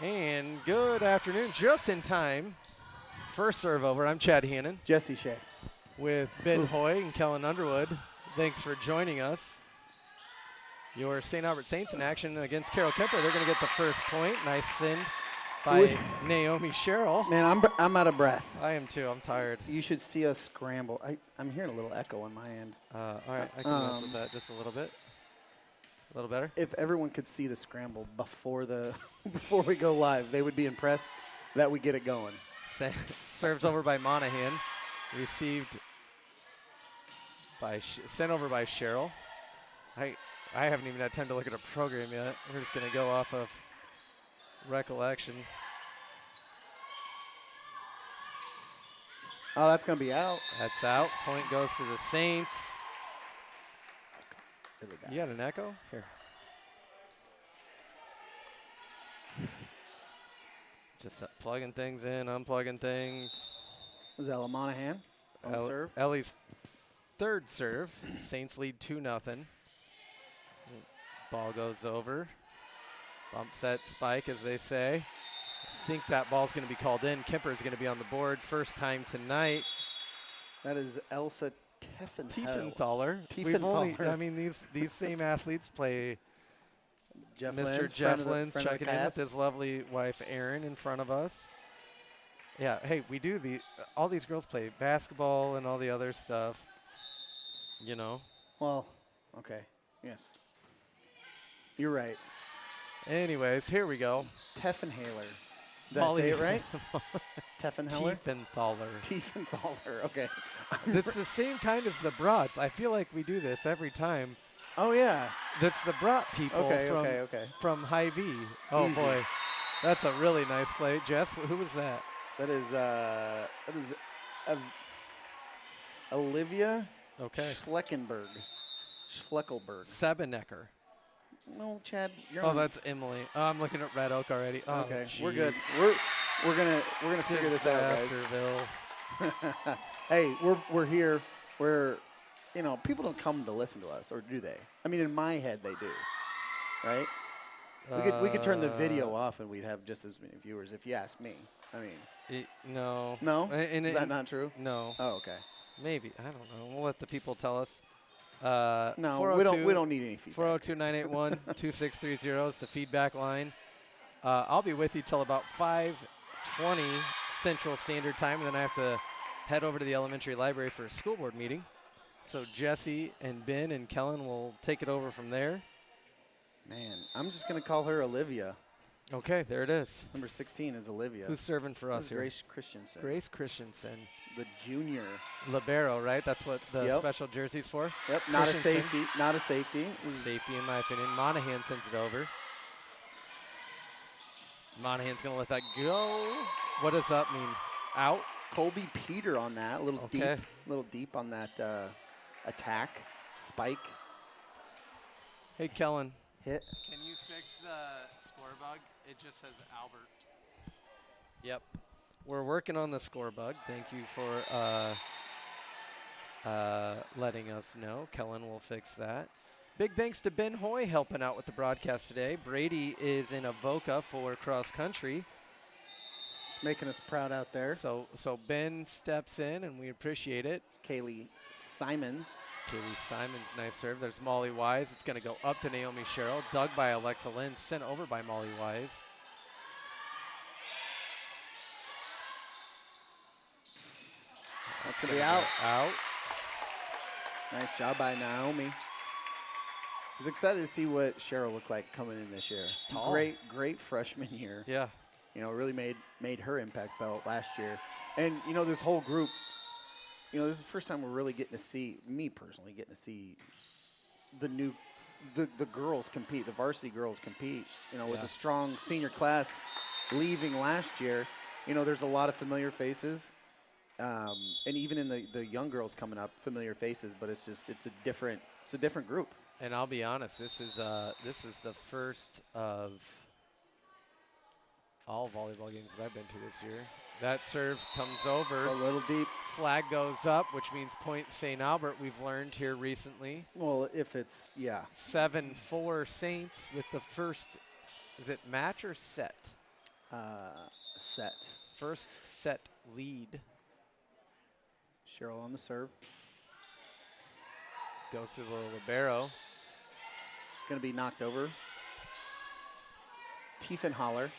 And good afternoon, just in time. First serve over. I'm Chad Hannon. Jesse Shea. With Ben Hoy and Kellen Underwood. Thanks for joining us. Your St. Albert Saints in action against Carroll Kuemper. They're going to get the first point. Nice send by Naomi Sherrill. Man, I'm out of breath. I am too. I'm tired. You should see us scramble. I'm hearing a little echo on my end. All right, I can mess with that just a little bit. A little better? If everyone could see the scramble before before we go live, they would be impressed that we get it going. Serves over by Monahan. Received by sent over by Sherrill. I haven't even had time to look at a program yet. We're just going to go off of recollection. Oh, that's going to be out. That's out. Point goes to the Saints. Really bad. You got an echo? Here. Just plugging things in, unplugging things. Was that Monahan? Serve? Ellie's third serve. Saints lead 2-0. Ball goes over. Bump set spike, as they say. I think that ball's going to be called in. Kuemper is going to be on the board. First time tonight. That is Elsa Tiefenthaler. I mean, these same athletes play. Mr. Jeff Lynn's checking in with his lovely wife, Erin, in front of us. Yeah, hey, we do all these girls play basketball and all the other stuff, you know. Well, okay, yes. You're right. Anyways, here we go. Tiefenthaler. Did I say it right? Tiefenthaler? Tiefenthaler, okay. It's the same kind as the brats. I feel like we do this every time. Oh, yeah. That's the brat people from Hy-Vee. Oh, Easy. boy. That's a really nice play. Jess, who was that? That is Olivia Schleckelberg. Sebenecker. No, Chad. That's Emily. Oh, I'm looking at Red Oak already. Oh, okay, geez. we're good. We're gonna figure this out, guys. Hey, we're here. People don't come to listen to us, or do they? I mean, in my head, they do, right? We could turn the video off, and we'd have just as many viewers, if you ask me. I mean, no. No? Is that not true? No. Oh, okay. Maybe. I don't know. We'll let the people tell us. No, we don't need any feedback. 402-981-2630 is the feedback line. I'll be with you till about 5:20 Central Standard Time, and then I have to head over to the elementary library for a school board meeting. So Jesse and Ben and Kellen will take it over from there. Man, I'm just going to call her Olivia. Okay, there it is. Number 16 is Olivia. Who's serving for us here? Grace Christensen. Grace Christensen. The junior. Libero, right? That's what the special jersey's for? Yep, not a safety. Not a safety. Safety, in my opinion. Monahan sends it over. Monahan's going to let that go. What does that mean? Out? Colby Peter on that. A little deep on that attack. Spike. Hey, Kellen. Hit. Can you fix the score bug? It just says Albert. Yep. We're working on the score bug. Thank you for letting us know. Kellen will fix that. Big thanks to Ben Hoy helping out with the broadcast today. Brady is in Avoca for cross country. Making us proud out there. So Ben steps in, and we appreciate it. It's Kaylee Simons. Kaylee Simons, nice serve. There's Molly Wise. It's going to go up to Naomi Sherrill. Dug by Alexa Lynn. Sent over by Molly Wise. That's going to be out. Out. Nice job by Naomi. I was excited to see what Sherrill looked like coming in this year. She's tall. Great freshman year. Yeah. Really made her impact felt last year. And, this whole group, this is the first time we're really getting to see, me personally, getting to see the girls compete, the varsity girls compete, with a strong senior class leaving last year. There's a lot of familiar faces. And even in the young girls coming up, familiar faces, but it's a different group. And I'll be honest, this is the first of all volleyball games that I've been to this year. That serve comes over. A little deep. Flag goes up, which means point St. Albert, we've learned here recently. Well, if it's, 7-4 Saints with the first, is it match or set? set. First set lead. Cheryl on the serve. Goes to the libero. She's going to be knocked over. Tiefenhaller.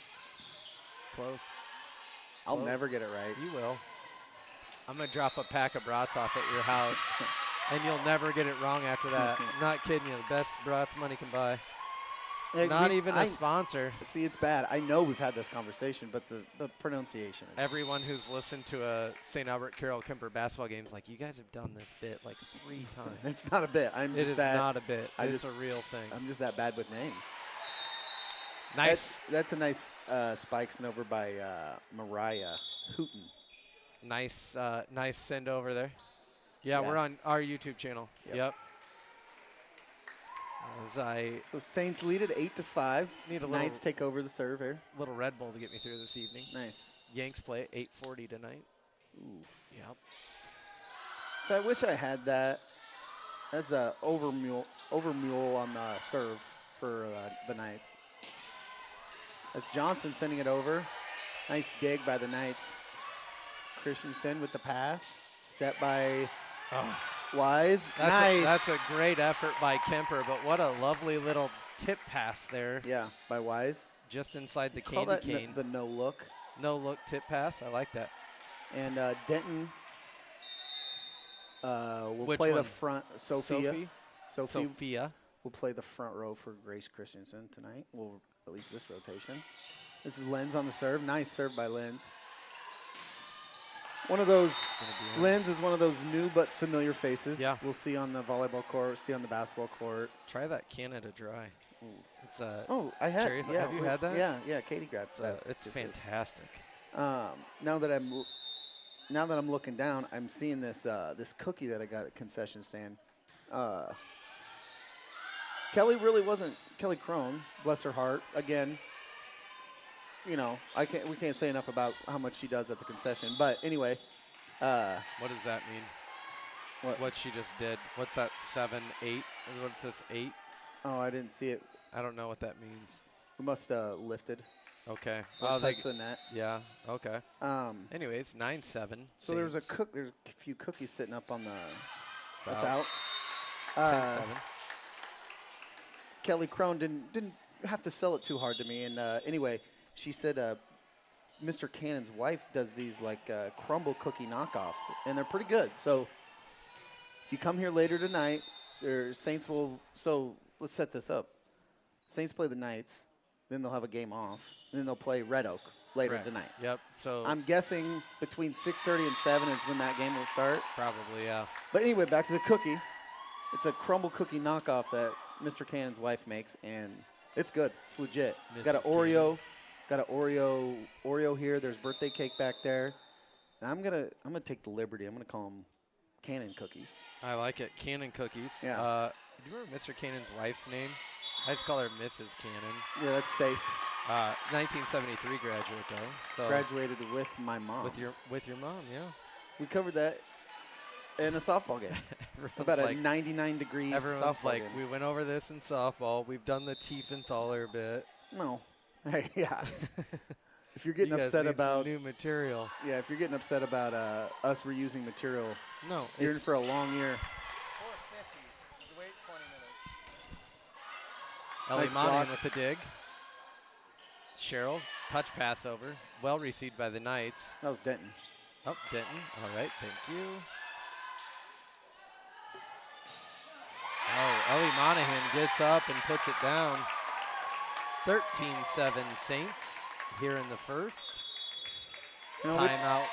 Close. I'll never get it right. You will. I'm going to drop a pack of brats off at your house, and you'll never get it wrong after that. I'm not kidding you. The best brats money can buy. Not even a sponsor. See, it's bad. I know we've had this conversation, but the pronunciation is. Everyone who's listened to a St. Albert Carroll Kuemper basketball game is like, you guys have done this bit like 3 times. It's not a bit. It is not a bit. It's a real thing. I'm just that bad with names. Nice. That's a nice spike send over by Mariah Hooten. Nice send over there. Yeah, we're on our YouTube channel. Yep. So Saints lead at 8-5. Knights take over the serve here. Little Red Bull to get me through this evening. Nice. Yanks play at 8:40 tonight. Ooh. Yep. So I wish I had that. That's a overmule on the serve for the Knights. That's Johnson sending it over. Nice dig by the Knights. Christensen with the pass. Set by Wise. Nice. That's a great effort by Kuemper, but what a lovely little tip pass there. Yeah, by Wise. Just inside the candy cane. The no look. No look tip pass. I like that. And Denton will play the front. Sophia will play the front row for Grace Christensen tonight. Well, at least this rotation. This is Lenz on the serve. Nice serve by Lenz. One of those, Lenz is one of those new but familiar faces. Yeah. We'll see on the volleyball court, see on the basketball court. Try that Canada Dry. Ooh. It's a I had. Yeah, have you had that? Yeah. Katie got that. It's fantastic. Now that I'm looking down, I'm seeing this this cookie that I got at concession stand. Kelly really wasn't Kelly Crone, bless her heart. Again, you know, we can't say enough about how much she does at the concession. But anyway, what does that mean? What she just did? What's that? 7, 8? What's this? 8? Oh, I didn't see it. I don't know what that means. We must have lifted. Okay. Touch the net. Yeah. Okay. Anyways, 9-7. So there's a few cookies sitting up on the. That's out. 10-7. Kelly Crone didn't have to sell it too hard to me, and anyway. She said Mr. Cannon's wife does these like crumble cookie knockoffs, and they're pretty good. So if you come here later tonight, Saints will. So let's set this up. Saints play the Knights, then they'll have a game off, and then they'll play Red Oak later tonight. Yep. So I'm guessing between 6:30 and 7 is when that game will start. Probably, yeah. But anyway, back to the cookie. It's a crumble cookie knockoff that Mr. Cannon's wife makes, and it's good. It's legit. Got an Oreo. Got an Oreo here. There's birthday cake back there. And I'm gonna take the liberty. I'm gonna call them Cannon cookies. I like it. Cannon cookies. Yeah. Do you remember Mr. Cannon's wife's name? I just call her Mrs. Cannon. Yeah, that's safe. 1973 graduate though. So graduated with my mom. With your mom, yeah. We covered that in a softball game. About a 99 degrees everyone's softball like, game. we went over this in softball. We've done the Tiefenthaler bit. No. Hey, yeah. If you're getting upset about new material, if you're getting upset about us reusing material, you're in for a long year. 4:50. Wait 20 minutes. Ellie Monahan with the dig. Cheryl, touch pass over, well received by the Knights. That was Denton. Oh, Denton. All right, thank you. Oh, Ellie Monahan gets up and puts it down. 13-7 Saints here in the first. Timeout.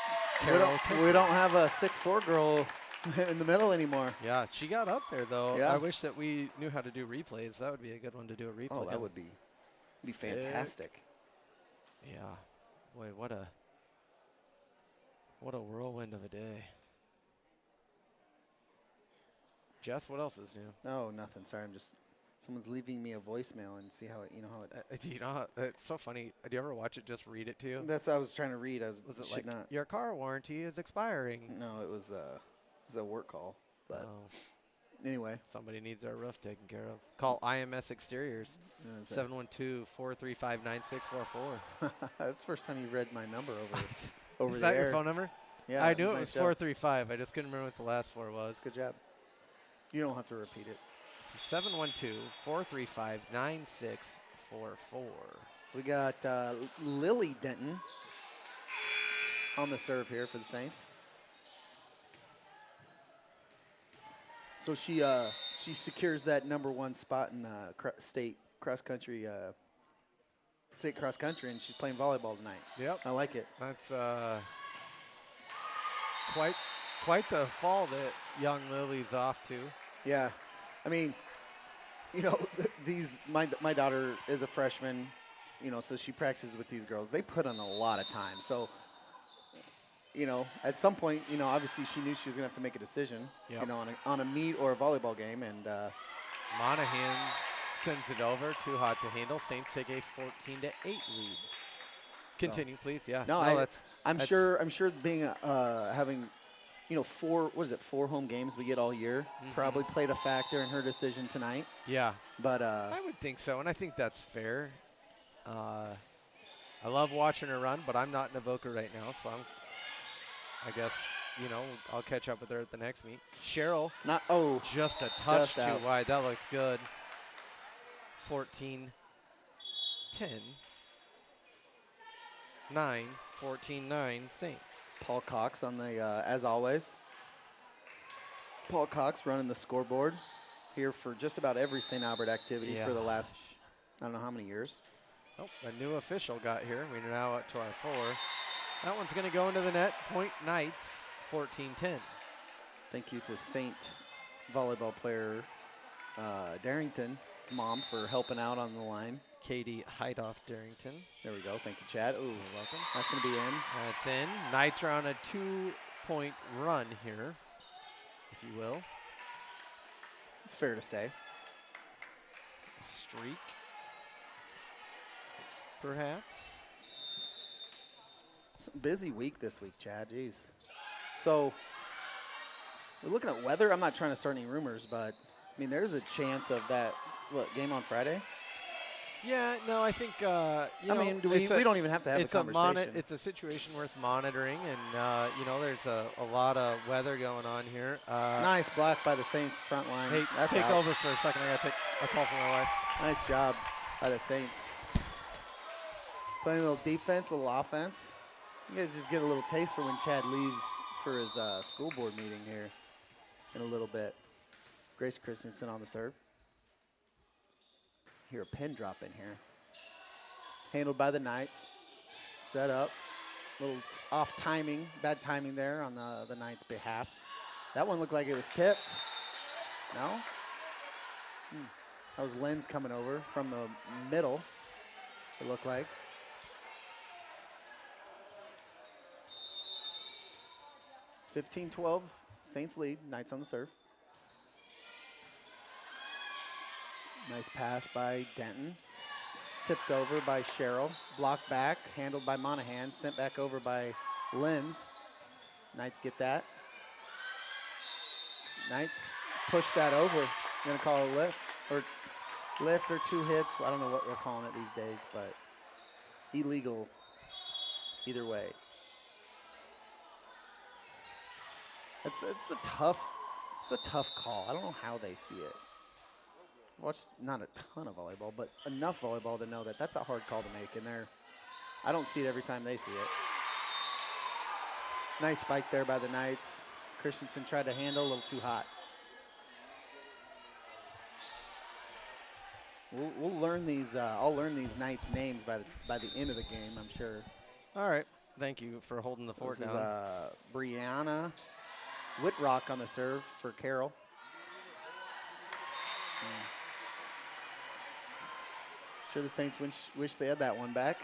We don't have a 6'4" girl in the middle anymore. Yeah, she got up there, though. Yeah. I wish that we knew how to do replays. That would be a good one to do a replay. Oh, that would be fantastic. Yeah. Boy, what a whirlwind of a day. Jess, what else is new? Oh, nothing. Sorry, someone's leaving me a voicemail and see how it, it's so funny. Do you ever watch it, just read it to you? That's what I was trying to read. Was it like, not. Your car warranty is expiring? No, it was a work call. But Anyway. Somebody needs our roof taken care of. Call IMS Exteriors, 712-435-9644. That's the first time you read my number over Is the that air. your phone number? Yeah. I knew it was 435. I just couldn't remember what the last 4 was. Good job. You don't have to repeat it. 712-435-9644. So we got Lily Denton on the serve here for the Saints. So she secures that #1 spot in state cross country, and she's playing volleyball tonight. Yep, I like it. That's quite the fall that young Lily's off to. Yeah, I mean, you know, my daughter is a freshman, you know, so she practices with these girls. They put in a lot of time. So, you know, at some point, you know, obviously she knew she was going to have to make a decision, you know, on a meet or a volleyball game. And Monahan sends it over, too hot to handle. Saints take a 14-8 lead. Continue, please. Yeah. No, I'm sure being having, you know, 4 home games we get all year probably played a factor in her decision tonight. Yeah. But I would think so, and I think that's fair. I love watching her run, but I'm not in Avoca right now, so I guess, you know, I'll catch up with her at the next meet. Cheryl, just a touch too wide. That looked good. 14-10. 14-9 Saints. Paul Cox on the, as always. Paul Cox running the scoreboard here for just about every St. Albert activity for the last, I don't know how many years. Oh, a new official got here. We're now up to our 4. That one's going to go into the net. Point Knights, 14-10. Thank you to Saint volleyball player Darrington's mom for helping out on the line. Katie Heidoff Darrington. There we go. Thank you, Chad. Ooh, you're welcome. That's going to be in. That's in. Knights are on a 2-point run here, if you will. It's fair to say. Streak, perhaps. It's a busy week this week, Chad. Jeez. So we're looking at weather. I'm not trying to start any rumors, but, I mean, there's a chance of that, game on Friday? Yeah, no, I think, I mean, we don't even have to have a conversation. It's a situation worth monitoring, and, you know, there's a lot of weather going on here. Nice block by the Saints front line. Hey, that's take out. over for a second. I got to take a call from my wife. Nice job by the Saints. Playing a little defense, a little offense. You guys just get a little taste for when Chad leaves for his school board meeting here in a little bit. Grace Christensen on the serve. Hear a pin drop in here. Handled by the Knights. Set up. Little off timing, bad timing there on the Knights' behalf. That one looked like it was tipped. No? That was Lenz coming over from the middle, it looked like. (15-12), Saints lead, Knights on the serve. Nice pass by Denton. Tipped over by Cheryl. Blocked back, handled by Monahan. Sent back over by Lenz. Knights get that. Knights push that over. I'm going to call it a lift or 2 hits. I don't know what we're calling it these days, but illegal either way. It's a tough call. I don't know how they see it. Watched not a ton of volleyball, but enough volleyball to know that that's a hard call to make. And I don't see it every time they see it. Nice spike there by the Knights. Christensen tried to handle, a little too hot. We'll learn these. I'll learn these Knights' names by the end of the game, I'm sure. All right. Thank you for holding the fort down. This is Brianna Whitrock on the serve for Carroll. Sure the Saints wish they had that one back.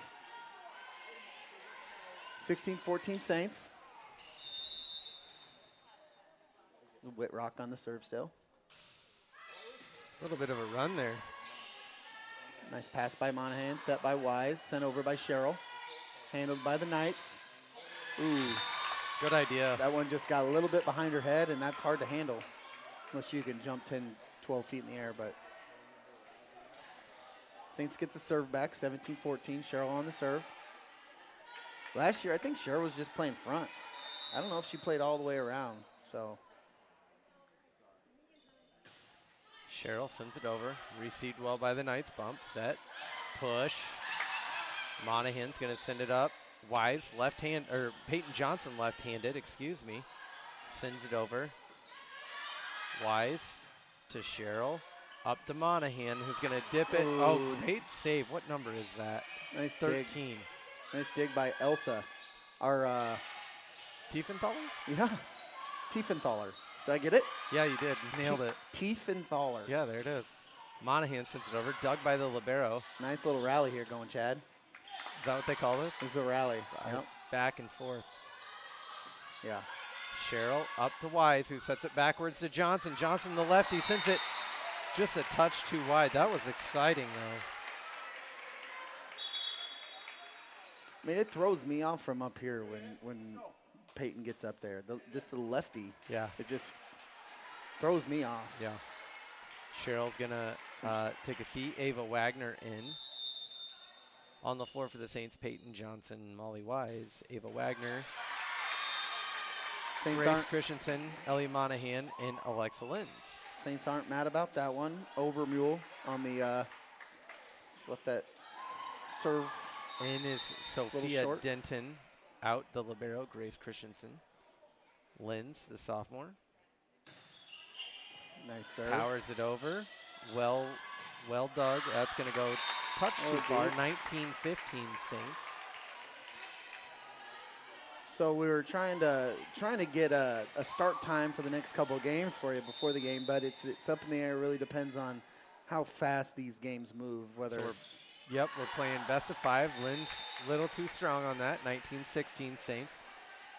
16-14 Saints. Whitrock on the serve still. A little bit of a run there. Nice pass by Monahan, set by Wise, sent over by Cheryl. Handled by the Knights. Ooh. Good idea. That one just got a little bit behind her head, and that's hard to handle. unless you can jump 10, 12 feet in the air. But Saints get the serve back, 17-14. Cheryl on the serve. Last year, I think Cheryl was just playing front. I don't know if she played all the way around. So Cheryl sends it over. Received well by the Knights. Bump, set, push. Monahan's going to send it up. Wise, left hand, or Peyton Johnson left-handed, excuse me. Sends it over. Wise to Cheryl. Up to Monahan, who's going to dip it. Ooh. Oh, great save. What number is that? Nice 13. Dig. Nice dig by Elsa. Our Tiefenthaler? Yeah, Tiefenthaler. Did I get it? Yeah, you did. You nailed it. Tiefenthaler. Yeah, there it is. Monahan sends it over. Dug by the libero. Nice little rally here going, Chad. Is that what they call this? This is a rally. Yep. Back and forth. Yeah. Cheryl up to Wise, who sets it backwards to Johnson. Johnson, the lefty, sends it just a touch too wide. That was exciting, though. I mean, it throws me off from up here when Peyton gets up there. Just the lefty. Yeah. It just throws me off. Yeah. Cheryl's going to take a seat. Ava Wagner in. On the floor for the Saints, Peyton Johnson, Molly Wise, Ava Wagner, Saints Grace Christensen, Ellie Monahan, and Alexa Linz. Saints aren't mad about that one. Overmule on the, just left that serve. In is Sophia Denton, out the libero, Grace Christensen. Linz, the sophomore. Nice serve. Powers it over. Well dug. That's going to go touch too far. 19-15 Saints. So we were trying to get a start time for the next couple of games for you before the game, but it's up in the air. It really depends on how fast these games move. Whether we're playing best of 5. Lynn's a little too strong on that. 19-16 Saints.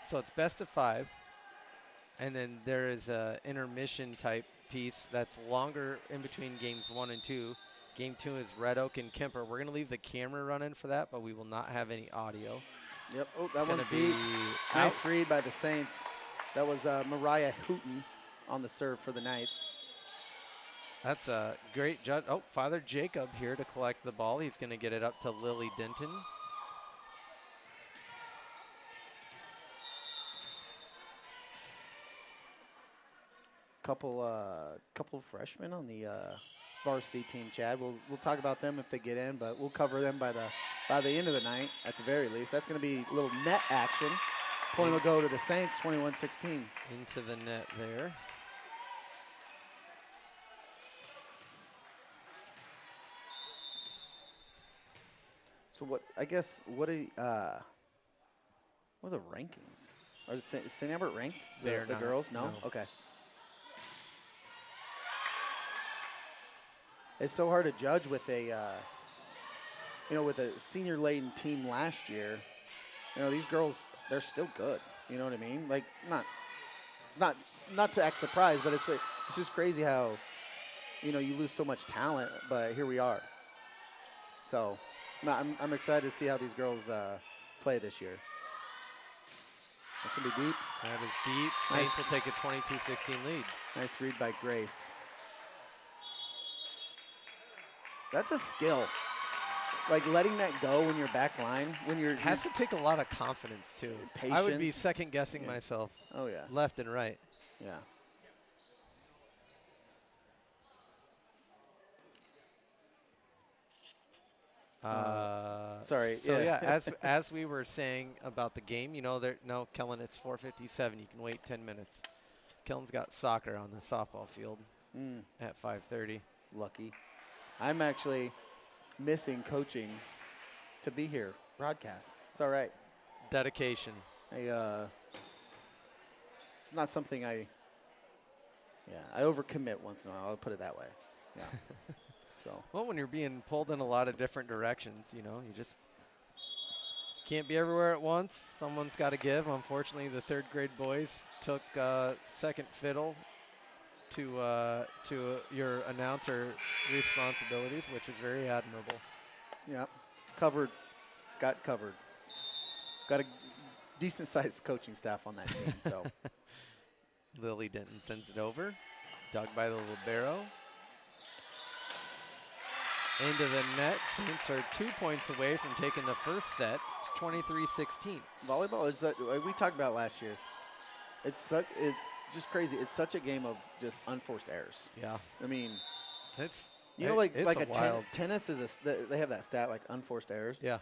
So it's best of 5, and then there is a intermission type piece that's longer in between games 1 and 2. Game 2 is Red Oak and Kuemper. We're going to leave the camera running for that, but we will not have any audio. Yep. Oh, that one's deep. Nice read by the Saints. That was Mariah Hooten on the serve for the Knights. That's a great judge. Oh, Father Jacob here to collect the ball. He's going to get it up to Lily Denton. Couple freshmen on the varsity team, Chad. We'll talk about them if they get in, but we'll cover them by the end of the night at the very least. That's going to be a little net action. Point will go to the Saints, 21-16. Into the net there. So what are the rankings? Is St. Albert ranked? The girls? No? Okay. It's so hard to judge with with a senior-laden team last year. These girls, they're still good. You know what I mean? Like, not to act surprised, but it's just crazy how, you lose so much talent, but here we are. So, I'm excited to see how these girls play this year. That's going to be deep. That is deep. Saints will take a 22-16 lead. Nice read by Grace. That's a skill. Like letting that go when you're back line, it has to take a lot of confidence too. Patience. I would be second guessing myself. Oh yeah. Left and right. Yeah. Sorry. So yeah, as we were saying about the game, Kellen, it's 4:57. You can wait 10 minutes. Kellen's got soccer on the softball field at 5:30. Lucky. I'm actually missing coaching to be here, broadcast. It's all right. Dedication. It's not something I overcommit once in a while. I'll put it that way. Yeah. Well, when you're being pulled in a lot of different directions, you just can't be everywhere at once. Someone's got to give. Unfortunately, the third grade boys took second fiddle to your announcer responsibilities, which is very admirable. Yeah, got covered. Got a decent-sized coaching staff on that team. So Lily Denton sends it over. Dug by the libero. Into the net. Saints are 2 points away from taking the first set. It's 23-16. Volleyball is that we talked about last year. It's just crazy. It's such a game of just unforced errors. Yeah. I mean, it's like a tennis is they have that stat like unforced errors. Yeah.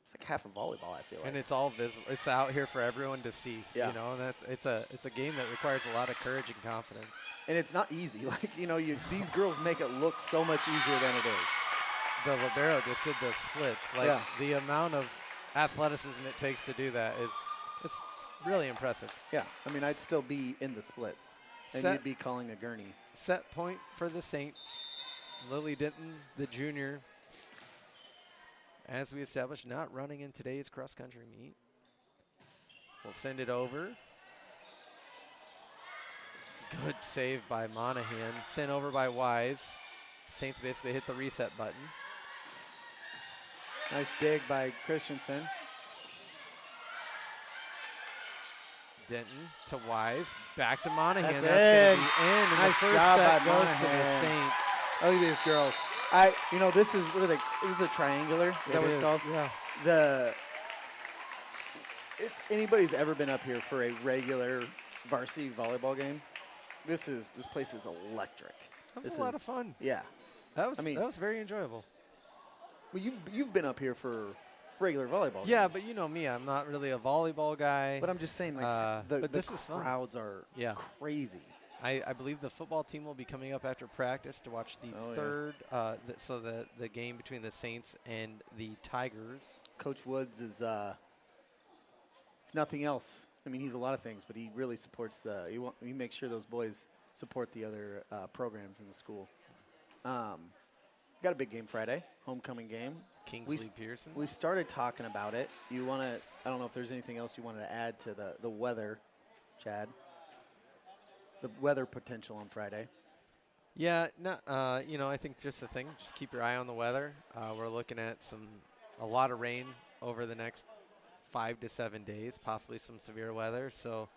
It's like half of volleyball, I feel like. And it's all visible. It's out here for everyone to see. Yeah. You know, and it's a game that requires a lot of courage and confidence. And it's not easy. Like, these girls make it look so much easier than it is. The libero just did the splits. Like, the amount of athleticism it takes to do that it's really impressive. Yeah. I mean, I'd still be in the splits. And you'd be calling a gurney. Set point for the Saints. Lily Denton, the junior, as we established, not running in today's cross-country meet. We'll send it over. Good save by Monahan. Sent over by Wise. Saints basically hit the reset button. Nice dig by Christensen. Denton to Wise. Back to Monahan. That's going to be in. And nice the first job set by goes Monahan. to the Saints. Look at these girls. This is what are they? This is a triangular. Is that what it's called? Yeah. If anybody's ever been up here for a regular varsity volleyball game, this place is electric. That was a lot of fun. Yeah. That was very enjoyable. Well, you've been up here for regular volleyball Yeah, games. but you know me, I'm not really a volleyball guy. But I'm just saying, like, the crowds are crazy. I believe the football team will be coming up after practice to watch the third, the game between the Saints and the Tigers. Coach Woods is, if nothing else, I mean, he's a lot of things, but he really supports he makes sure those boys support the other programs in the school. Got a big game Friday, homecoming game. Kingsley Pearson. We started talking about it. I don't know if there's anything else you wanted to add to the weather, Chad. The weather potential on Friday. Yeah, no, I think just the thing, just keep your eye on the weather. We're looking at a lot of rain over the next 5 to 7 days, possibly some severe weather. So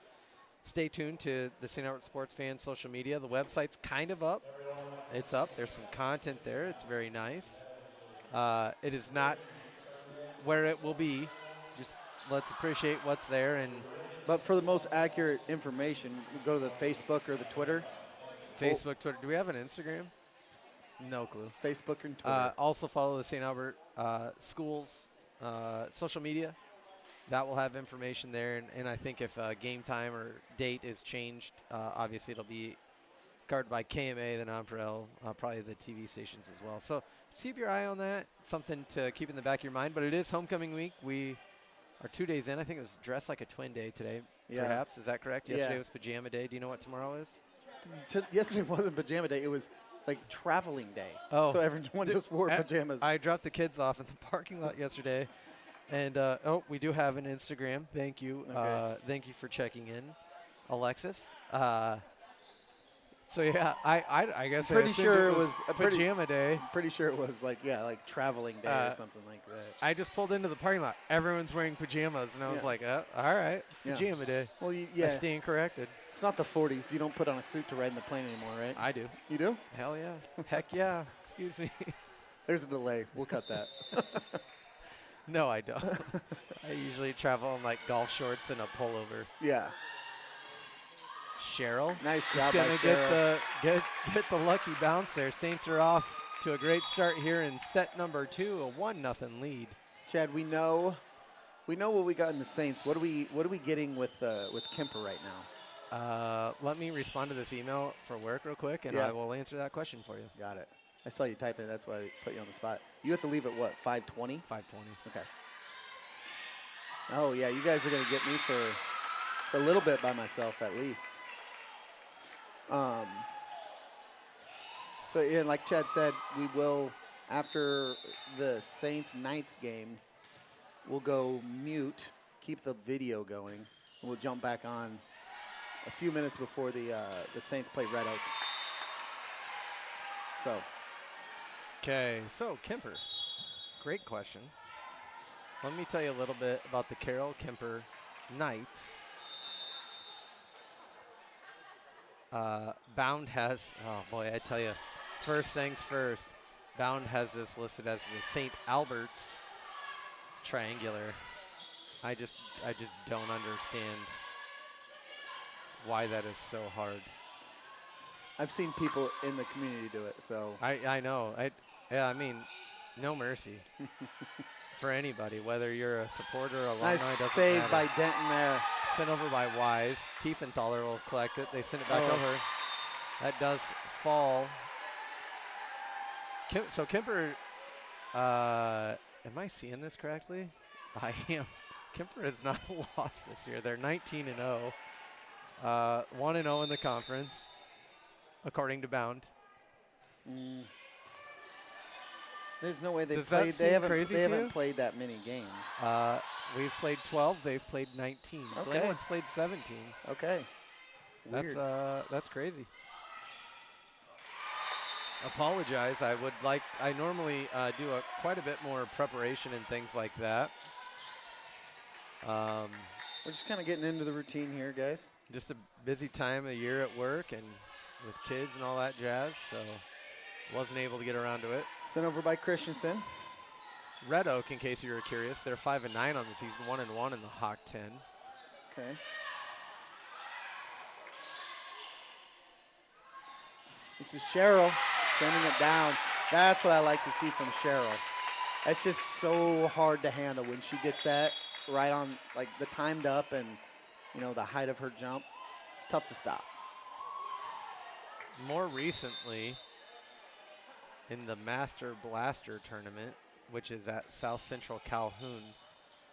stay tuned to the St. Albert Sports Fans social media. The website's kind of up. It's up. There's some content there. It's very nice. It is not where it will be. Just let's appreciate what's there. But for the most accurate information, go to the Facebook or the Twitter. Facebook, Twitter. Do we have an Instagram? No clue. Facebook and Twitter. Also follow the St. Albert schools social media. That will have information there. And I think if game time or date is changed, obviously it'll be covered by KMA, the Nonpareil, probably the TV stations as well. So keep your eye on that. Something to keep in the back of your mind. But it is homecoming week. We are 2 days in. I think it was dressed like a twin day today, perhaps. Is that correct? Yesterday was pajama day. Do you know what tomorrow is? Yesterday wasn't pajama day. It was like traveling day. Oh. So everyone just wore pajamas. I dropped the kids off in the parking lot yesterday. And, we do have an Instagram. Thank you. Okay. Thank you for checking in, Alexis. So, yeah, I guess pretty sure it was a pajama day. Pretty sure it was like traveling day or something like that. I just pulled into the parking lot. Everyone's wearing pajamas, and I was like, all right, it's pajama day. Well, I stand corrected. It's not the 40s. You don't put on a suit to ride in the plane anymore, right? I do. You do? Hell yeah. Heck yeah. Excuse me. There's a delay. We'll cut that. No, I don't. I usually travel in like golf shorts and a pullover. Yeah. Cheryl. Nice job by Cheryl. Get the lucky bounce there. Saints are off to a great start here in set number 2, a 1-0 lead. Chad, we know what we got in the Saints. What are we getting with Kuemper right now? Let me respond to this email for work real quick, and I will answer that question for you. Got it. I saw you type it. That's why I put you on the spot. You have to leave at what, 5:20? 5:20. Okay. Oh, yeah, you guys are going to get me for a little bit by myself at least. So, yeah, like Chad said, we will, after the Saints-Knights game, we'll go mute, keep the video going, and we'll jump back on a few minutes before the Saints play Red Oak. So. Okay, so Kuemper, great question. Let me tell you a little bit about the Carol Kuemper Knights. Bound has, oh boy, I tell you, first things first. Bound has this listed as the St. Albert's triangular. I just don't understand why that is so hard. I've seen people in the community do it, so. I know. I mean, no mercy for anybody, whether you're a supporter or alumni. Nice doesn't save matter. by Denton there. Sent over by Wise. Tiefenthaler will collect it. They send it back over. That does fall. So Kuemper, am I seeing this correctly? I am. Kuemper has not lost this year. They're 19-0. 1-0 in the conference, according to Bound. There's no way Does played. That seem crazy they haven't played that many games. We've played 12. They've played 19. Okay. Glenwood's played 17. Okay. Weird. That's crazy. Apologize. I normally do quite a bit more preparation and things like that. We're just kind of getting into the routine here, guys. Just a busy time of year at work and with kids and all that jazz, so wasn't able to get around to it. Sent over by Christensen. Red Oak, in case you were curious, they're 5-9 on the season, 1-1 in the Hawk 10. Okay. This is Cheryl sending it down. That's what I like to see from Cheryl. That's just so hard to handle when she gets that right on, like the timed up and, you know, the height of her jump. It's tough to stop. More recently, in the Master Blaster tournament, which is at South Central Calhoun,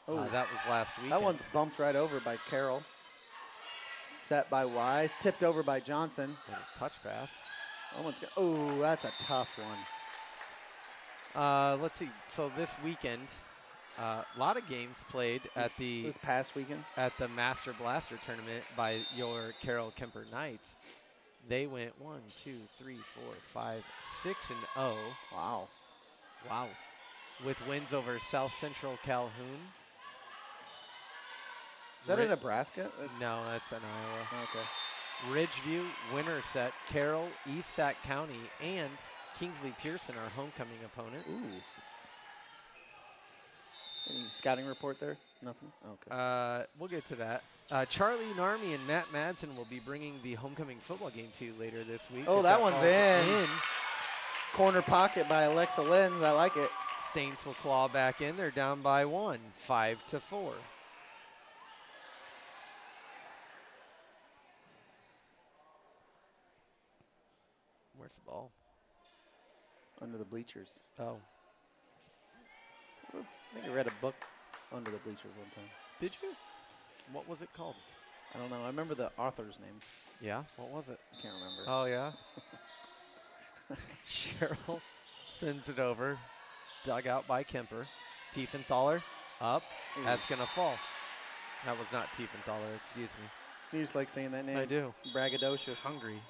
that was last week. That one's bumped right over by Carroll. Set by Wise, tipped over by Johnson. And a touch pass. Oh, that's a tough one. Let's see. So this weekend, a lot of games played at this past weekend at the Master Blaster tournament by your Carroll Kuemper Knights. They went 1, 2, 3, 4, 5, 6-0. Wow. Wow. With wins over South Central Calhoun. Is that in Nebraska? No, that's in Iowa. Okay. Ridgeview, Winterset, Carroll, East Sac County, and Kingsley Pearson, our homecoming opponent. Ooh. Any scouting report there? Nothing? Okay. We'll get to that. Charlie Narmi and Matt Madsen will be bringing the homecoming football game to you later this week. Oh, that one's in. Corner pocket by Alexa Lenz. I like it. Saints will claw back in. They're down by 1, 5-4. Where's the ball? Under the bleachers. Oh. I think I read a book under the bleachers one time. Did you? What was it called? I don't know. I remember the author's name. Yeah? What was it? I can't remember. Oh, yeah? Cheryl sends it over. Dug out by Kuemper. Tiefenthaler up. Ooh. That's going to fall. That was not Tiefenthaler. Excuse me. You just like saying that name? I do. Braggadocious. Hungry.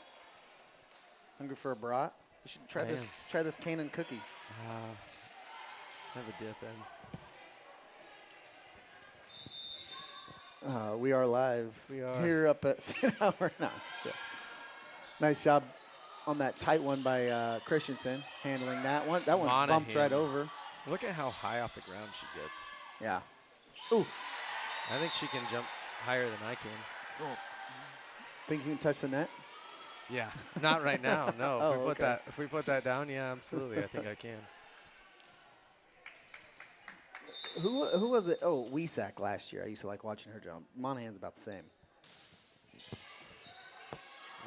Hungry for a brat? You should try this. Try this Canaan cookie. Have a dip in. We are live. We are here up at St. Albert. No, nice job on that tight one by Christensen, handling that one. That one's bumped right over. Look at how high off the ground she gets. Yeah. Ooh. I think she can jump higher than I can. Oh. Think you can touch the net? Yeah. Not right now. No. Oh, if we put that down, yeah, absolutely. I think I can. Who was it? Oh, Wesac last year. I used to like watching her jump. Monahan's about the same.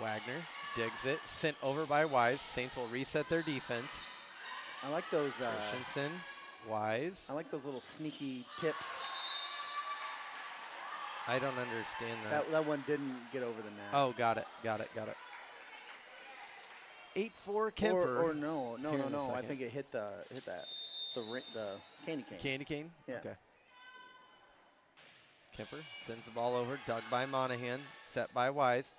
Wagner digs it. Sent over by Wise. Saints will reset their defense. I like those. Christensen, Wise. I like those little sneaky tips. I don't understand that. That one didn't get over the net. Oh, got it. 8-4 Kuemper. Or no. I think it hit the candy cane. Candy cane? Yeah. Okay. Kuemper sends the ball over. Dug by Monahan. Set by Wise.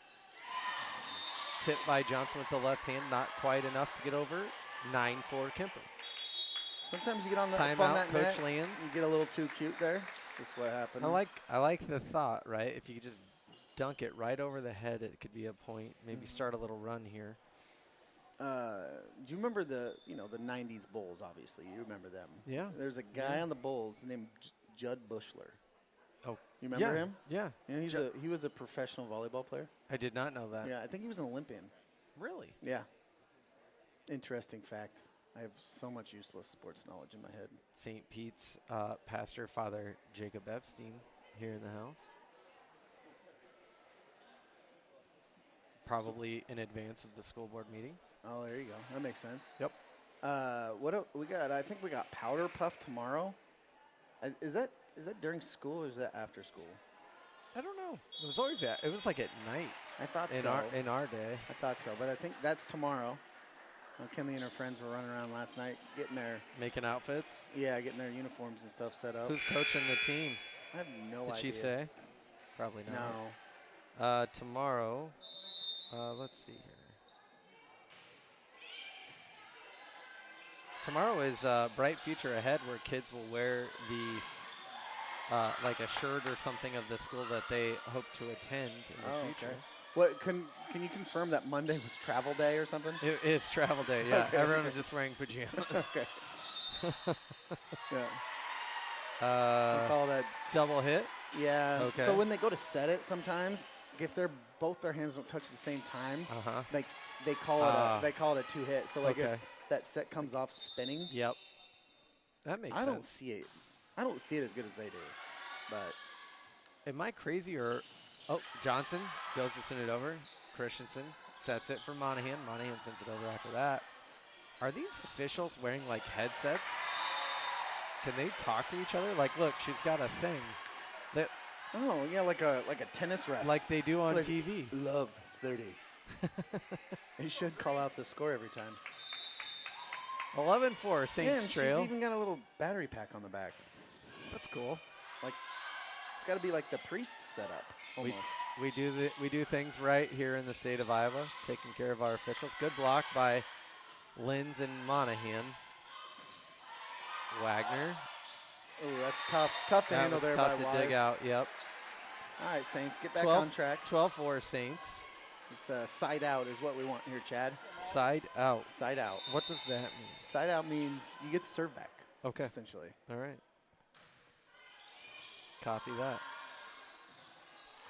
Tipped by Johnson with the left hand. Not quite enough to get over. 9-4 Kuemper. Sometimes you get on the timeout. Coach Lands. You get a little too cute there. That's just what happened. I like the thought, right? If you could just dunk it right over the head, it could be a point. Maybe start a little run here. Do you remember the 90s Bulls, obviously? You remember them. Yeah. There's a guy on the Bulls named Judd Bushler. Oh. You remember him? Yeah. He was a professional volleyball player. I did not know that. Yeah, I think he was an Olympian. Really? Yeah. Interesting fact. I have so much useless sports knowledge in my head. St. Pete's pastor, Father Jacob Epstein, here in the house. Probably in advance of the school board meeting. Oh, there you go. That makes sense. Yep. We got? I think we got Powder Puff tomorrow. Is that during school or is that after school? I don't know. It was always it was like at night. I thought in our day. I thought so, but I think that's tomorrow. Kenley and her friends were running around last night, making outfits. Yeah, getting their uniforms and stuff set up. Who's coaching the team? I have no idea. Did she say? Probably not. No. Tomorrow. Let's see here. Tomorrow is Bright Future Ahead, where kids will wear the like a shirt or something of the school that they hope to attend in the future. Okay. What can you confirm that Monday was travel day or something? It is travel day. Yeah, okay, everyone was just wearing pajamas. Okay. Yeah. We call it a double hit. Yeah. Okay. So when they go to set it, sometimes if both their hands don't touch at the same time, like they call it a 2-hit. So like if that set comes off spinning. Yep. That makes sense. I don't see it as good as they do, but. Am I crazy or? Oh, Johnson goes to send it over. Christensen sets it for Monahan. Monahan sends it over after that. Are these officials wearing like headsets? Can they talk to each other? Like, look, she's got a thing. Oh yeah, like a tennis ref. Like they do on TV. Love 30. They should call out the score every time. 11-4, Saints trail. She's even got a little battery pack on the back. That's cool. Like, it's got to be like the priest setup almost. We do things right here in the state of Iowa, taking care of our officials. Good block by Linz and Monahan. Wagner. Oh, that's tough. Tough to handle there by Wise. Tough to dig out. Yep. All right, Saints, get back on track. 12-4 Saints. It's side out is what we want here, Chad. Side out. Side out. What does that mean? Side out means you get the serve back. Okay. Essentially. All right. Copy that.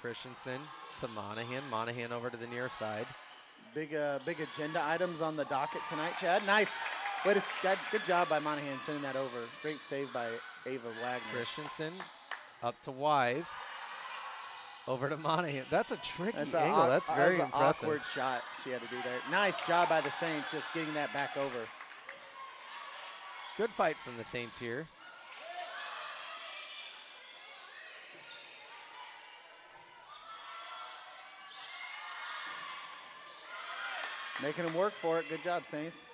Christensen to Monahan. Monahan over to the near side. Big agenda items on the docket tonight, Chad. Nice. Good job by Monahan sending that over. Great save by Ava Wagner. Christensen up to Wise. Over to Monahan. That's a tricky angle. That's very impressive. Awkward shot she had to do there. Nice job by the Saints just getting that back over. Good fight from the Saints here. Making them work for it. Good job, Saints.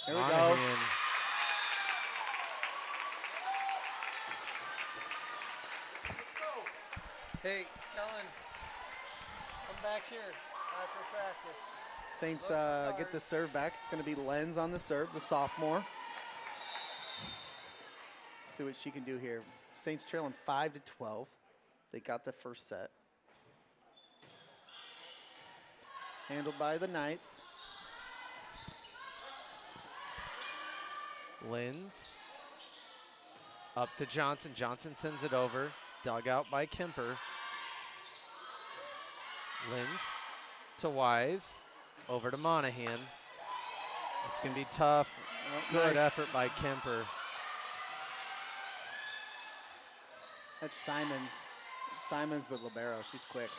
Here we Monahan. go. Hey, Kellen, come back here after practice. Saints get the serve back. It's going to be Lenz on the serve, the sophomore. See what she can do here. Saints trailing 5-12. They got the first set. Handled by the Knights. Linz up to Johnson. Johnson sends it over. Dug out by Kuemper. Linz to Wise. Over to Monahan. It's going to be tough. Good effort by Kuemper. That's Simons. Simons the libero. She's quick.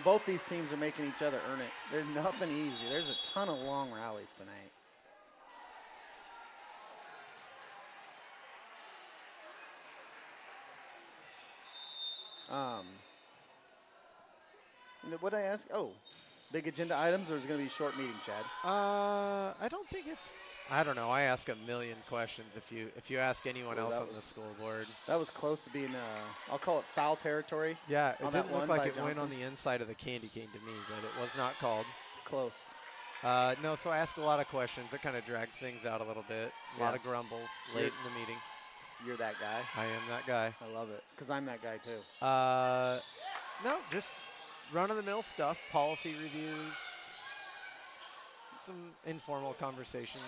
Both these teams are making each other earn it. There's nothing easy. There's a ton of long rallies tonight. What did I ask? Oh, big agenda items, or is it going to be a short meeting, Chad? I don't think it's. I don't know. I ask a million questions. If you ask anyone else on the school board, that was close to being. I'll call it foul territory. Yeah, it didn't look like it went on the inside of the candy cane to me, but it was not called. It's close. No, so I ask a lot of questions. It kind of drags things out a little bit. A lot of grumbles late in the meeting. You're that guy. I am that guy. I love it, because I'm that guy too. No, just run-of-the-mill stuff, policy reviews, some informal conversations.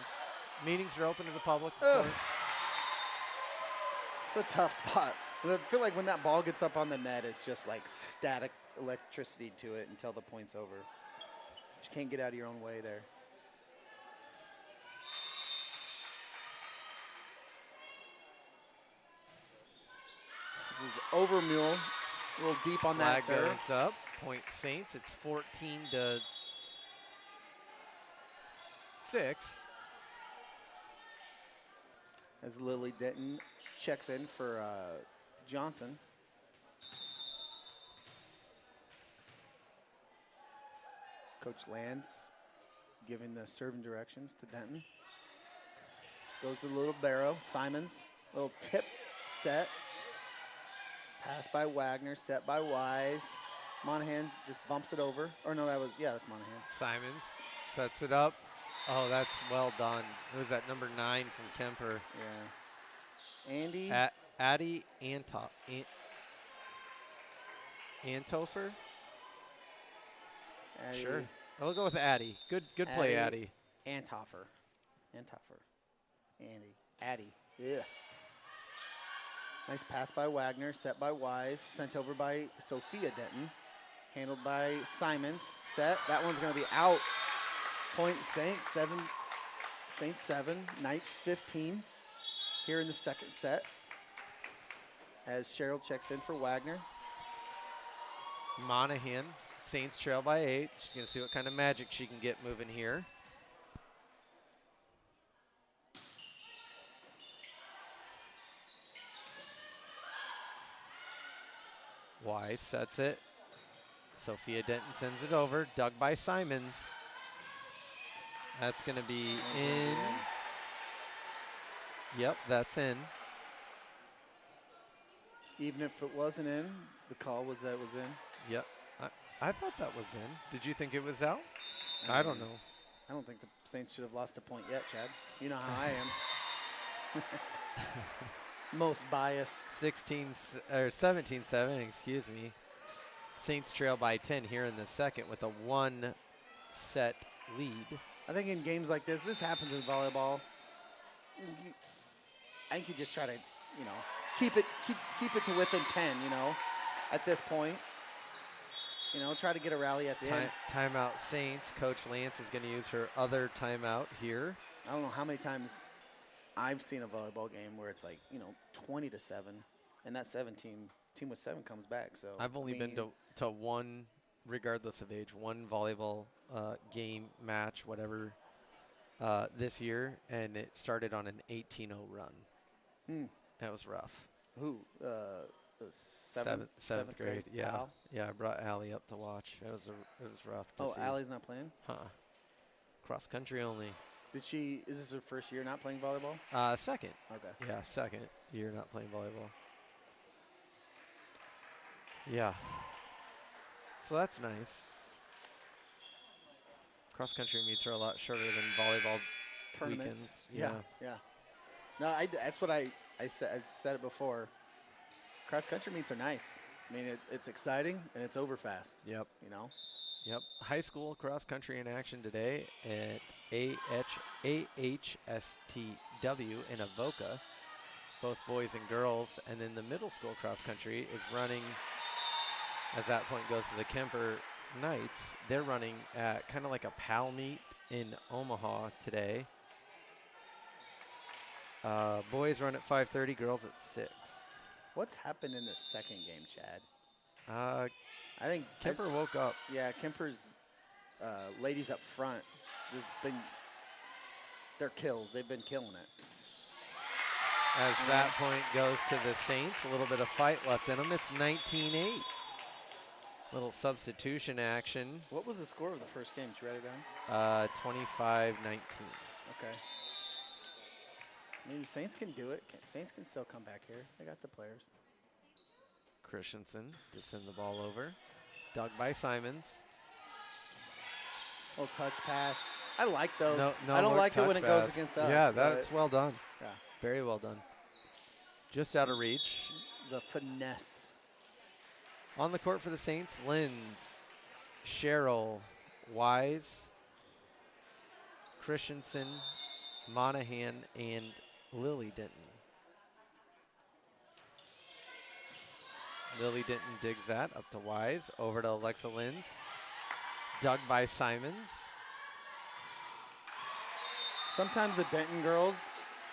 Meetings are open to the public, of course. It's a tough spot. I feel like when that ball gets up on the net, it's just like static electricity to it until the point's over. You just can't get out of your own way there. This is over Mule. A little deep on that serve. Flag goes up. Point Saints. It's 14-6. As Lily Denton checks in for Johnson. Coach Lance giving the serving directions to Denton. Goes to the little barrow. Simons, little tip set. Pass by Wagner, set by Wise. Monahan just bumps it over. Or no, that's Monahan. Simons sets it up. Oh, that's well done. It was that number 9 from Kuemper. Yeah. Andy. Addie Anthofer? Addie. Sure. I'll go with Addie. Good play, Addie. Anthofer. Andy. Addie. Yeah. Nice pass by Wagner, set by Wise, sent over by Sophia Denton. Handled by Simons. Set. That one's going to be out. Point Saints 7. Saints 7. Knights 15. Here in the second set. As Cheryl checks in for Wagner. Monahan. Saints trail by 8. She's going to see what kind of magic she can get moving here. Wise sets it. Sophia Denton sends it over. Dug by Simons. That's going to be in. Yep, that's in. Even if it wasn't in, the call was that it was in. Yep. I thought that was in. Did you think it was out? I don't know. I don't think the Saints should have lost a point yet, Chad. You know how I am. Most biased. 17-7, excuse me. Saints trail by 10 here in the second with a 1-set lead. I think in games like this happens in volleyball. I think you just try to, keep it to within 10, at this point. Try to get a rally at the end. Timeout Saints. Coach Lance is going to use her other timeout here. I don't know how many times I've seen a volleyball game where it's like, 20-7, and that team with 7 comes back. So I've only been to one, regardless of age, one volleyball game, match, whatever, this year, and it started on an 18-0 run. That was rough. Who? Seventh grade. Yeah, Al? yeah. I brought Allie up to watch. It was rough to see. Oh, Allie's not playing? Cross country only. Is this her first year not playing volleyball? Second. Okay. Yeah, second year not playing volleyball. Yeah. So that's nice. Cross country meets are a lot shorter than volleyball tournaments. Weekends. Yeah. No, that's what I said. I've said it before. Cross country meets are nice. I mean, it's exciting and it's over fast. Yep. Yep. High school cross country in action today at AHSTW in Avoca, both boys and girls. And then the middle school cross country is running, as that point goes to the Kuemper Knights. They're running at kind of like a PAL meet in Omaha today. Boys run at 5:30, girls at 6. What's happened in the second game, Chad? I think Kuemper woke up. Yeah, Kuemper's ladies up front, their kills. They've been killing it. As that point goes to the Saints, a little bit of fight left in them. It's 19-8. Little substitution action. What was the score of the first game? Did you write it down? 25-19. Okay. I mean, the Saints can do it. Saints can still come back here. They got the players. Christensen to send the ball over. Dug by Simons. Little touch pass. I like those. No I don't like it when it goes pass. against us. Yeah, that's well done. Yeah. Very well done. Just out of reach. The finesse. On the court for the Saints, Linz, Sherrill, Wise, Christensen, Monahan, and Lily Denton. Lily Denton digs that up to Wise, over to Alexa Linz. Dug by Simons. Sometimes the Denton girls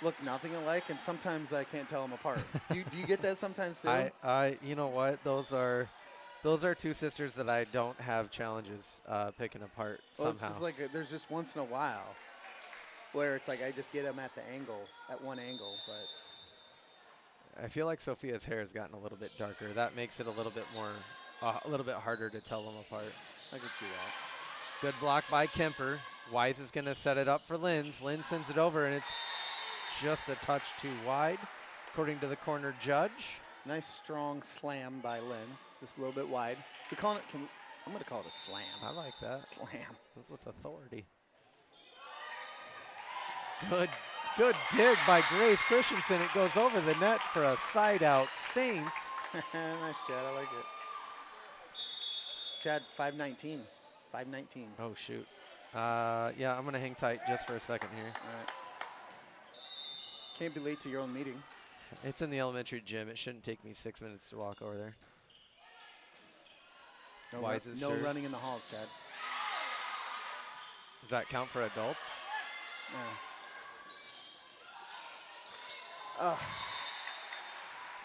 look nothing alike, and sometimes I can't tell them apart. do you get that sometimes too? You know what? Those are two sisters that I don't have challenges picking apart somehow. It's just like there's just once in a while where it's like I just get them at one angle, but. I feel like Sophia's hair has gotten a little bit darker. That makes it a little bit more, a little bit harder to tell them apart. I can see that. Good block by Kuemper. Wise is going to set it up for Linz. Linz sends it over, and it's just a touch too wide, according to the corner judge. Nice strong slam by Linz, just a little bit wide. I'm going to call it a slam. I like that. Slam. This was authority. Good dig by Grace Christensen. It goes over the net for a side out Saints. Nice, Chad. I like it. Chad, 5:19. 5:19. Oh, shoot. Yeah, I'm going to hang tight just for a second here. All right. Can't be late to your own meeting. It's in the elementary gym. It shouldn't take me 6 minutes to walk over there. No running in the halls, Chad. Does that count for adults? No. Oh.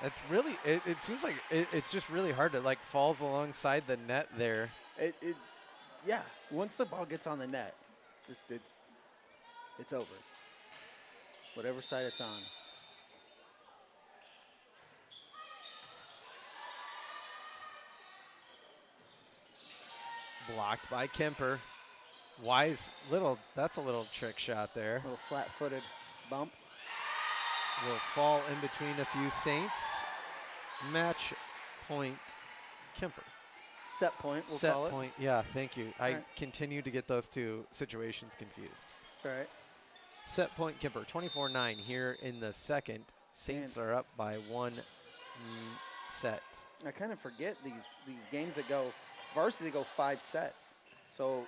It's really, it seems like it's just really hard to like falls alongside the net there. Yeah, once the ball gets on the net, it's over. Whatever side it's on. Blocked by Kuemper. Wise, that's a little trick shot there. A little flat-footed bump. Will fall in between a few Saints. Match point, Kuemper. Set point, we'll call it. Set point, yeah, thank you. I right. continue to get those two situations confused. It's all right. Set point, Kuemper, 24-9 here in the second. Saints are up by one set. I kind of forget these games that go, varsity go 5 sets. So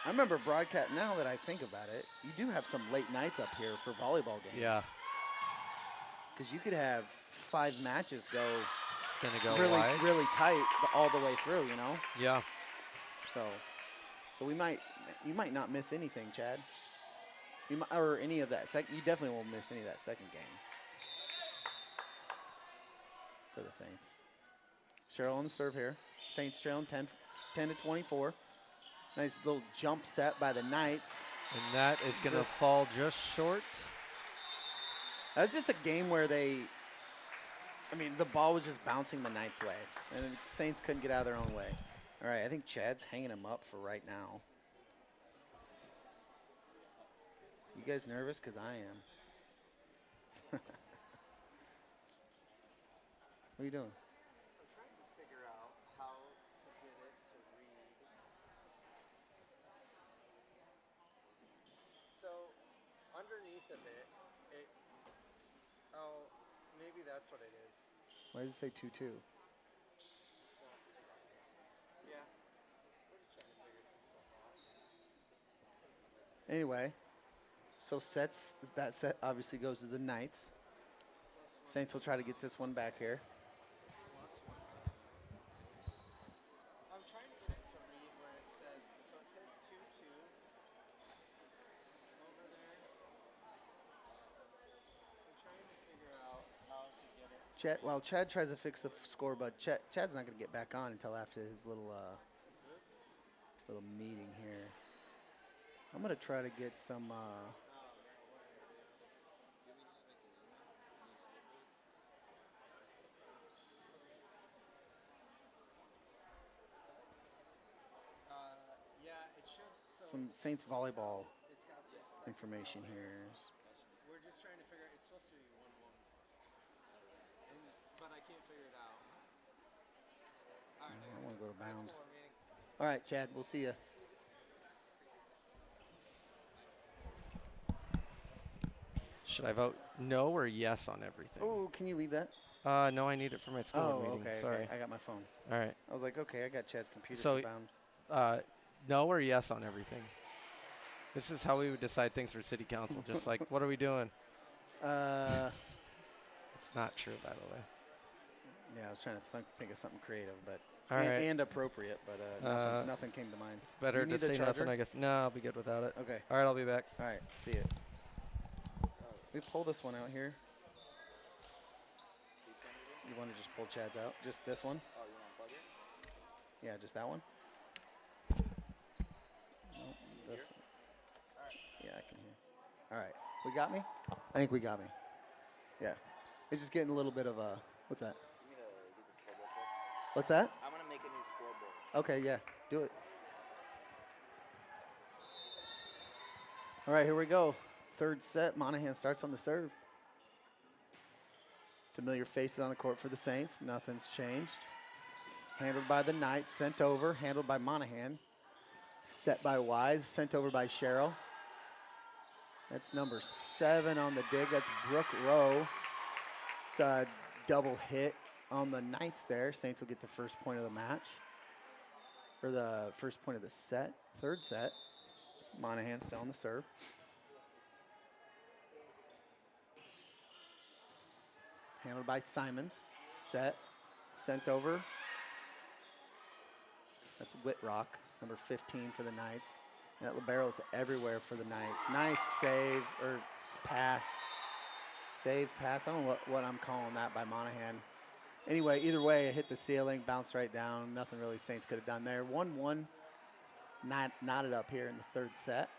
I remember broadcast, now that I think about it, you do have some late nights up here for volleyball games. Yeah. Because you could have 5 matches go. It's going to go really, really tight all the way through, you know? Yeah. So you might not miss anything, Chad. Or any of that second. You definitely won't miss any of that second game for the Saints. Cheryl on the serve here. Saints trailing 10-24. Nice little jump set by the Knights. And that is going to fall just short. That was just a game where the ball was just bouncing the Knights' way. And the Saints couldn't get out of their own way. All right, I think Chad's hanging him up for right now. You guys nervous? Because I am. What are you doing? I'm trying to figure out how to get it to read. So underneath of it, maybe that's what it is. Why does it say 2-2? Yeah. We're just trying to figure some stuff out. Anyway, so that set obviously goes to the Knights. Saints will try to get this one back here. I'm trying to get it to read where it says, so it says 2-2 over there. I'm trying to figure out how to get it. While Chad tries to fix the score, but Chad's not going to get back on until after his little meeting here. I'm going to try to get some... some Saints volleyball information here. We're just trying to figure out, it's supposed to be 1-1. But I can't figure it out. All right, I want to go to bound. All right, Chad, we'll see you. Should I vote no or yes on everything? Oh, can you leave that? No, I need it for my school board meeting. Okay. Sorry. Okay. I got my phone. All right. I was like, okay, I got Chad's computer bound. No or yes on everything? This is how we would decide things for city council. Just like, what are we doing? It's not true, by the way. Yeah, I was trying to think of something creative, but and appropriate, but nothing came to mind. It's better to say nothing, I guess. No, I'll be good without it. Okay. All right, I'll be back. All right, see you. We pull this one out here. You want to just pull Chad's out? Just this one? Oh, you want to plug it? Yeah, just that one. No, this one. Yeah, I can hear. All right, we got me? I think we got me. Yeah. It's just getting a little bit of a, what's that? You need to get the scoreboard fixed. What's that? I'm going to make a new scoreboard. Okay, yeah, do it. All right, here we go. Third set, Monahan starts on the serve. Familiar faces on the court for the Saints. Nothing's changed. Handled by the Knights, sent over, handled by Monahan. Set by Wise, sent over by Cheryl. That's number 7 on the dig. That's Brooke Rowe. It's a double hit on the Knights there. Saints will get the first point of the match. Or the first point of the set. Third set. Monahan still on the serve. Handled by Simons. Set. Sent over. That's Whitrock, number 15 for the Knights. And that libero's everywhere for the Knights. Nice save, or pass. Save, pass. I don't know what I'm calling that by Monahan. Anyway, either way, it hit the ceiling, bounced right down. Nothing really Saints could have done there. 1-1, knotted up here in the third set.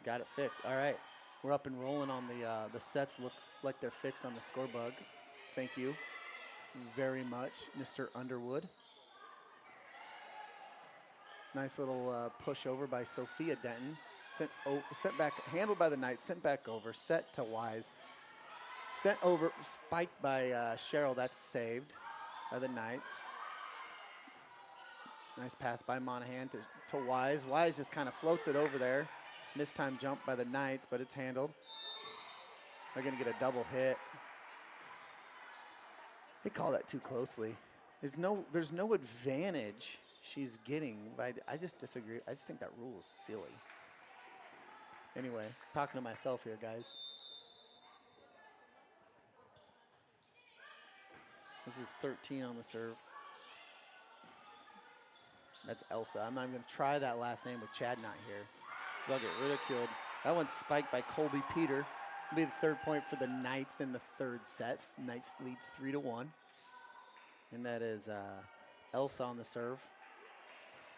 Got it fixed. All right, we're up and rolling on the sets. Looks like they're fixed on the score bug. Thank you very much, Mr. Underwood. Nice little push over by Sophia Denton. Sent back, handled by the Knights, sent back over, set to Wise. Sent over, spiked by Cheryl, that's saved by the Knights. Nice pass by Monahan to Wise. Wise just kind of floats it over there. Mistime jump by the Knights, but it's handled. They're gonna get a double hit. They call that too closely. There's no advantage she's getting, but I just disagree. I just think that rule is silly. Anyway, talking to myself here, guys. This is 13 on the serve. That's Elsa. I'm not even going to try that last name with Chad not here. I'll get ridiculed. That one's spiked by Colby Peter. It'll be the third point for the Knights in the third set. Knights lead 3-1. And that is Elsa on the serve.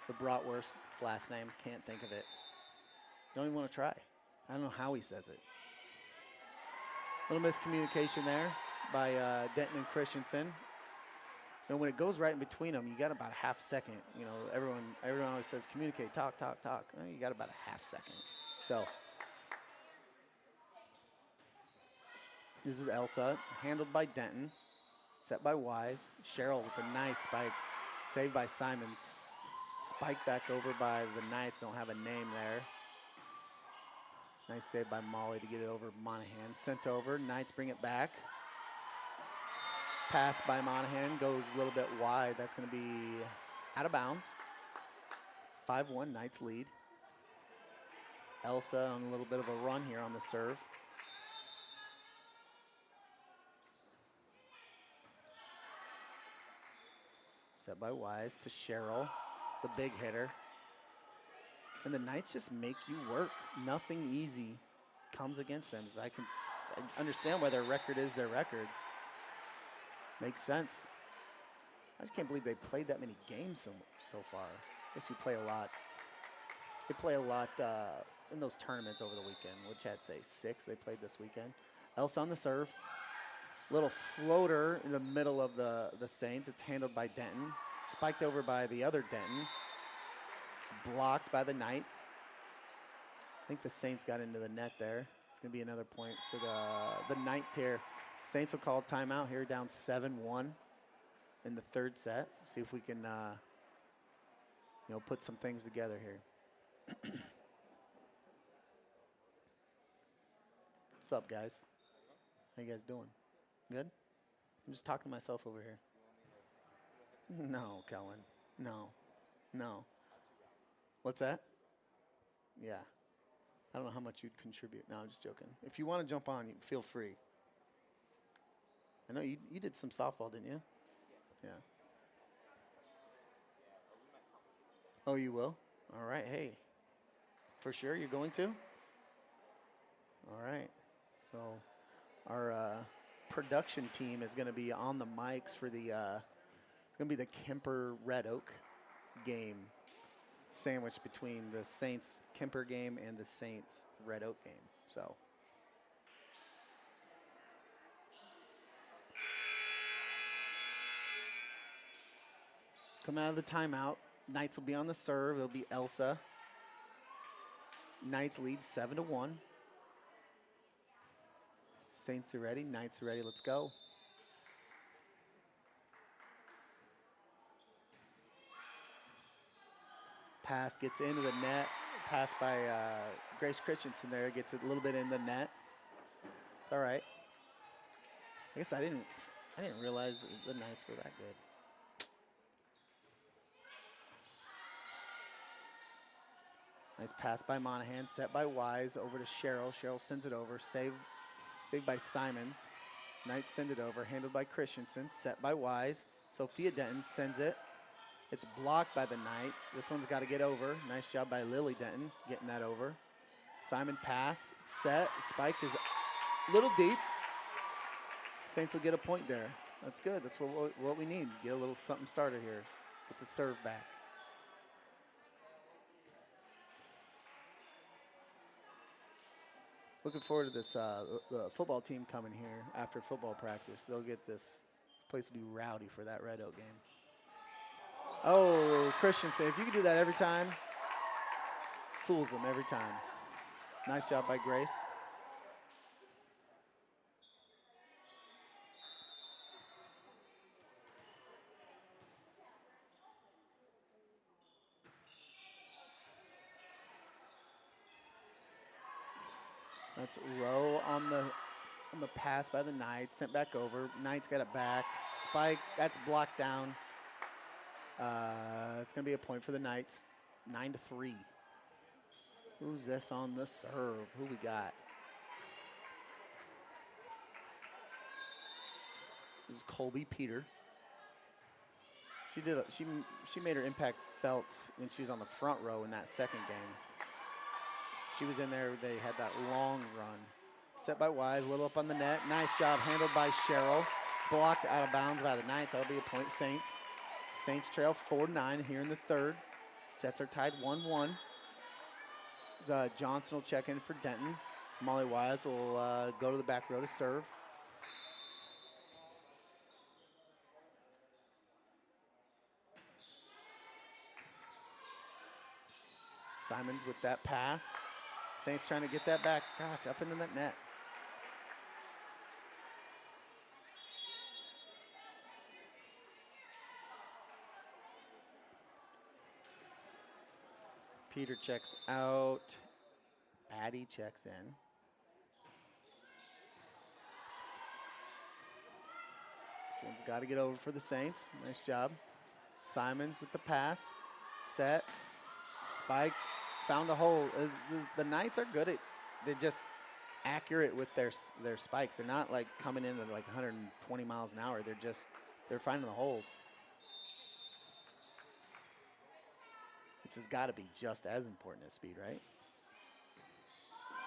The Bratwurst last name. Can't think of it. Don't even want to try. I don't know how he says it. Little miscommunication there by Denton and Christensen. And when it goes right in between them, you got about a half second. You know, everyone always says communicate, talk. Well, you got about a half second. So this is Elsa, handled by Denton, set by Wise. Cheryl with a nice spike, saved by Simons. Spike back over by the Knights, don't have a name there. Nice save by Molly to get it over Monahan. Sent over, Knights bring it back. Pass by Monahan, goes a little bit wide. That's gonna be out of bounds. 5-1, Knights lead. Elsa on a little bit of a run here on the serve. Set by Wise to Cheryl, the big hitter. And the Knights just make you work. Nothing easy comes against them. I understand why their record is their record. Makes sense. I just can't believe they played that many games so far. I guess you play a lot. They play a lot in those tournaments over the weekend, which I'd say 6 they played this weekend. Elsa on the serve. Little floater in the middle of the Saints. It's handled by Denton. Spiked over by the other Denton. Blocked by the Knights. I think the Saints got into the net there. It's going to be another point for the Knights here. Saints will call timeout here, down 7-1 in the third set. See if we can, put some things together here. What's up, guys? How you guys doing? Good? I'm just talking to myself over here. No, Kellen. No. No. What's that? Yeah. I don't know how much you'd contribute. No, I'm just joking. If you want to jump on, feel free. I know you did some softball, didn't you? Yeah. Oh, you will? All right. Hey. For sure you're going to? All right. So our production team is going to be on the mics for the it's going to be the Kuemper Red Oak game, sandwiched between the Saints Kuemper game and the Saints Red Oak game. So coming out of the timeout, Knights will be on the serve. It'll be Elsa. Knights lead 7-1. Saints are ready. Knights are ready. Let's go. Pass gets into the net. Pass by Grace Christensen there. Gets it a little bit in the net. It's all right. I guess I didn't realize the Knights were that good. Nice pass by Monahan. Set by Wise. Over to Cheryl. Cheryl sends it over. Saved by Simons. Knights send it over. Handled by Christensen. Set by Wise. Sophia Denton sends it. It's blocked by the Knights. This one's got to get over. Nice job by Lily Denton getting that over. Simon pass. Set. Spike is a little deep. Saints will get a point there. That's good. That's what we need. Get a little something started here. Get the serve back. Looking forward to this, the football team coming here after football practice. They'll get this place to be rowdy for that Red Oak game. Oh, Christensen, if you could do that every time, fools them every time. Nice job by Grace. That's Rowe on the pass by the Knights. Sent back over. Knights got it back. Spike, that's blocked down. It's going to be a point for the Knights. 9-3. Who's this on the serve? Who we got? This is Colby Peter. She made her impact felt when she was on the front row in that second game. She was in there. They had that long run. Set by Wise, a little up on the net. Nice job handled by Cheryl. Blocked out of bounds by the Knights. That'll be a point, Saints. Saints trail 4-9 here in the third. Sets are tied 1-1. Johnson will check in for Denton. Molly Wise will go to the back row to serve. Simons with that pass. Saints trying to get that back. Gosh, up into that net. Peter checks out. Addie checks in. This one's got to get over for the Saints. Nice job. Simons with the pass. Set. Spike. Found a hole. The Knights are good at, they're just accurate with their spikes. They're not like coming in at like 120 miles an hour. They're finding the holes. Which has got to be just as important as speed, right?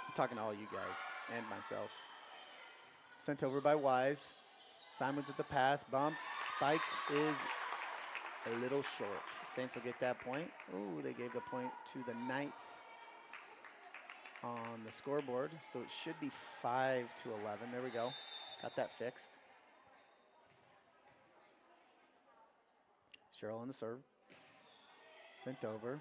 I'm talking to all you guys and myself. Sent over by Wise. Simons with the pass. Bump. Spike is a little short. Saints will get that point. Ooh, they gave the point to the Knights on the scoreboard. So it should be 5-11. There we go. Got that fixed. Cheryl on the serve. Sent over.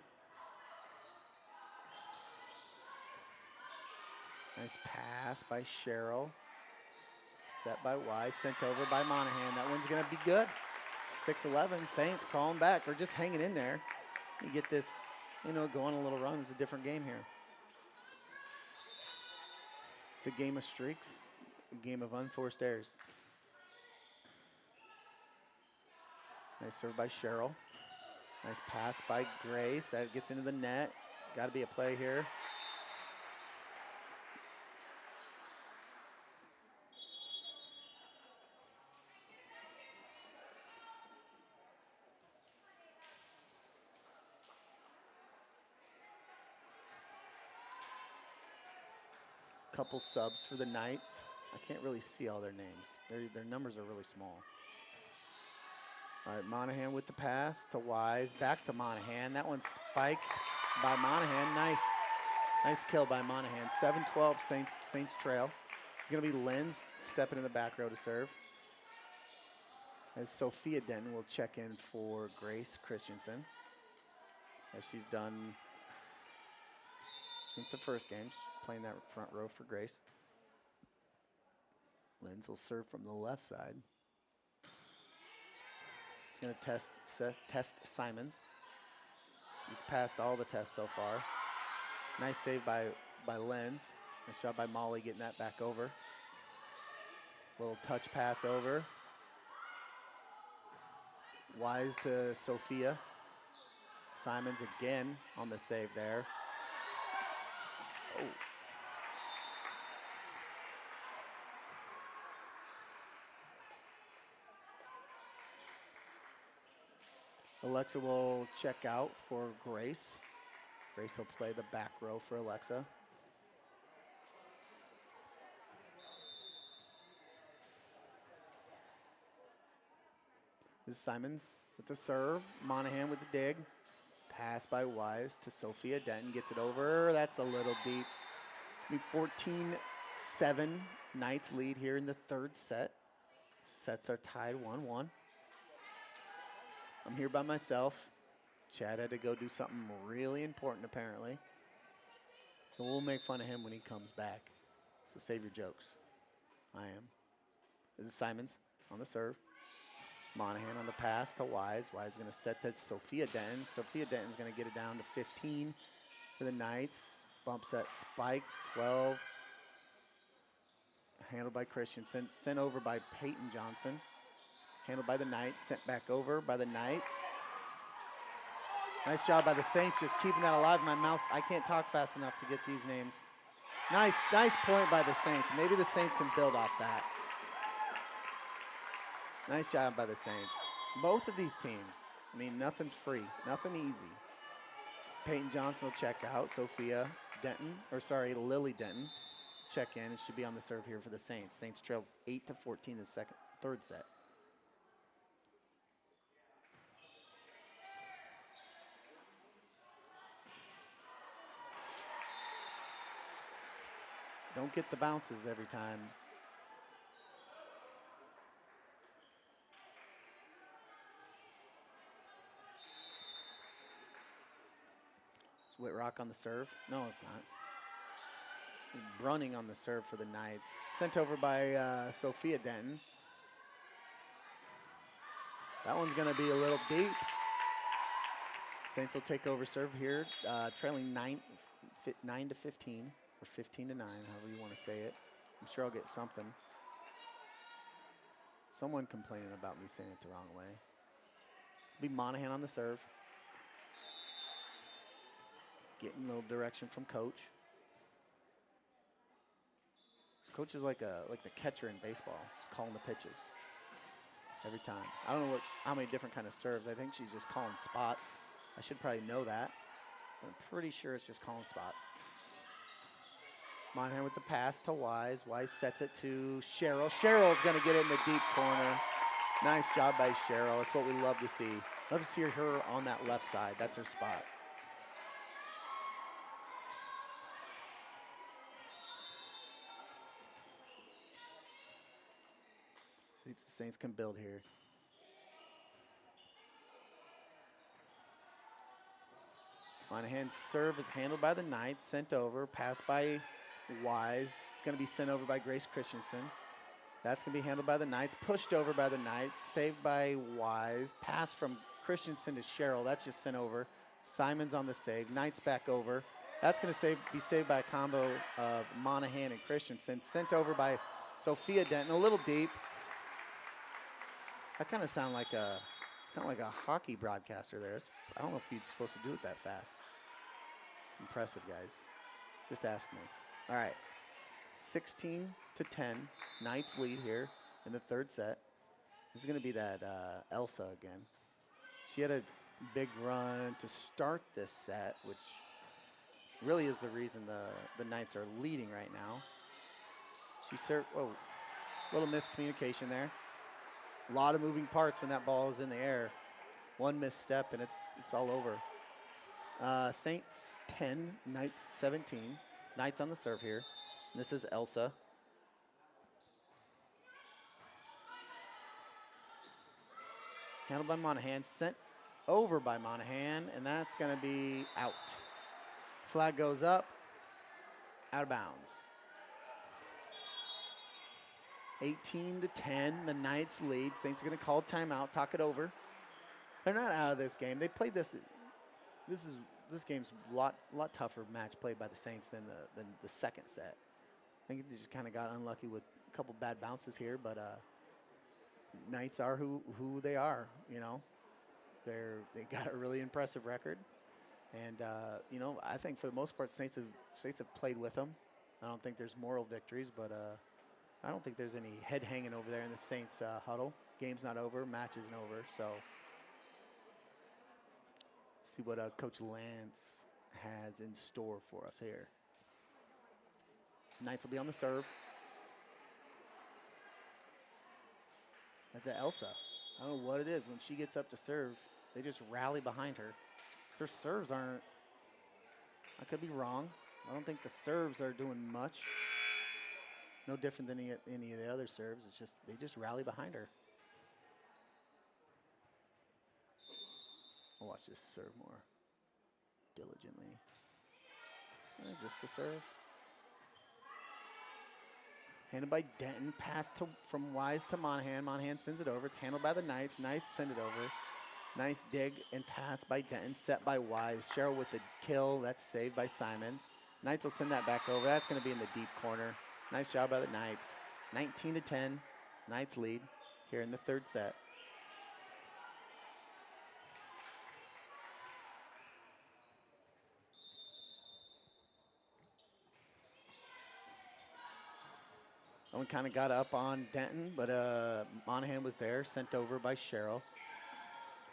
Nice pass by Cheryl. Set by Wise. Sent over by Monahan. That one's going to be good. 6-11. Saints crawling back. We're just hanging in there. You get this you know, go on a little run. It's a different game here. It's a game of streaks, a game of unforced errors. Nice serve by Cheryl. Nice pass by Grace. That gets into the net. Got to be a play here. Couple subs for the Knights. I can't really see all their names. Their numbers are really small. All right, Monahan with the pass to Wise. Back to Monahan. That one's spiked by Monahan. Nice. Nice kill by Monahan. 7-12 Saints trail. It's going to be Lenz stepping in the back row to serve. As Sophia Denton will check in for Grace Christensen, as she's done since the first game. She's playing that front row for Grace. Lenz will serve from the left side. She's going to test Simons. She's passed all the tests so far. Nice save by Lenz. Nice job by Molly getting that back over. Little touch pass over. Wise to Sophia. Simons again on the save there. Oh. Alexa will check out for Grace. Grace will play the back row for Alexa. This is Simons with the serve. Monahan with the dig. Pass by Wise to Sophia Denton. Gets it over. That's a little deep. 14-7. Knights lead here in the third set. Sets are tied 1-1. I'm here by myself. Chad had to go do something really important, apparently. So we'll make fun of him when he comes back. So save your jokes. I am. This is Simons on the serve. Monahan on the pass to Wise. Wise is going to set that Sophia Denton. Sophia Denton's going to get it down to 15 for the Knights. Bumps that spike, 12. Handled by Christensen. Sent over by Peyton Johnson. Handled by the Knights. Sent back over by the Knights. Nice job by the Saints, just keeping that alive in my mouth. I can't talk fast enough to get these names. Nice point by the Saints. Maybe the Saints can build off that. Nice job by the Saints. Both of these teams, I mean, nothing's free, nothing easy. Peyton Johnson will check out. Sophia Denton, Lily Denton, check in and should be on the serve here for the Saints. Saints trails 8-14 in the third set. Don't get the bounces every time. It's Whitrock on the serve. No, it's not. Brunning on the serve for the Knights. Sent over by Sophia Denton. That one's going to be a little deep. Saints will take over serve here, trailing 9-15. Or 15-9, however you want to say it. I'm sure I'll get something. Someone complaining about me saying it the wrong way. It'll be Monahan on the serve. Getting a little direction from Coach. This Coach is like the catcher in baseball, just calling the pitches every time. I don't know how many different kind of serves. I think she's just calling spots. I should probably know that. But I'm pretty sure it's just calling spots. Monahan with the pass to Wise. Wise sets it to Cheryl. Cheryl's going to get it in the deep corner. Nice job by Cheryl. It's what we love to see. Love to see her on that left side. That's her spot. See if the Saints can build here. Monahan's serve is handled by the Knights. Sent over. Pass by Wise. Going to be sent over by Grace Christensen. That's going to be handled by the Knights. Pushed over by the Knights. Saved by Wise. Pass from Christensen to Cheryl. That's just sent over. Simon's on the save. Knights back over. That's going to be saved by a combo of Monahan and Christensen. Sent over by Sophia Denton, a little deep. That kind of sound like it's kind of like a hockey broadcaster there. I don't know if he's supposed to do it that fast. It's impressive, guys. Just ask me. All right, 16-10, Knights lead here in the third set. This is going to be that Elsa again. She had a big run to start this set, which really is the reason the Knights are leading right now. She served, little miscommunication there. A lot of moving parts when that ball is in the air. One misstep and it's all over. Saints 10, Knights 17. Knights on the serve here. And this is Elsa. Handled by Monahan, sent over by Monahan, and that's going to be out. Flag goes up, out of bounds. 18-10, the Knights lead. Saints are going to call timeout, talk it over. They're not out of this game. They played this. This game's a lot tougher match played by the Saints than the second set. I think they just kind of got unlucky with a couple bad bounces here, but Knights are who they are. You know, they got a really impressive record, and you know, I think for the most part, Saints have played with them. I don't think there's moral victories, but I don't think there's any head hanging over there in the Saints huddle. Game's not over, match isn't over, so see what Coach Lance has in store for us here. Knights will be on the serve. That's Elsa. I don't know what it is. When she gets up to serve, they just rally behind her. Her serves aren't, I could be wrong. I don't think the serves are doing much. No different than any of the other serves. It's just, they just rally behind her. I'll watch this serve more diligently. Just to serve. Handled by Denton. Pass from Wise to Monahan. Monahan sends it over. It's handled by the Knights. Knights send it over. Nice dig and pass by Denton. Set by Wise. Cheryl with the kill. That's saved by Simons. Knights will send that back over. That's going to be in the deep corner. Nice job by the Knights. 19-10. Knights lead here in the third set. That one kind of got up on Denton, but Monahan was there, sent over by Cheryl.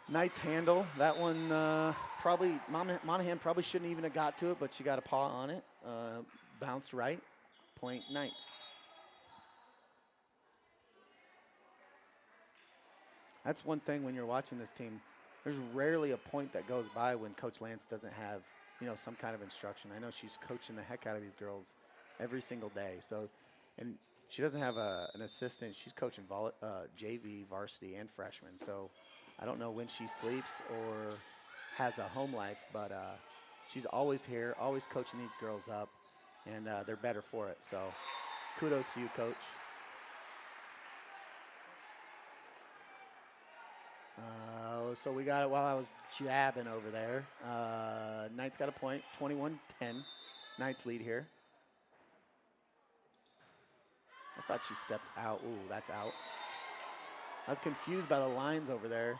Knights handle. That one Monahan probably shouldn't even have got to it, but she got a paw on it. Bounced right. Point Knights. That's one thing when you're watching this team. There's rarely a point that goes by when Coach Lance doesn't have, you know, some kind of instruction. I know she's coaching the heck out of these girls every single day. So, and she doesn't have an assistant. She's coaching JV, varsity, and freshman. So I don't know when she sleeps or has a home life, but she's always here, always coaching these girls up, and they're better for it. So kudos to you, Coach. So we got it while I was jabbing over there. Knights got a point, 21-10. Knights lead here. I thought she stepped out. Ooh, that's out. I was confused by the lines over there.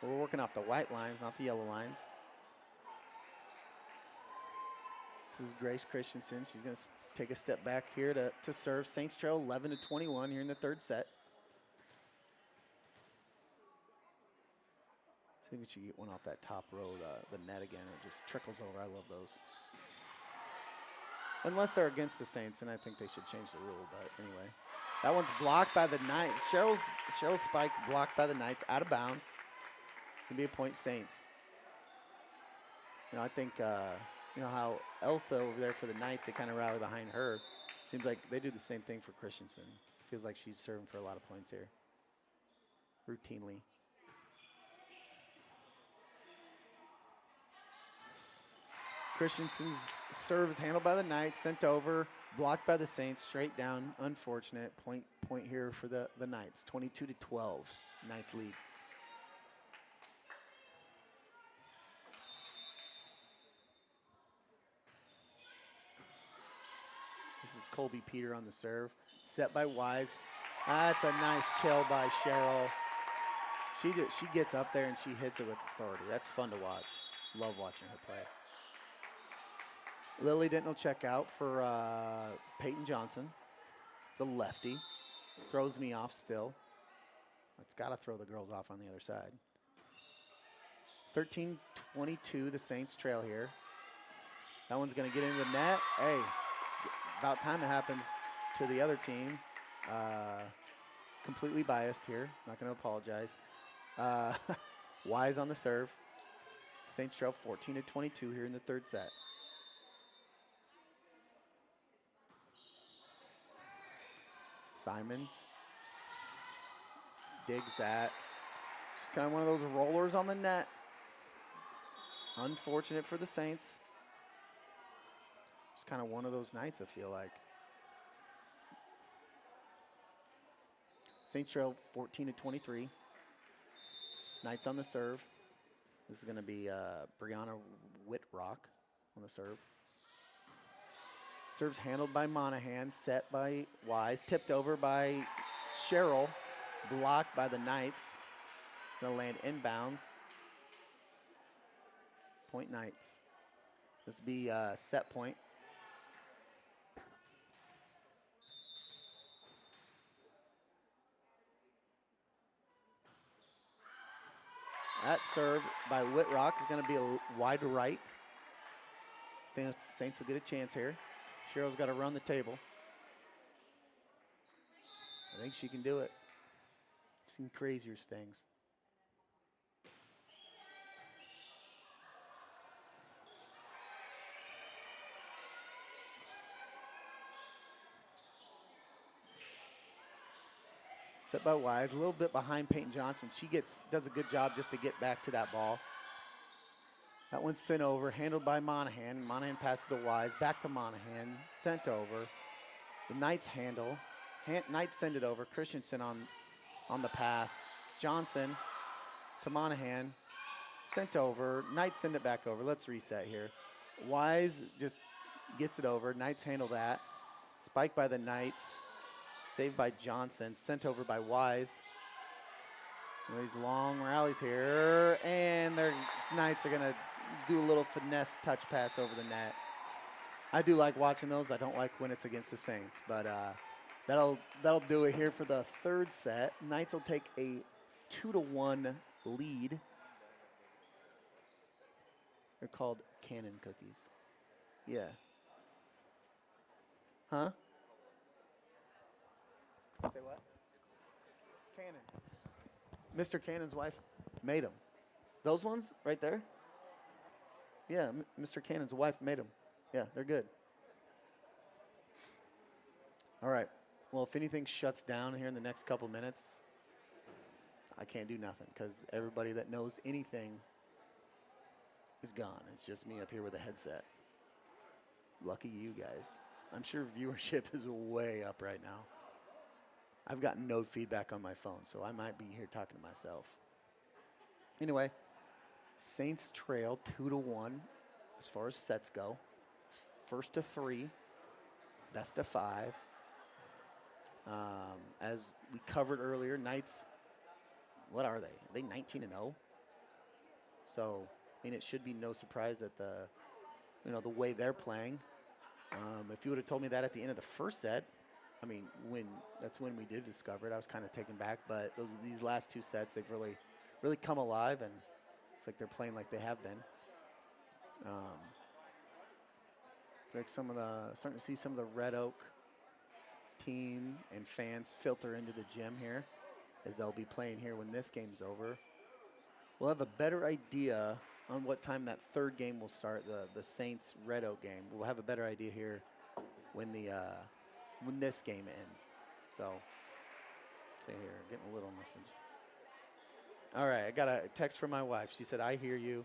We're working off the white lines, not the yellow lines. This is Grace Christensen. She's going to take a step back here to serve. Saints trail 11-21 here in the third set. See if we should get one off that top row, the net again. It just trickles over. I love those. Unless they're against the Saints, and I think they should change the rule. But anyway, that one's blocked by the Knights. Cheryl's spikes blocked by the Knights, out of bounds. It's gonna be a point Saints. You know, I think you know how Elsa over there for the Knights, they kind of rally behind her. Seems like they do the same thing for Christensen. Feels like she's serving for a lot of points here, routinely. Christensen's serves handled by the Knights, sent over, blocked by the Saints, straight down. Unfortunate point here for the Knights. 22-12, Knights lead. This is Colby Peter on the serve. Set by Wise. That's a nice kill by Cheryl. She gets up there and she hits it with authority. That's fun to watch. Love watching her play. Lily Dent will check out for Peyton Johnson, the lefty. Throws me off still. It's got to throw the girls off on the other side. 13-22, the Saints trail here. That one's going to get into the net. Hey, about time it happens to the other team. Completely biased here. Not going to apologize. Wise on the serve. Saints trail 14-22 here in the third set. Simons digs that. Just kind of one of those rollers on the net. Unfortunate for the Saints. Just kind of one of those nights, I feel like. Saints trail 14-23. Knights on the serve. This is going to be Brianna Whitrock on the serve. Serves handled by Monahan, set by Wise, tipped over by Cheryl, blocked by the Knights. Going to land inbounds. Point Knights. This will be set point. That serve by Whitrock is going to be a wide right. Saints will get a chance here. Cheryl's got to run the table. I think she can do it. I've seen crazier things. Set by Wise, a little bit behind Peyton Johnson. She does a good job just to get back to that ball. That one's sent over, handled by Monahan. Monahan passes to Wise, back to Monahan, sent over. The Knights handle. Knights send it over. Christensen on the pass. Johnson to Monahan, sent over. Knights send it back over. Let's reset here. Wise just gets it over. Knights handle that. Spike by the Knights. Saved by Johnson, sent over by Wise. These long rallies here, and their Knights are gonna do a little finesse touch pass over the net. I do like watching those. I don't like when it's against the Saints, but that'll do it here for the third set. Knights will take a 2-1 lead. They're called cannon cookies. Yeah. Huh? Say what? Cannon. Mr. Cannon's wife made them. Those ones right there? Yeah, Mr. Cannon's wife made them. Yeah, they're good. All right. Well, if anything shuts down here in the next couple minutes, I can't do nothing because everybody that knows anything is gone. It's just me up here with a headset. Lucky you guys. I'm sure viewership is way up right now. I've gotten no feedback on my phone, so I might be here talking to myself. Anyway, Saints trail 2-1 as far as sets go. First to 3, best of 5. As we covered earlier, Knights, what are they? Are they 19-0? So, I mean, it should be no surprise that the way they're playing. If you would have told me that at the end of the first set, I mean, that's when we did discover it. I was kind of taken back, but these last 2 sets, they've really come alive, and it's like they're playing like they have been. Like starting to see some of the Red Oak team and fans filter into the gym here, as they'll be playing here when this game's over. We'll have a better idea on what time that third game will start, the Saints Red Oak game. We'll have a better idea here when this game ends. So, see here, getting a little message. All right, I got a text from my wife. She said, "I hear you,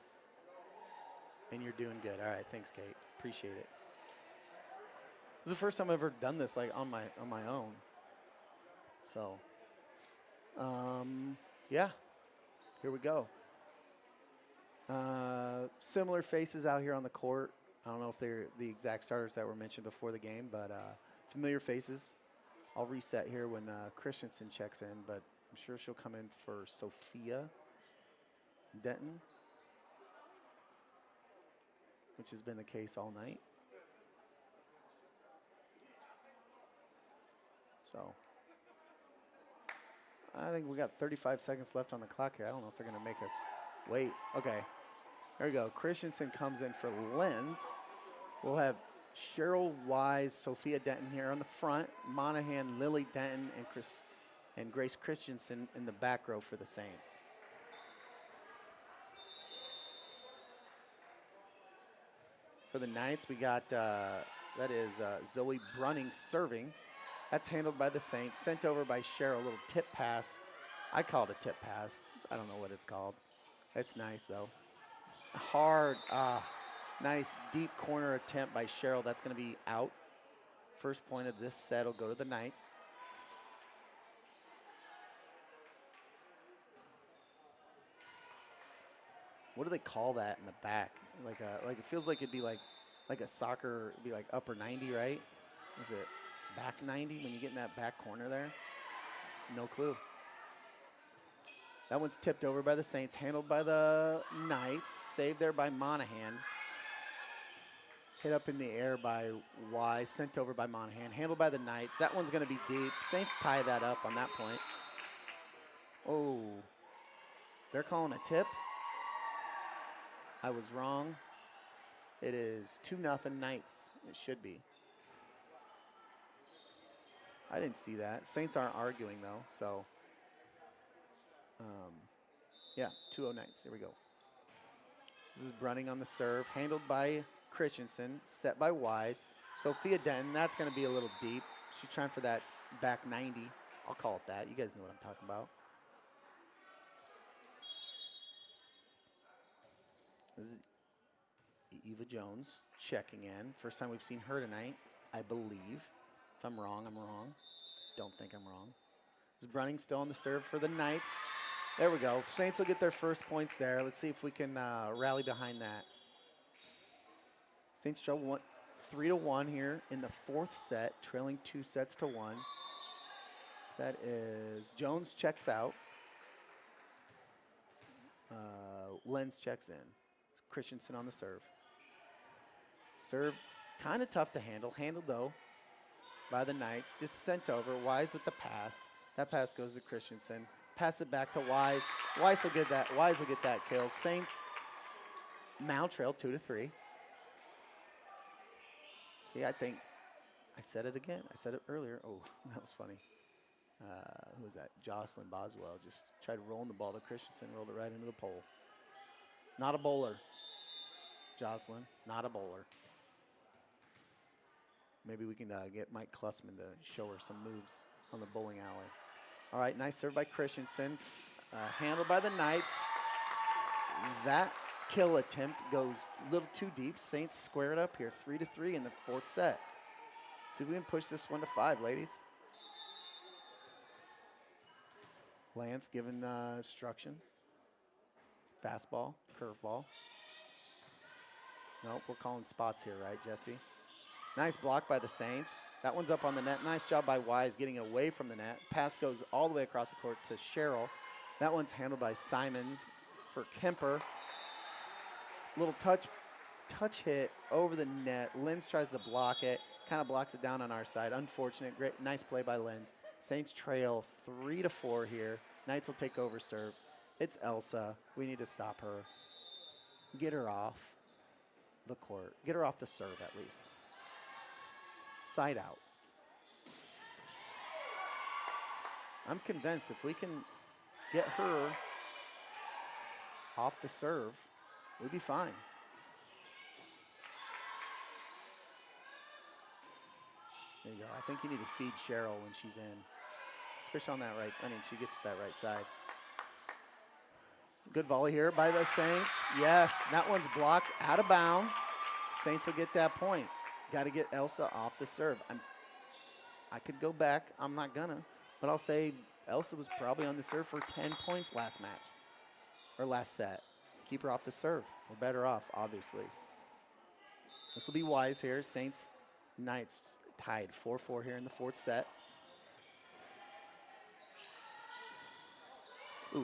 and you're doing good." All right, thanks, Kate. Appreciate it. This is the first time I've ever done this on my own. So, yeah, here we go. Similar faces out here on the court. I don't know if they're the exact starters that were mentioned before the game, but familiar faces. I'll reset here when Christensen checks in, but I'm sure she'll come in for Sophia Denton, which has been the case all night. So I think we got 35 seconds left on the clock here. I don't know if they're going to make us wait. Okay, there we go. Christensen comes in for Lenz. We'll have Cheryl Wise, Sophia Denton here on the front, Monahan, Lily Denton, and Grace Christensen in the back row for the Saints. For the Knights, we got, that is Zoe Brunning serving. That's handled by the Saints, sent over by Cheryl, a little tip pass. I call it a tip pass. I don't know what it's called. It's nice, though. Hard, nice deep corner attempt by Cheryl. That's going to be out. First point of this set will go to the Knights. What do they call that in the back? Like it feels like it'd be like a soccer, it'd be like upper 90, right? Is it back 90 when you get in that back corner there? No clue. That one's tipped over by the Saints, handled by the Knights, saved there by Monahan. Hit up in the air by Wise, sent over by Monahan, handled by the Knights. That one's going to be deep. Saints tie that up on that point. Oh, they're calling a tip. I was wrong. It is 2-0 Knights. It should be. I didn't see that. Saints aren't arguing, though, so. Yeah, 2-0 Knights. Here we go. This is Brunning on the serve, handled by Christensen, set by Wise. Sophia Denton, that's going to be a little deep. She's trying for that back 90. I'll call it that. You guys know what I'm talking about. This is Eva Jones checking in. First time we've seen her tonight, I believe. If I'm wrong, I'm wrong. Don't think I'm wrong. This is Brunning still on the serve for the Knights. There we go. Saints will get their first points there. Let's see if we can rally behind that. Saints trail 3-1 here in the fourth set, trailing 2-1. That is Jones checks out. Lenz checks in. Christensen on the serve. Serve kind of tough to handle. Handled, though, by the Knights. Just sent over. Wise with the pass. That pass goes to Christensen. Pass it back to Wise. Wise will get that. Wise will get that kill. Saints now trail 2-3. See, I think I said it again. I said it earlier. Oh, that was funny. Who was that? Jocelyn Boswell just tried rolling the ball to Christensen, rolled it right into the pole. Not a bowler. Jocelyn, not a bowler. Maybe we can get Mike Klussman to show her some moves on the bowling alley. All right, nice serve by Christensen. Handled by the Knights. That kill attempt goes a little too deep. Saints square it up here, 3-3 in the fourth set. See if we can push this 1-5, ladies. Lance giving instructions. Fastball, curveball. Nope, we're calling spots here, right, Jesse? Nice block by the Saints. That one's up on the net. Nice job by Wise getting it away from the net. Pass goes all the way across the court to Cheryl. That one's handled by Simons for Kuemper. Little touch hit over the net. Lenz tries to block it. Kind of blocks it down on our side. Unfortunate. Great, nice play by Lenz. Saints trail 3-4 here. Knights will take over serve. It's Elsa. We need to stop her. Get her off the court. Get her off the serve at least. Side out. I'm convinced if we can get her off the serve, we'll be fine. There you go. I think you need to feed Cheryl when she's in, especially on that right. I mean, she gets to that right side. Good volley here by the Saints. Yes, that one's blocked out of bounds. Saints will get that point. Got to get Elsa off the serve. I could go back. I'm not gonna, but I'll say Elsa was probably on the serve for 10 points last match or last set. Keep her off the serve. We're better off, obviously. This will be Wise here. Saints, Knights tied 4-4 here in the fourth set. Ooh,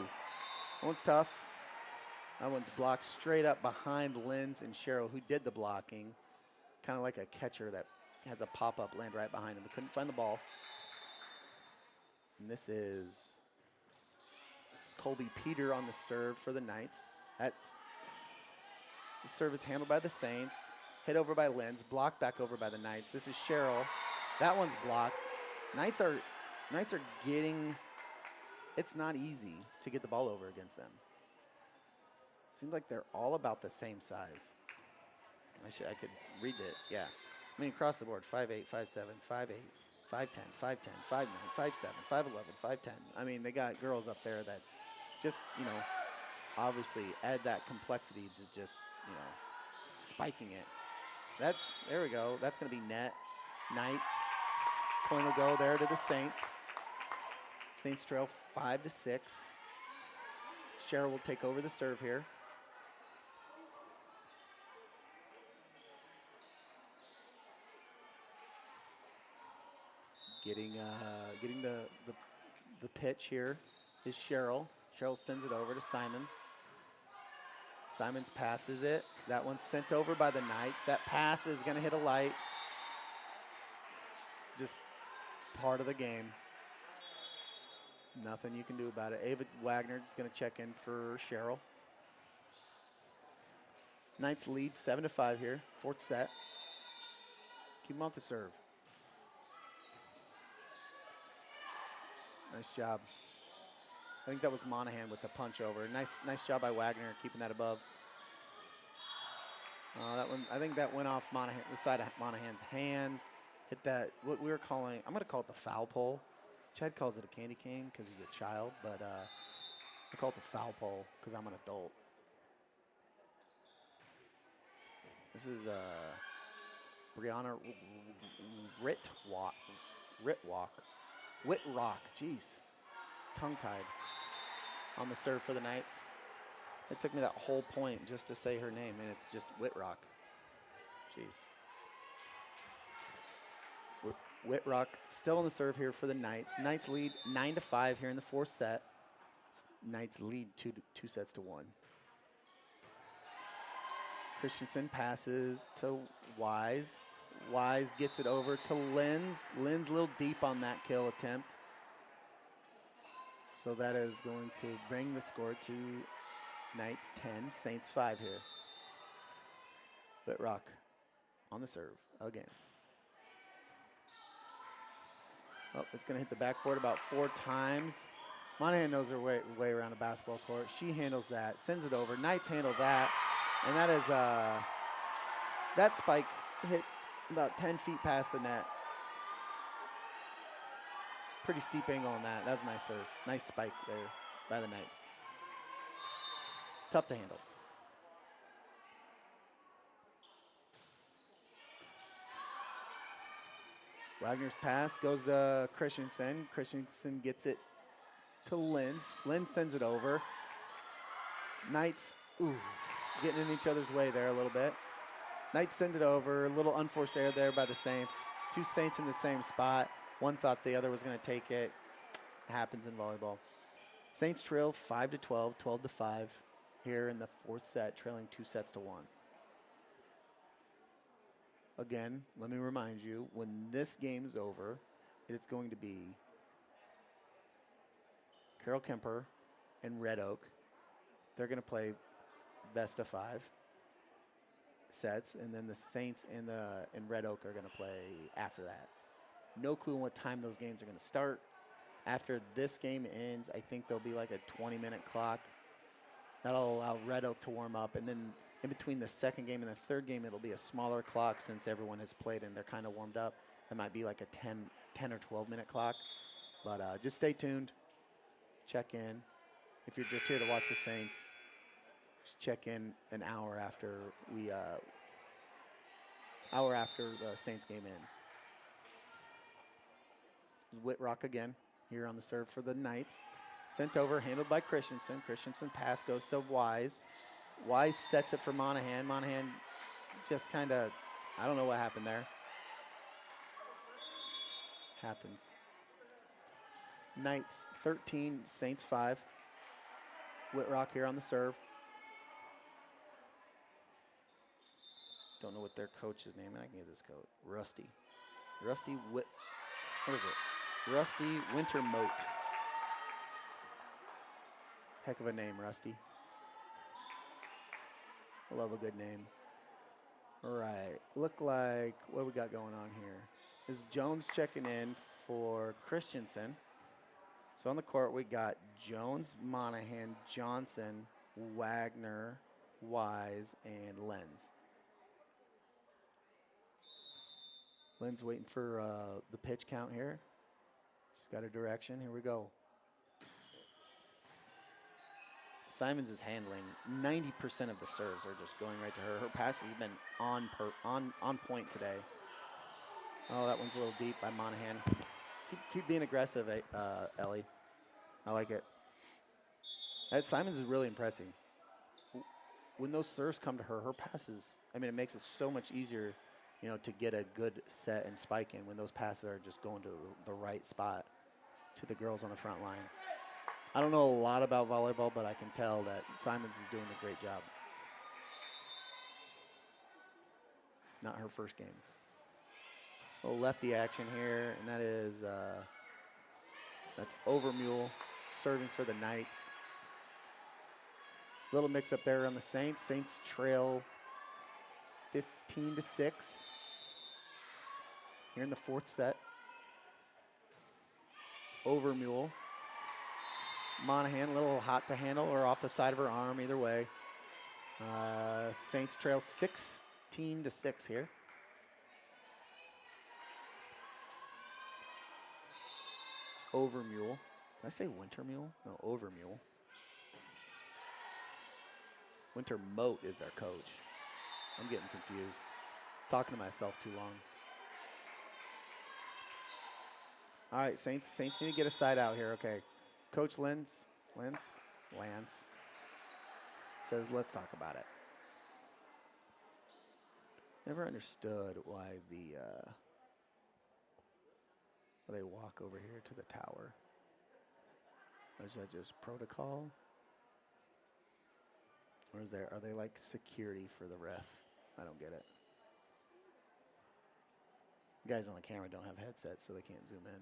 that one's tough. That one's blocked straight up behind Linz and Cheryl, who did the blocking. Kind of like a catcher that has a pop-up land right behind him, but couldn't find the ball. And this is Colby Peter on the serve for the Knights. The serve is handled by the Saints, hit over by Linz, blocked back over by the Knights. This is Cheryl. That one's blocked. Knights are getting, it's not easy to get the ball over against them. Seems like they're all about the same size. I could read it, yeah. I mean, across the board, 5'8", 5'7", 5'8", 5'10", 5'10", 5'9", 5'7", 5'11", 5'10". I mean, they got girls up there that just, obviously add that complexity to just, spiking it. There we go. That's going to be net. Knights. Point will go there to the Saints. Saints trail 5-6. Cheryl will take over the serve here. Getting the pitch here is Cheryl. Cheryl sends it over to Simons. Simons passes it. That one's sent over by the Knights. That pass is going to hit a light. Just part of the game. Nothing you can do about it. Ava Wagner is going to check in for Cheryl. Knights lead 7-5 here. Fourth set. Keep them off the serve. Nice job. I think that was Monahan with the punch over. Nice job by Wagner keeping that above. That one, I think that went off the side of Monahan's hand. Hit that, what we were calling, I'm going to call it the foul pole. Chad calls it a candy cane because he's a child, but I call it the foul pole because I'm an adult. This is Brianna Whitrock, jeez, tongue-tied on the serve for the Knights. It took me that whole point just to say her name, and it's just Whitrock. Jeez. Whitrock still on the serve here for the Knights. Knights lead 9-5 here in the fourth set. Knights lead two sets to 1. Christensen passes to Wise. Wise gets it over to Linz. Linz a little deep on that kill attempt. So that is going to bring the score to Knights 10, Saints 5 here. Whitrock on the serve again. Oh, it's going to hit the backboard about 4 times. Monahan knows her way around the basketball court. She handles that, sends it over. Knights handle that. And that is, that spike hit about 10 feet past the net. Pretty steep angle on that. That was a nice serve. Nice spike there by the Knights. Tough to handle. Wagner's pass goes to Christensen. Christensen gets it to Linz. Linz sends it over. Knights, getting in each other's way there a little bit. Knights send it over. A little unforced error there by the Saints. 2 Saints in the same spot. One thought the other was going to take it. It happens in volleyball. Saints trail 5-12, 12-5 here in the fourth set, trailing 2 sets to 1. Again, let me remind you, when this game's over, it's going to be Carol Kuemper and Red Oak. They're going to play best of 5 sets, and then the Saints and Red Oak are going to play after that. No clue what time those games are going to start. After this game ends, I think there'll be like a 20-minute clock. That'll allow Red Oak to warm up, and then in between the second game and the third game, it'll be a smaller clock since everyone has played and they're kind of warmed up. It might be like a 10 or 12-minute clock. But just stay tuned. Check in. If you're just here to watch the Saints, just check in an hour after the Saints game ends. Whitrock again here on the serve for the Knights. Sent over, handled by Christensen. Christensen pass goes to Wise. Wise sets it for Monahan. Monahan just kind of, I don't know what happened there. Happens. Knights 13, Saints 5. Whitrock here on the serve. Don't know what their coach's name is. I can get this coach. Rusty. Rusty What is it? Rusty Wintermote. Heck of a name, Rusty. I love a good name. All right. Look like what we got going on here. This is Jones checking in for Christensen. So on the court, we got Jones, Monahan, Johnson, Wagner, Wise, and Lenz. Lenz waiting for the pitch count here. She's got her direction. Here we go. Simons is handling 90% of the serves are just going right to her. Her pass has been on point today. Oh, that one's a little deep by Monahan. Keep being aggressive, Ellie. I like it. That Simons is really impressive. When those serves come to her, her passes, I mean, it makes it so much easier, you know, to get a good set and spike in when those passes are just going to the right spot to the girls on the front line. I don't know a lot about volleyball, but I can tell that Simons is doing a great job. Not her first game. A little lefty action here, and that is, that's Overmule serving for the Knights. Little mix up there on the Saints. Saints trail 15-6 here in the fourth set. Overmule. Monahan, a little hot to handle or off the side of her arm, either way. Saints trail 16-6 here. Overmule. Did I say Wintermule? No, Overmule. Wintermote is their coach. I'm getting confused. Talking to myself too long. All right, Saints need to get a side out here. Okay. Coach Lance says, let's talk about it. Never understood why they walk over here to the tower. Or is that just protocol? Or are they like security for the ref? I don't get it. The guys on the camera don't have headsets, so they can't zoom in.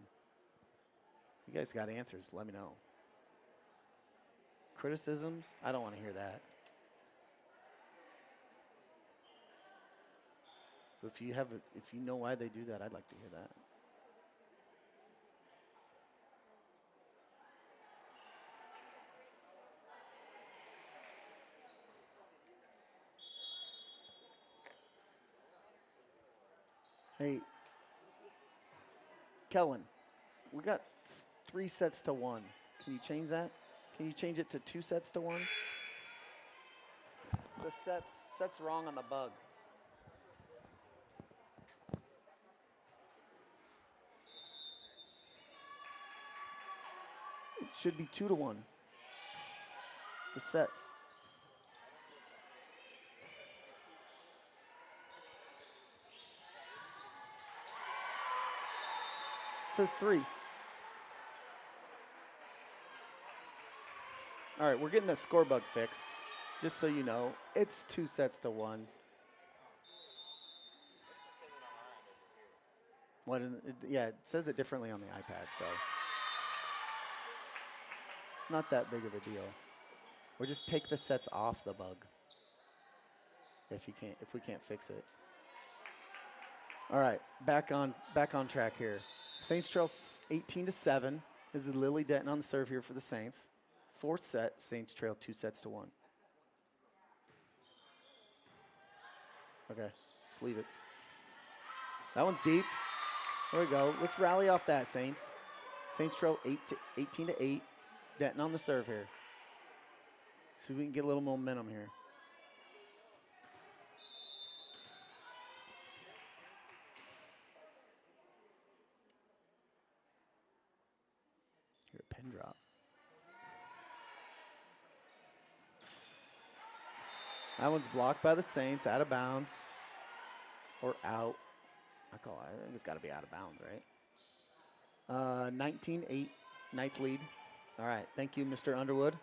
You guys got answers, let me know. Criticisms? I don't want to hear that. But if you know why they do that, I'd like to hear that. Hey, Kellen, we got 3 sets to 1. Can you change that? Can you change it to 2 sets to 1? The set's wrong on the bug. It should be 2 to 1. The sets. It says 3. All right, we're getting that score bug fixed. Just so you know, it's 2 sets to 1. Yeah, it says it differently on the iPad, so it's not that big of a deal. Or just take the sets off the bug if we can't fix it. All right, back on track here. Saints trail 18-7. This is Lily Denton on the serve here for the Saints. 4th set, Saints trail 2 sets to 1. Okay, just leave it. That one's deep. There we go. Let's rally off that, Saints. Saints trail 18-8. Denton on the serve here. So we can get a little momentum here. Here, a pin drop. That one's blocked by the Saints, out of bounds. Or out. I think it's got to be out of bounds, right? 19-8, Knights lead. All right, thank you, Mr. Underwood.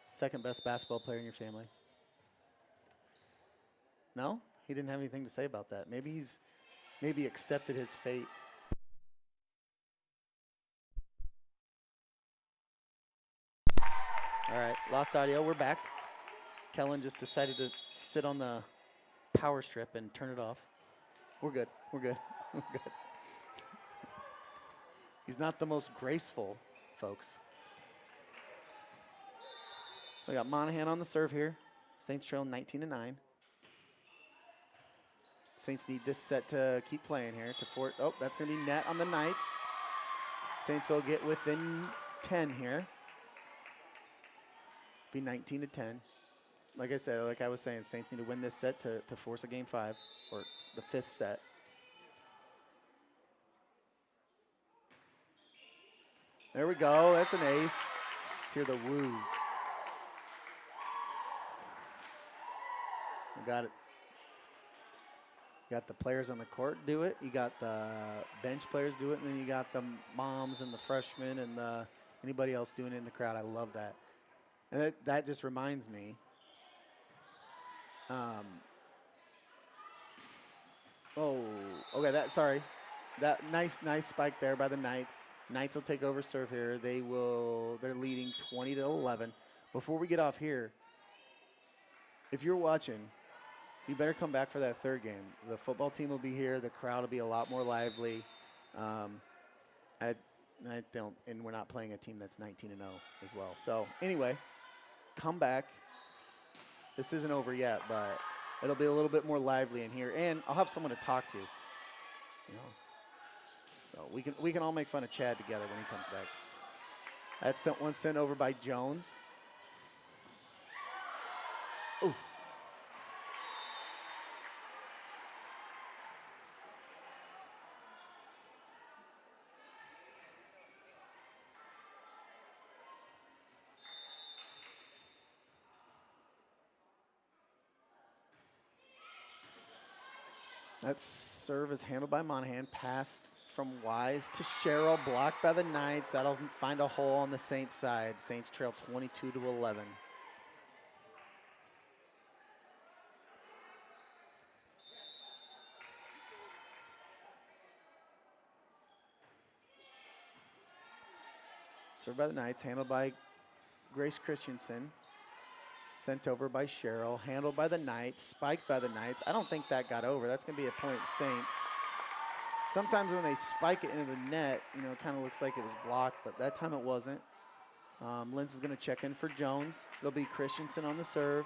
Second best basketball player in your family. No? He didn't have anything to say about that. Maybe accepted his fate. All right, lost audio. We're back. Kellen just decided to sit on the power strip and turn it off. We're good. We're good. We're good. He's not the most graceful, folks. We got Monahan on the serve here. Saints trail 19-9. Saints need this set to keep playing here. Oh, that's going to be net on the Knights. Saints will get within 10 here. Be 19-10. Like I was saying, Saints need to win this set to force a game 5, or the 5th set. There we go. That's an ace. Let's hear the woos. We got it. You got the players on the court do it. You got the bench players do it, and then you got the moms and the freshmen and anybody else doing it in the crowd. I love that. And that just reminds me. Okay. That nice spike there by the Knights. Knights will take over serve here. They're leading 20-11. Before we get off here, if you're watching, you better come back for that third game. The football team will be here. The crowd will be a lot more lively. And we're not playing a team that's 19-0 as well. So anyway, come back. This isn't over yet, but it'll be a little bit more lively in here, and I'll have someone to talk to. So we can all make fun of Chad together when he comes back. That's one sent over by Jones. Ooh. That serve is handled by Monahan. Passed from Wise to Sherrill. Blocked by the Knights. That'll find a hole on the Saints side. Saints trail 22-11. Served by the Knights. Handled by Grace Christensen. Sent over by Sherrill, handled by the Knights, spiked by the Knights. I don't think that got over. That's going to be a point Saints. Sometimes when they spike it into the net, it kind of looks like it was blocked, but that time it wasn't. Linz is going to check in for Jones. It'll be Christensen on the serve.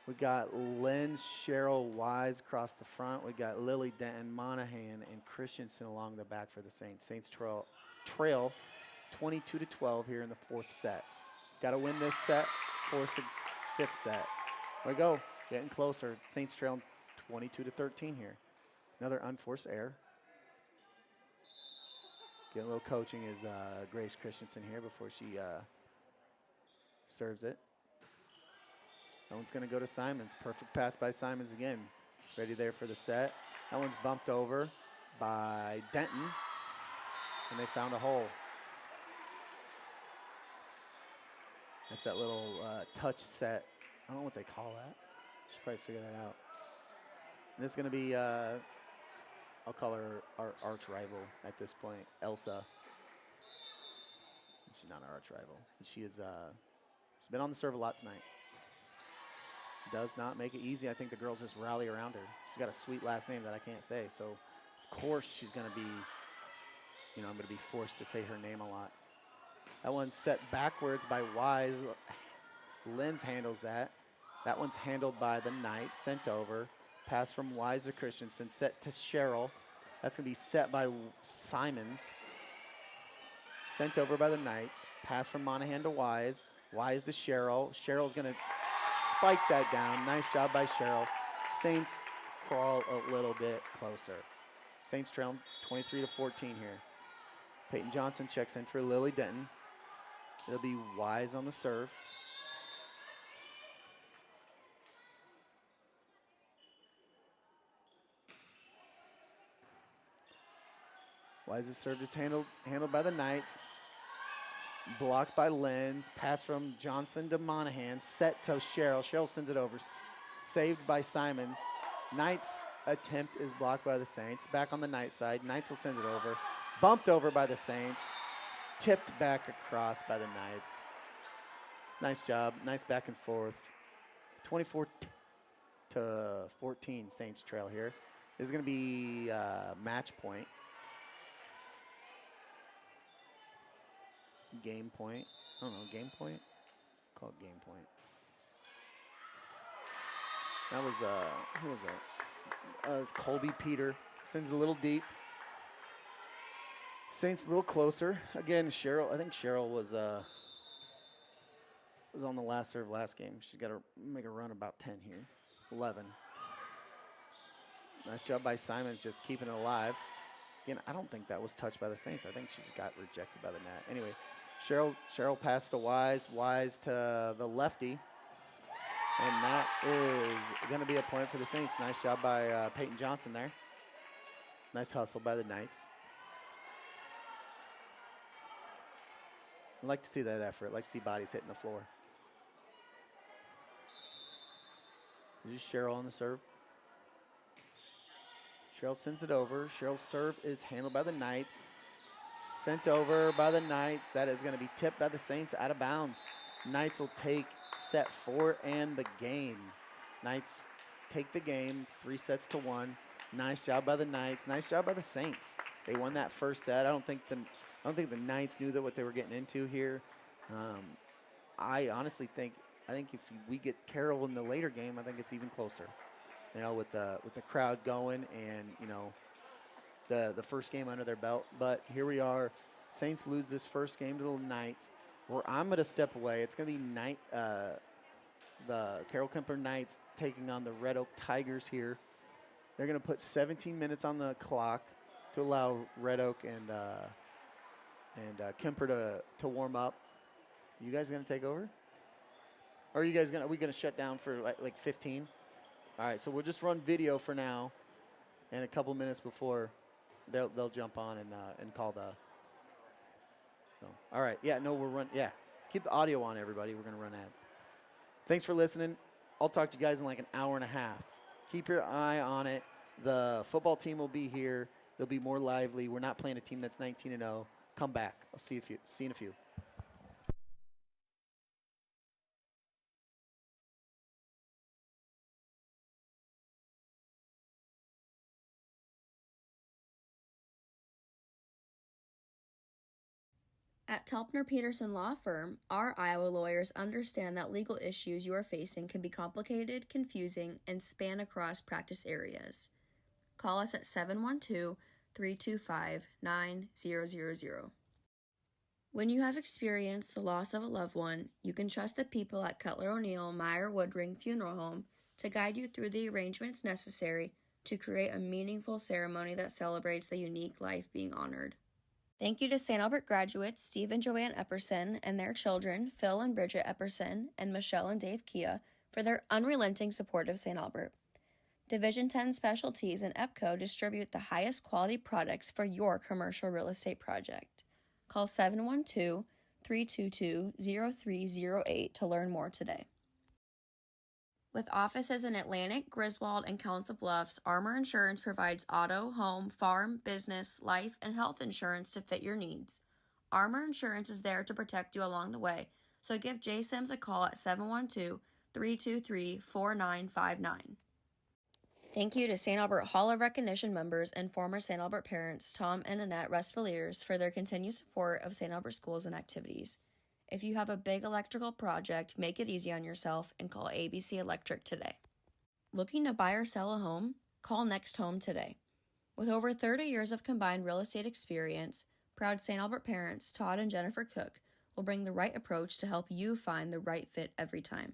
We got Linz, Sherrill, Wise across the front. We got Lily, Denton, Monahan, and Christensen along the back for the Saints. Saints trail 22-12 here in the 4th set. Got to win this set, force the 5th set. There we go, getting closer. Saints trail 22-13 here. Another unforced error. Getting a little coaching is Grace Christensen here before she serves it. That one's going to go to Simons. Perfect pass by Simons again. Ready there for the set. That one's bumped over by Denton, and they found a hole. That's that little touch set. I don't know what they call that. Should probably figure that out. And this is going to be, I'll call her our arch rival at this point, Elsa. She's not our arch rival. She's been on the serve a lot tonight. Does not make it easy. I think the girls just rally around her. She's got a sweet last name that I can't say. So, of course, she's going to be, I'm going to be forced to say her name a lot. That one's set backwards by Wise. Linz handles that. That one's handled by the Knights, sent over. Pass from Wise to Christensen, set to Sherrill. That's going to be set by Simons. Sent over by the Knights. Pass from Monahan to Wise. Wise to Sherrill. Sherrill's going to spike that down. Nice job by Sherrill. Saints crawl a little bit closer. Saints trail 23-14 here. Peyton Johnson checks in for Lily Denton. It'll be Wise on the serve. Wise's serve is handled by the Knights. Blocked by Lenz. Pass from Johnson to Monahan. Set to Cheryl. Cheryl sends it over. Saved by Simons. Knights attempt is blocked by the Saints. Back on the Knights side. Knights will send it over. Bumped over by the Saints. Tipped back across by the Knights. It's a nice job. Nice back and forth. 24-14 Saints trail here. This is going to be match point. Game point. I don't know, game point? Call it game point. That was, who was that? It's Colby Peter. Sends a little deep. Saints a little closer. Again, Cheryl, I think Cheryl was on the last serve last game. She's got to make a run about 10 here. 11. Nice job by Simons just keeping it alive. Again, I don't think that was touched by the Saints. I think she just got rejected by the net. Anyway, Cheryl passed to Wise. Wise to the lefty. And that is going to be a point for the Saints. Nice job by Peyton Johnson there. Nice hustle by the Knights. I'd like to see that effort. I'd like to see bodies hitting the floor. This is Cheryl on the serve. Cheryl sends it over. Cheryl's serve is handled by the Knights. Sent over by the Knights. That is going to be tipped by the Saints out of bounds. Knights will take set 4 and the game. Knights take the game 3-1. Nice job by the Knights. Nice job by the Saints. They won that first set. I don't think the Knights knew that what they were getting into here. I honestly think if we get Carroll in the later game, I think it's even closer. You know, with the crowd going and, you know, the first game under their belt. But here we are. Saints lose this first game to the Knights. Where I'm going to step away. It's going to be the Carroll Kuemper Knights taking on the Red Oak Tigers here. They're going to put 17 minutes on the clock to allow Red Oak and Kuemper to warm up. You guys going to take over? Or are you guys are we going to shut down for like 15? All right, so we'll just run video for now, and a couple minutes before they'll jump on and call the. So, all right, yeah, no, we're run. Yeah, keep the audio on, everybody. We're going to run ads. Thanks for listening. I'll talk to you guys in like an hour and a half. Keep your eye on it. The football team will be here. They'll be more lively. We're not playing a team that's 19-0. Come back. I'll see you in a few. At Telpner Peterson Law Firm, our Iowa lawyers understand that legal issues you are facing can be complicated, confusing, and span across practice areas. Call us at 712-325-9000. When you have experienced the loss of a loved one, you can trust the people at Cutler O'Neill Meyer Woodring Funeral Home to guide you through the arrangements necessary to create a meaningful ceremony that celebrates the unique life being honored. Thank you to St. Albert graduates Steve and Joanne Epperson and their children, Phil and Bridget Epperson, and Michelle and Dave Kia, for their unrelenting support of St. Albert. Division 10 Specialties and EPCO distribute the highest quality products for your commercial real estate project. Call 712-322-0308 to learn more today. With offices in Atlantic, Griswold, and Council Bluffs, Armor Insurance provides auto, home, farm, business, life, and health insurance to fit your needs. Armor Insurance is there to protect you along the way, so give Jay Sims a call at 712-323-4959. Thank you to St. Albert Hall of Recognition members and former St. Albert parents Tom and Annette Respaliers for their continued support of St. Albert schools and activities. If you have a big electrical project, make it easy on yourself and call ABC Electric today. Looking to buy or sell a home? Call Next Home today. With over 30 years of combined real estate experience, proud St. Albert parents Todd and Jennifer Cook will bring the right approach to help you find the right fit every time.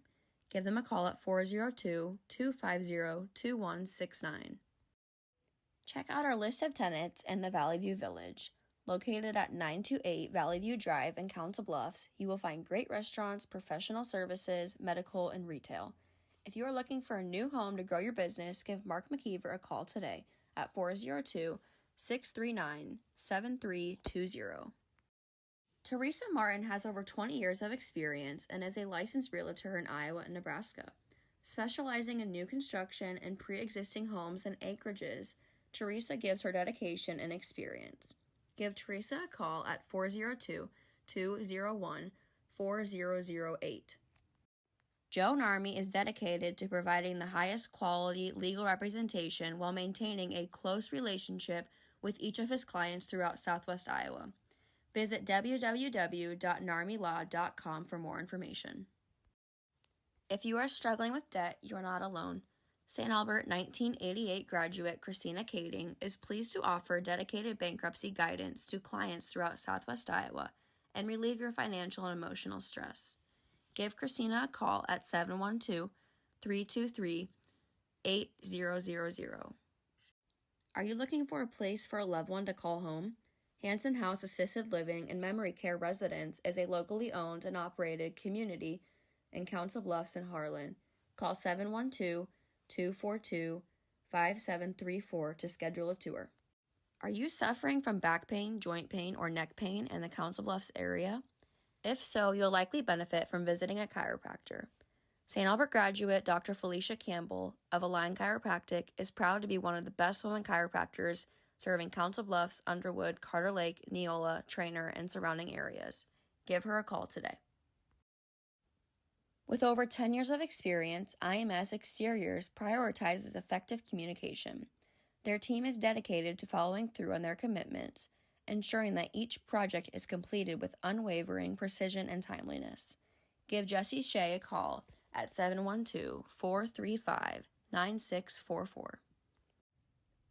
Give them a call at 402-250-2169. Check out our list of tenants in the Valley View Village. Located at 928 Valley View Drive in Council Bluffs, you will find great restaurants, professional services, medical, and retail. If you are looking for a new home to grow your business, give Mark McKeever a call today at 242-639-7320. Teresa Martin has over 20 years of experience and is a licensed realtor in Iowa and Nebraska. Specializing in new construction and pre-existing homes and acreages, Teresa gives her dedication and experience. Give Teresa a call at 402-201-4008. Joan Army is dedicated to providing the highest quality legal representation while maintaining a close relationship with each of his clients throughout Southwest Iowa. Visit www.narmylaw.com for more information. If you are struggling with debt, you are not alone. St. Albert 1988 graduate Christina Kading is pleased to offer dedicated bankruptcy guidance to clients throughout Southwest Iowa and relieve your financial and emotional stress. Give Christina a call at 712-323-8000. Are you looking for a place for a loved one to call home? Hanson House Assisted Living and Memory Care Residence is a locally owned and operated community in Council Bluffs and Harlan. Call 712-242-5734 to schedule a tour. Are you suffering from back pain, joint pain, or neck pain in the Council Bluffs area? If so, you'll likely benefit from visiting a chiropractor. St. Albert graduate Dr. Felicia Campbell of Align Chiropractic is proud to be one of the best women chiropractors serving Council Bluffs, Underwood, Carter Lake, Neola, Trainer, and surrounding areas. Give her a call today. With over 10 years of experience, IMS Exteriors prioritizes effective communication. Their team is dedicated to following through on their commitments, ensuring that each project is completed with unwavering precision and timeliness. Give Jessie Shea a call at 712-435-9644.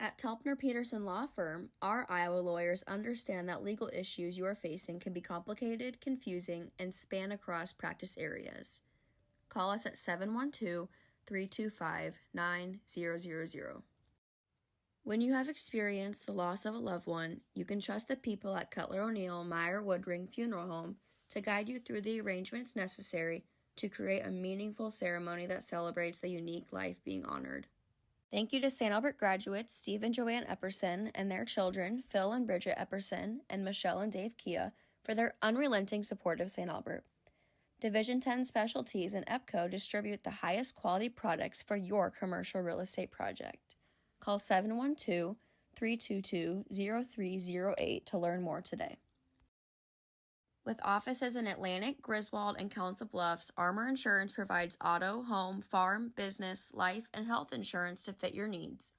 At Telpner Peterson Law Firm, our Iowa lawyers understand that legal issues you are facing can be complicated, confusing, and span across practice areas. Call us at 712-325-9000. When you have experienced the loss of a loved one, you can trust the people at Cutler O'Neill Meyer Woodring Funeral Home to guide you through the arrangements necessary to create a meaningful ceremony that celebrates the unique life being honored. Thank you to St. Albert graduates Steve and Joanne Epperson and their children, Phil and Bridget Epperson, and Michelle and Dave Kia, for their unrelenting support of St. Albert. Division 10 Specialties and EPCO distribute the highest quality products for your commercial real estate project. Call 712-322-0308 to learn more today. With offices in Atlantic, Griswold, and Council Bluffs, Armor Insurance provides auto, home, farm, business, life, and health insurance to fit your needs.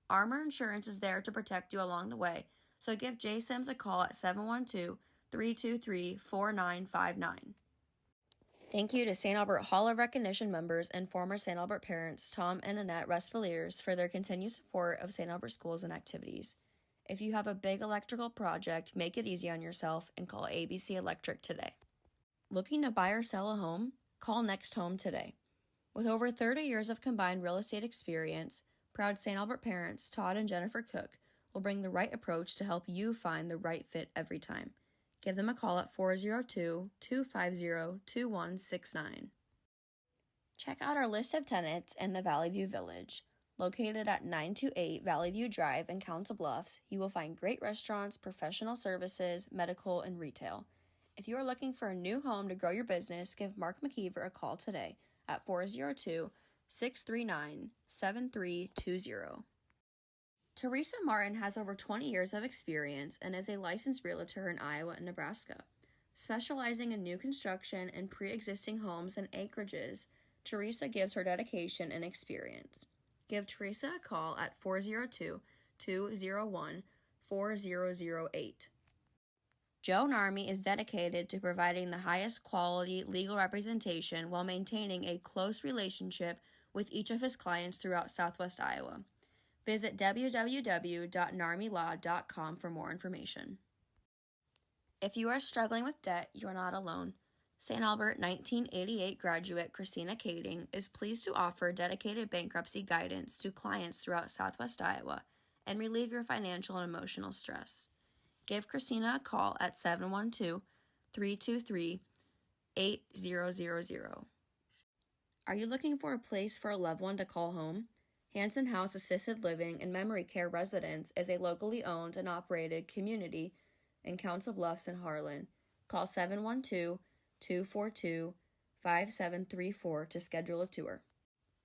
Armor Insurance is there to protect you along the way, so give Jay Sims a call at 712-323-4959. Thank you to St. Albert Hall of Recognition members and former St. Albert parents Tom and Annette Respaliers for their continued support of St. Albert schools and activities. If you have a big electrical project, make it easy on yourself and call ABC Electric today. Looking to buy or sell a home? Call Next Home today. With over 30 years of combined real estate experience, proud St. Albert parents Todd and Jennifer Cook will bring the right approach to help you find the right fit every time. Give them a call at 402-250-2169. Check out our list of tenants in the Valley View Village. Located at 928 Valley View Drive in Council Bluffs, you will find great restaurants, professional services, medical, and retail. If you are looking for a new home to grow your business, give Mark McKeever a call today at 402-639-7320. Teresa Martin has over 20 years of experience and is a licensed realtor in Iowa and Nebraska. Specializing in new construction and pre-existing homes and acreages, Teresa gives her dedication and experience. Give Teresa a call at 402-201-4008. Joan Army is dedicated to providing the highest quality legal representation while maintaining a close relationship with each of his clients throughout Southwest Iowa. Visit www.narmylaw.com for more information. If you are struggling with debt, you are not alone. St. Albert 1988 graduate Christina Kading is pleased to offer dedicated bankruptcy guidance to clients throughout Southwest Iowa and relieve your financial and emotional stress. Give Christina a call at 712-323-8000. Are you looking for a place for a loved one to call home? Hanson House Assisted Living and Memory Care Residence is a locally owned and operated community in Council Bluffs and Harlan. Call 712-242-5734 to schedule a tour.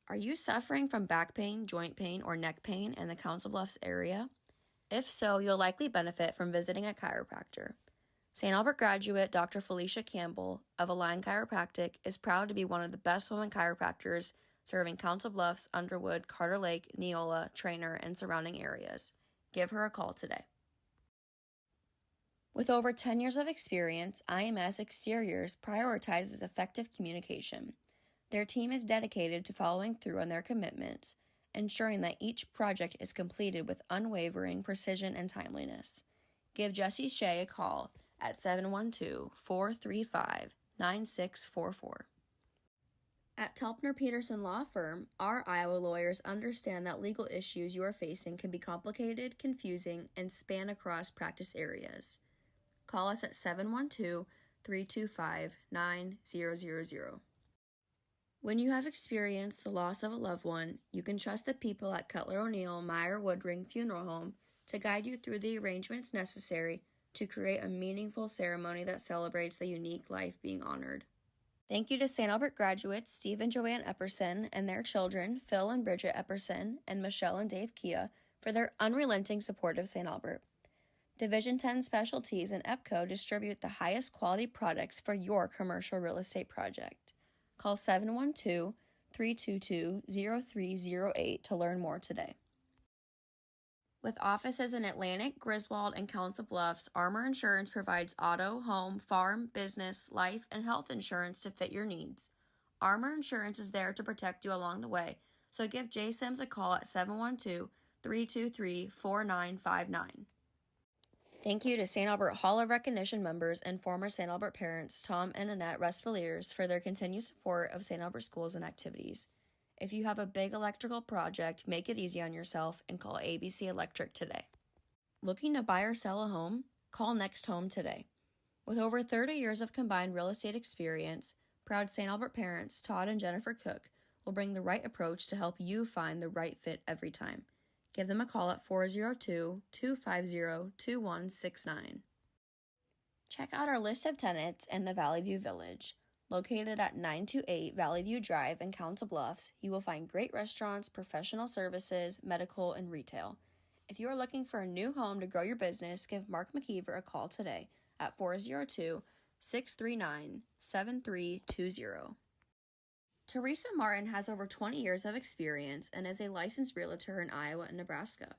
Are you suffering from back pain, joint pain, or neck pain in the Council Bluffs area? If so, you'll likely benefit from visiting a chiropractor. St. Albert graduate Dr. Felicia Campbell of Align Chiropractic is proud to be one of the best women chiropractors serving Council Bluffs, Underwood, Carter Lake, Neola, Trainer, and surrounding areas. Give her a call today. With over 10 years of experience, IMS Exteriors prioritizes effective communication. Their team is dedicated to following through on their commitments, ensuring that each project is completed with unwavering precision and timeliness. Give Jessie Shea a call at 712-435-9644. At Telpner Peterson Law Firm, our Iowa lawyers understand that legal issues you are facing can be complicated, confusing, and span across practice areas. Call us at 712-325-9000. When you have experienced the loss of a loved one, you can trust the people at Cutler O'Neill Meyer Woodring Funeral Home to guide you through the arrangements necessary to create a meaningful ceremony that celebrates the unique life being honored. Thank you to St. Albert graduates Steve and Joanne Epperson and their children, Phil and Bridget Epperson, and Michelle and Dave Kia, for their unrelenting support of St. Albert. Division 10 Specialties and EPCO distribute the highest quality products for your commercial real estate project. Call 712-322-0308 to learn more today. With offices in Atlantic, Griswold, and Council Bluffs, Armor Insurance provides auto, home, farm, business, life, and health insurance to fit your needs. Armor Insurance is there to protect you along the way, so give Jay Sims a call at 712-323-4959. Thank you to St. Albert Hall of Recognition members and former St. Albert parents Tom and Annette Respaliers for their continued support of St. Albert schools and activities. If you have a big electrical project, make it easy on yourself and call ABC Electric today. Looking to buy or sell a home? Call Next Home today. With over 30 years of combined real estate experience, proud St. Albert parents Todd and Jennifer Cook will bring the right approach to help you find the right fit every time. Give them a call at 402-250-2169. Check out our list of tenants in the Valley View Village. Located at 928 Valley View Drive in Council Bluffs, you will find great restaurants, professional services, medical, and retail. If you are looking for a new home to grow your business, give Mark McKeever a call today at 402-639-7320. Teresa Martin has over 20 years of experience and is a licensed realtor in Iowa and Nebraska.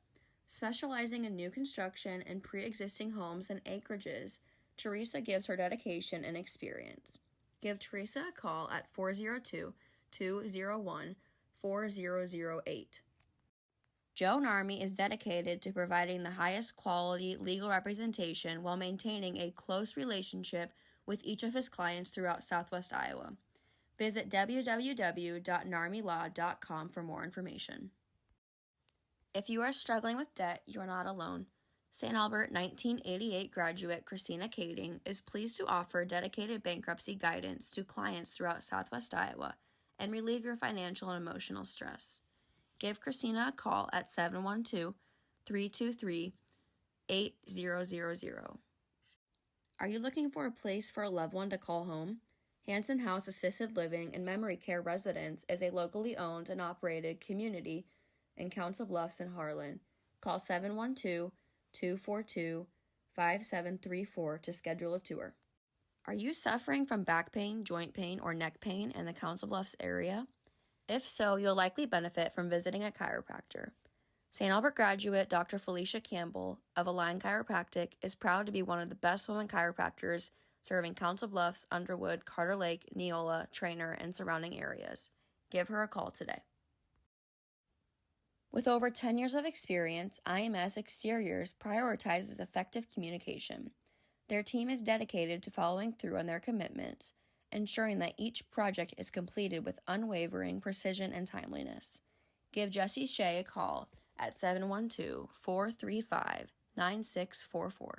Specializing in new construction and pre-existing homes and acreages, Teresa gives her dedication and experience. Give Teresa a call at 402-201-4008. Joan Army is dedicated to providing the highest quality legal representation while maintaining a close relationship with each of his clients throughout Southwest Iowa. Visit www.narmilaw.com for more information. If you are struggling with debt, you are not alone. St. Albert 1988 graduate Christina Kading is pleased to offer dedicated bankruptcy guidance to clients throughout Southwest Iowa and relieve your financial and emotional stress. Give Christina a call at 712-323-8000. Are you looking for a place for a loved one to call home? Hanson House Assisted Living and Memory Care Residence is a locally owned and operated community in Council Bluffs and Harlan. Call 712-242-5734 to schedule a tour. Are you suffering from back pain, joint pain, or neck pain in the Council Bluffs area? If so, you'll likely benefit from visiting a chiropractor. St. Albert graduate Dr. Felicia Campbell of Align Chiropractic is proud to be one of the best women chiropractors serving Council Bluffs, Underwood, Carter Lake, Neola, Trainer, and surrounding areas. Give her a call today. With over 10 years of experience, IMS Exteriors prioritizes effective communication. Their team is dedicated to following through on their commitments, ensuring that each project is completed with unwavering precision and timeliness. Give Jessie Shea a call at 712-435-9644.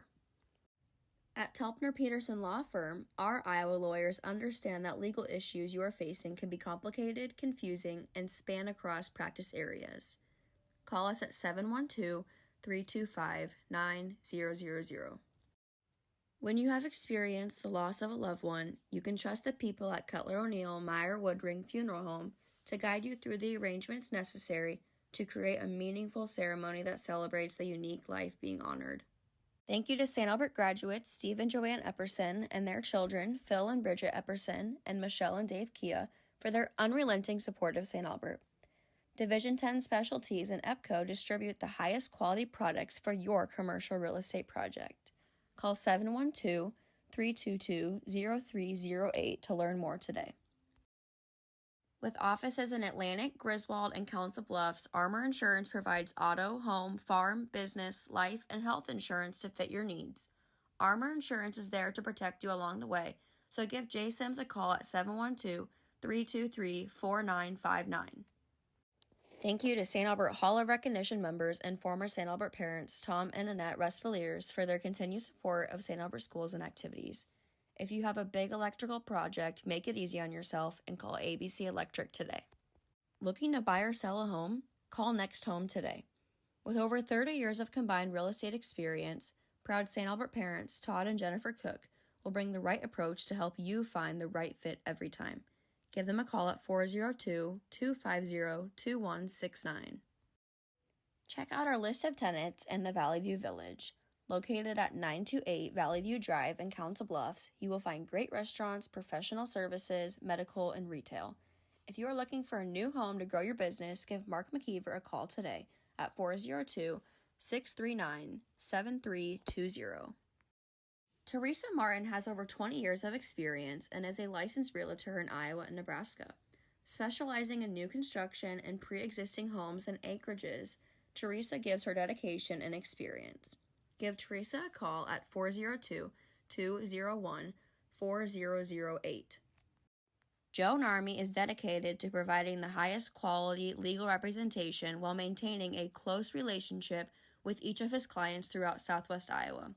At Telpner Peterson Law Firm, our Iowa lawyers understand that legal issues you are facing can be complicated, confusing, and span across practice areas. Call us at 712-325-9000. When you have experienced the loss of a loved one, you can trust the people at Cutler O'Neill Meyer Woodring Funeral Home to guide you through the arrangements necessary to create a meaningful ceremony that celebrates the unique life being honored. Thank you to St. Albert graduates Steve and Joanne Epperson and their children, Phil and Bridget Epperson, and Michelle and Dave Kia, for their unrelenting support of St. Albert. Division 10 Specialties and EPCO distribute the highest quality products for your commercial real estate project. Call 712-322-0308 to learn more today. With offices in Atlantic, Griswold, and Council Bluffs, Armor Insurance provides auto, home, farm, business, life, and health insurance to fit your needs. Armor Insurance is there to protect you along the way, so give Jay Sims a call at 712-323-4959. Thank you to St. Albert Hall of Recognition members and former St. Albert parents Tom and Annette Respaliers for their continued support of St. Albert schools and activities. If you have a big electrical project, make it easy on yourself and call ABC Electric today. Looking to buy or sell a home? Call Next Home today. With over 30 years of combined real estate experience, proud St. Albert parents Todd and Jennifer Cook will bring the right approach to help you find the right fit every time. Give them a call at 402-250-2169. Check out our list of tenants in the Valley View Village. Located at 928 Valley View Drive in Council Bluffs, you will find great restaurants, professional services, medical, and retail. If you are looking for a new home to grow your business, give Mark McKeever a call today at 402-639-7320. Teresa Martin has over 20 years of experience and is a licensed realtor in Iowa and Nebraska. Specializing in new construction and pre-existing homes and acreages, Teresa gives her dedication and experience. Give Teresa a call at 402-201-4008. Joe Narmi is dedicated to providing the highest quality legal representation while maintaining a close relationship with each of his clients throughout Southwest Iowa.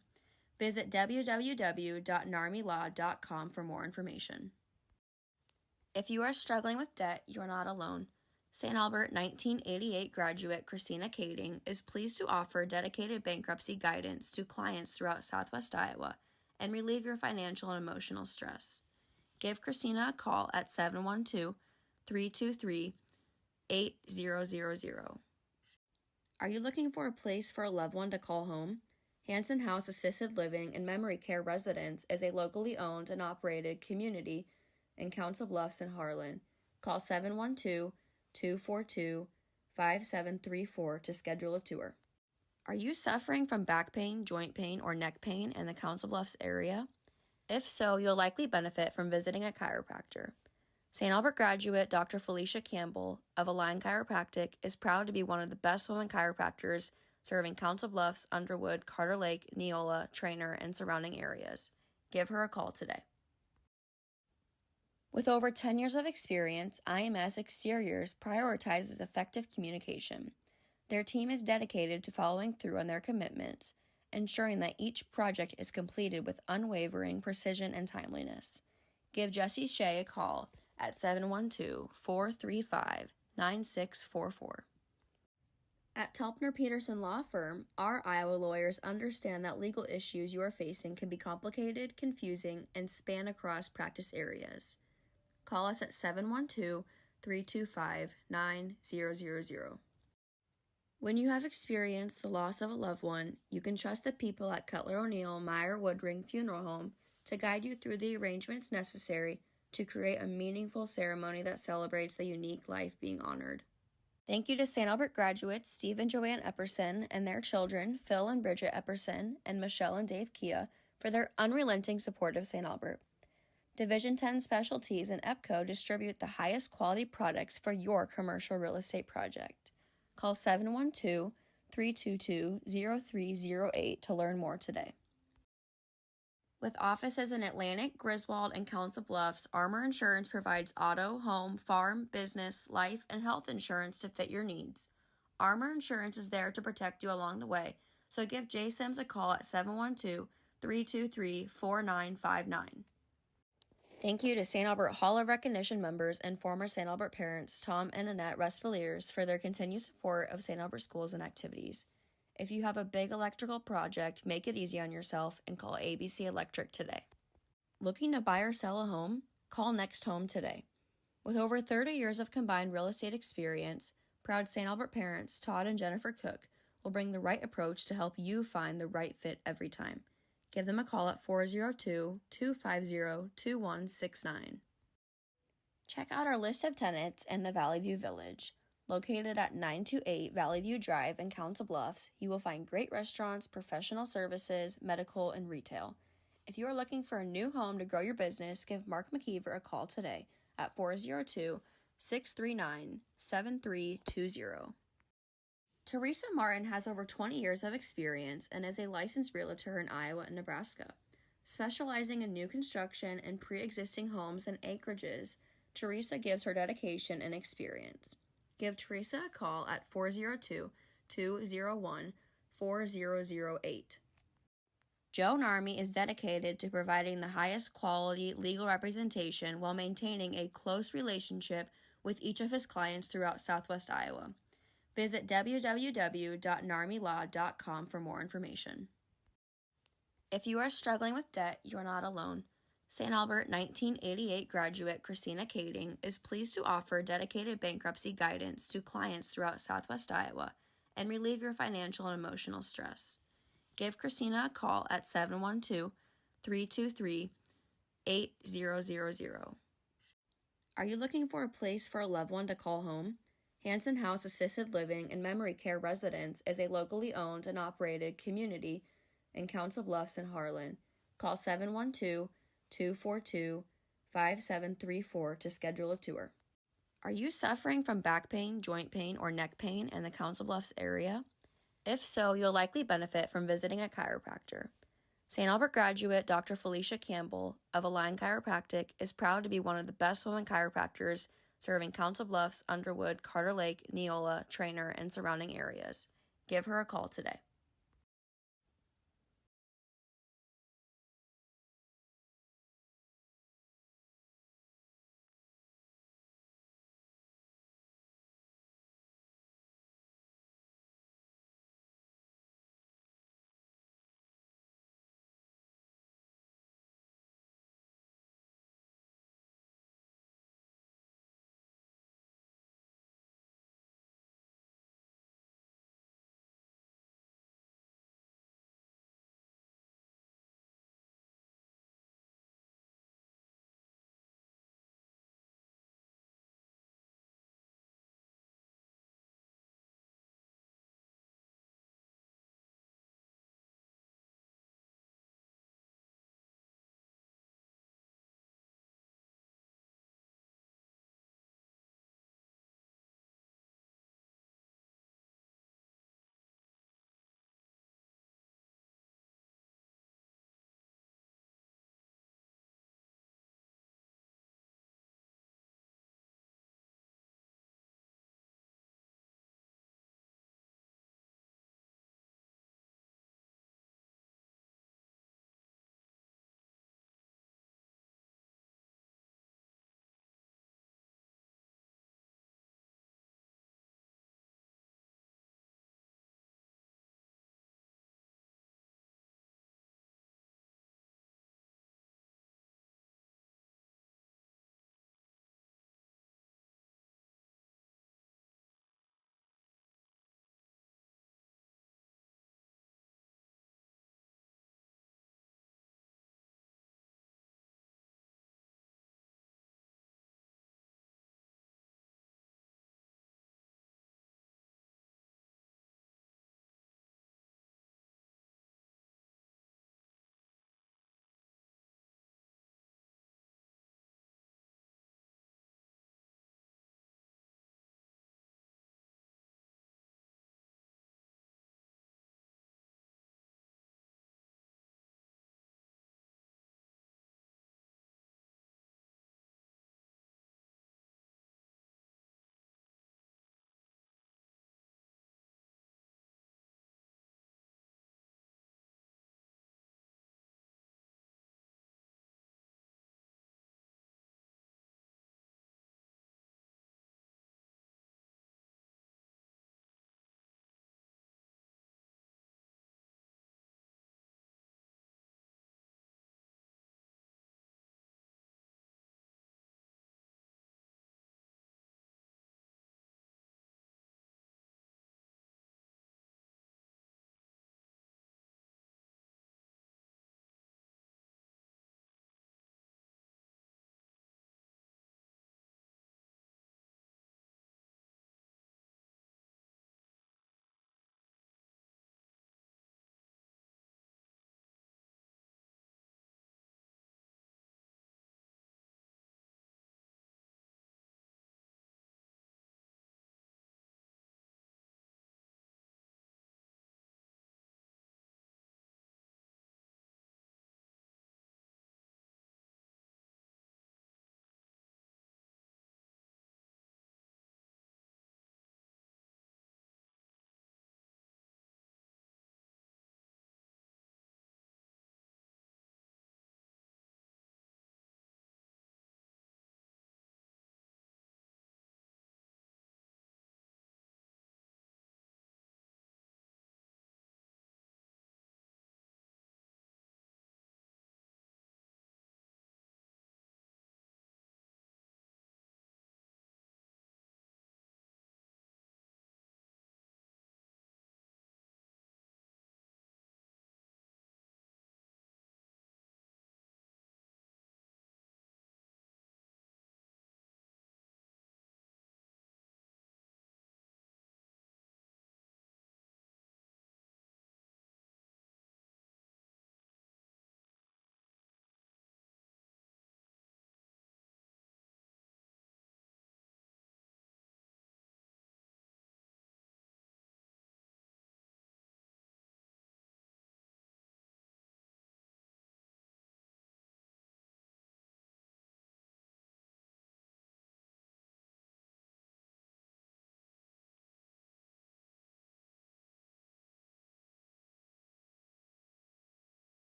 Visit www.narmilaw.com for more information. If you are struggling with debt, you are not alone. St. Albert 1988 graduate Christina Kading is pleased to offer dedicated bankruptcy guidance to clients throughout Southwest Iowa and relieve your financial and emotional stress. Give Christina a call at 712-323-8000. Are you looking for a place for a loved one to call home? Hanson House Assisted Living and Memory Care Residence is a locally owned and operated community in Council Bluffs and Harlan. Call 712-242-5734 to schedule a tour. Are you suffering from back pain, joint pain, or neck pain in the Council Bluffs area? If so, you'll likely benefit from visiting a chiropractor. St. Albert graduate Dr. Felicia Campbell of Align Chiropractic is proud to be one of the best women chiropractors serving Council Bluffs, Underwood, Carter Lake, Neola, Trainer, and surrounding areas. Give her a call today. With over 10 years of experience, IMS Exteriors prioritizes effective communication. Their team is dedicated to following through on their commitments, ensuring that each project is completed with unwavering precision and timeliness. Give Jessie Shea a call at 712-435-9644. At Telpner Peterson Law Firm, our Iowa lawyers understand that legal issues you are facing can be complicated, confusing, and span across practice areas. Call us at 712-325-9000. When you have experienced the loss of a loved one, you can trust the people at Cutler O'Neill Meyer Woodring Funeral Home to guide you through the arrangements necessary to create a meaningful ceremony that celebrates the unique life being honored. Thank you to St. Albert graduates Steve and Joanne Epperson and their children, Phil and Bridget Epperson, and Michelle and Dave Kia, for their unrelenting support of St. Albert. Division 10 Specialties and EPCO distribute the highest quality products for your commercial real estate project. Call 712-322-0308 to learn more today. With offices in Atlantic, Griswold, and Council Bluffs, Armor Insurance provides auto, home, farm, business, life, and health insurance to fit your needs. Armor Insurance is there to protect you along the way, so give Jay Sims a call at 323-4959. Thank you to St. Albert Hall of Recognition members and former St. Albert parents Tom and Annette Respaliers for their continued support of St. Albert schools and activities. If you have a big electrical project, make it easy on yourself and call ABC Electric today. Looking to buy or sell a home? Call Next Home today. With over 30 years of combined real estate experience, proud St. Albert parents Todd and Jennifer Cook will bring the right approach to help you find the right fit every time. Give them a call at 402-250-2169. Check out our list of tenants in the Valley View Village. Located at 928 Valley View Drive in Council Bluffs, you will find great restaurants, professional services, medical, and retail. If you are looking for a new home to grow your business, give Mark McKeever a call today at 402-639-7320. Teresa Martin has over 20 years of experience and is a licensed realtor in Iowa and Nebraska. Specializing in new construction and pre-existing homes and acreages, Teresa gives her dedication and experience. Give Teresa a call at 402-201-4008. Joe Narmi is dedicated to providing the highest quality legal representation while maintaining a close relationship with each of his clients throughout Southwest Iowa. Visit www.narmilaw.com for more information. If you are struggling with debt, you are not alone. St. Albert 1988 graduate Christina Kading is pleased to offer dedicated bankruptcy guidance to clients throughout Southwest Iowa and relieve your financial and emotional stress. Give Christina a call at 712-323-8000. Are you looking for a place for a loved one to call home? Hanson House Assisted Living and Memory Care Residence is a locally owned and operated community in Council Bluffs and Harlan. Call 712-242-5734 to schedule a tour. Are you suffering from back pain, joint pain, or neck pain in the Council Bluffs area? If so, you'll likely benefit from visiting a chiropractor. St. Albert graduate Dr. Felicia Campbell of Align Chiropractic is proud to be one of the best women chiropractors serving Council Bluffs, Underwood, Carter Lake, Neola, Trainer, and surrounding areas. Give her a call today.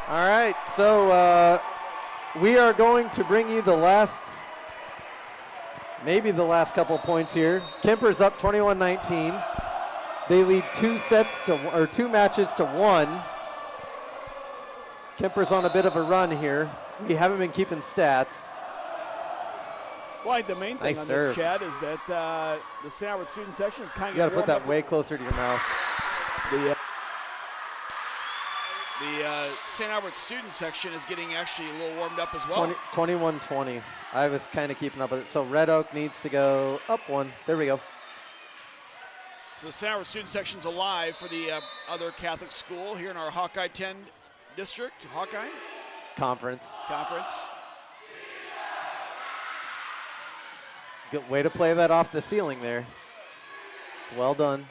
All right, so we are going to bring you maybe the last couple points here. Kuemper's up 21-19. They lead 2 matches to 1. Kuemper's on a bit of a run here. We haven't been keeping stats. Well, the main thing Nice on serve. this, Chad, is that the St. Albert student section is kind of. You got to put that way closer to your mouth. The St. Albert student section is getting actually a little warmed up as well. 21-20. I was kind of keeping up with it. So Red Oak needs to go up 1. There we go. So the St. Albert student section's alive for the other Catholic school here in our Hawkeye 10 district. Hawkeye? Conference. Good way to play that off the ceiling there. Well done.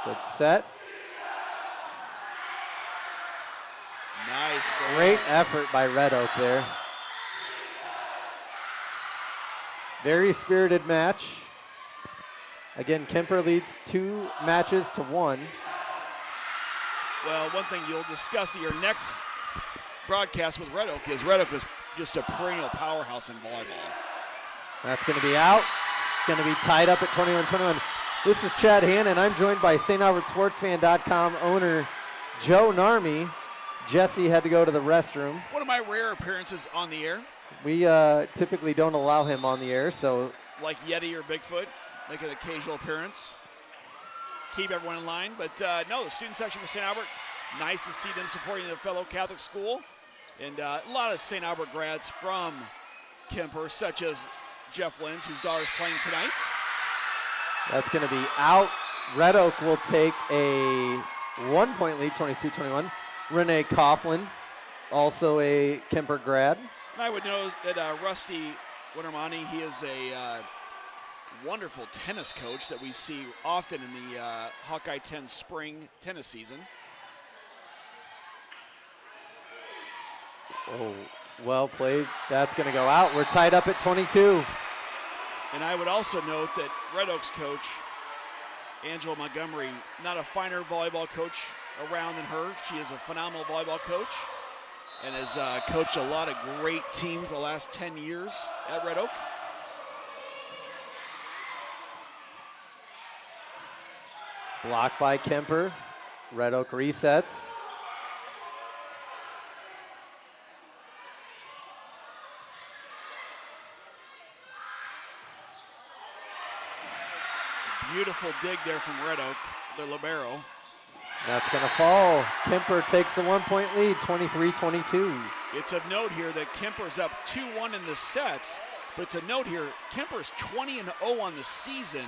Good set. Nice. Great effort by Red Oak there. Very spirited match. Again, Kuemper leads 2 matches to 1. Well, one thing you'll discuss at your next broadcast with Red Oak is Red Oak is just a perennial powerhouse in volleyball. That's going to be out. It's going to be tied up at 21-21. This is Chad Hannon. I'm joined by StAlbertSportsFan.com owner Joe Narmi. Jesse had to go to the restroom. One of my rare appearances on the air. We typically don't allow him on the air, so. Like Yeti or Bigfoot, make an occasional appearance. Keep everyone in line. But no, the student section for St. Albert, nice to see them supporting their fellow Catholic school. And a lot of St. Albert grads from Kuemper, such as Jeff Lenz, whose daughter's playing tonight. That's going to be out. Red Oak will take a 1-point lead, 22-21. Renee Coughlin, also a Kuemper grad. And I would know that Rusty Wintermonte, he is a wonderful tennis coach that we see often in the Hawkeye 10 spring tennis season. Oh, well played. That's going to go out. We're tied up at 22. And I would also note that Red Oak's coach, Angela Montgomery, not a finer volleyball coach around than her. She is a phenomenal volleyball coach and has coached a lot of great teams the last 10 years at Red Oak. Blocked by Kuemper. Red Oak resets. Beautiful dig there from Red Oak, their libero. That's going to fall. Kuemper takes a 1-point lead, 23-22. It's of note here that Kuemper's up 2-1 in the sets, but it's a note here, Kuemper's 20-0 on the season.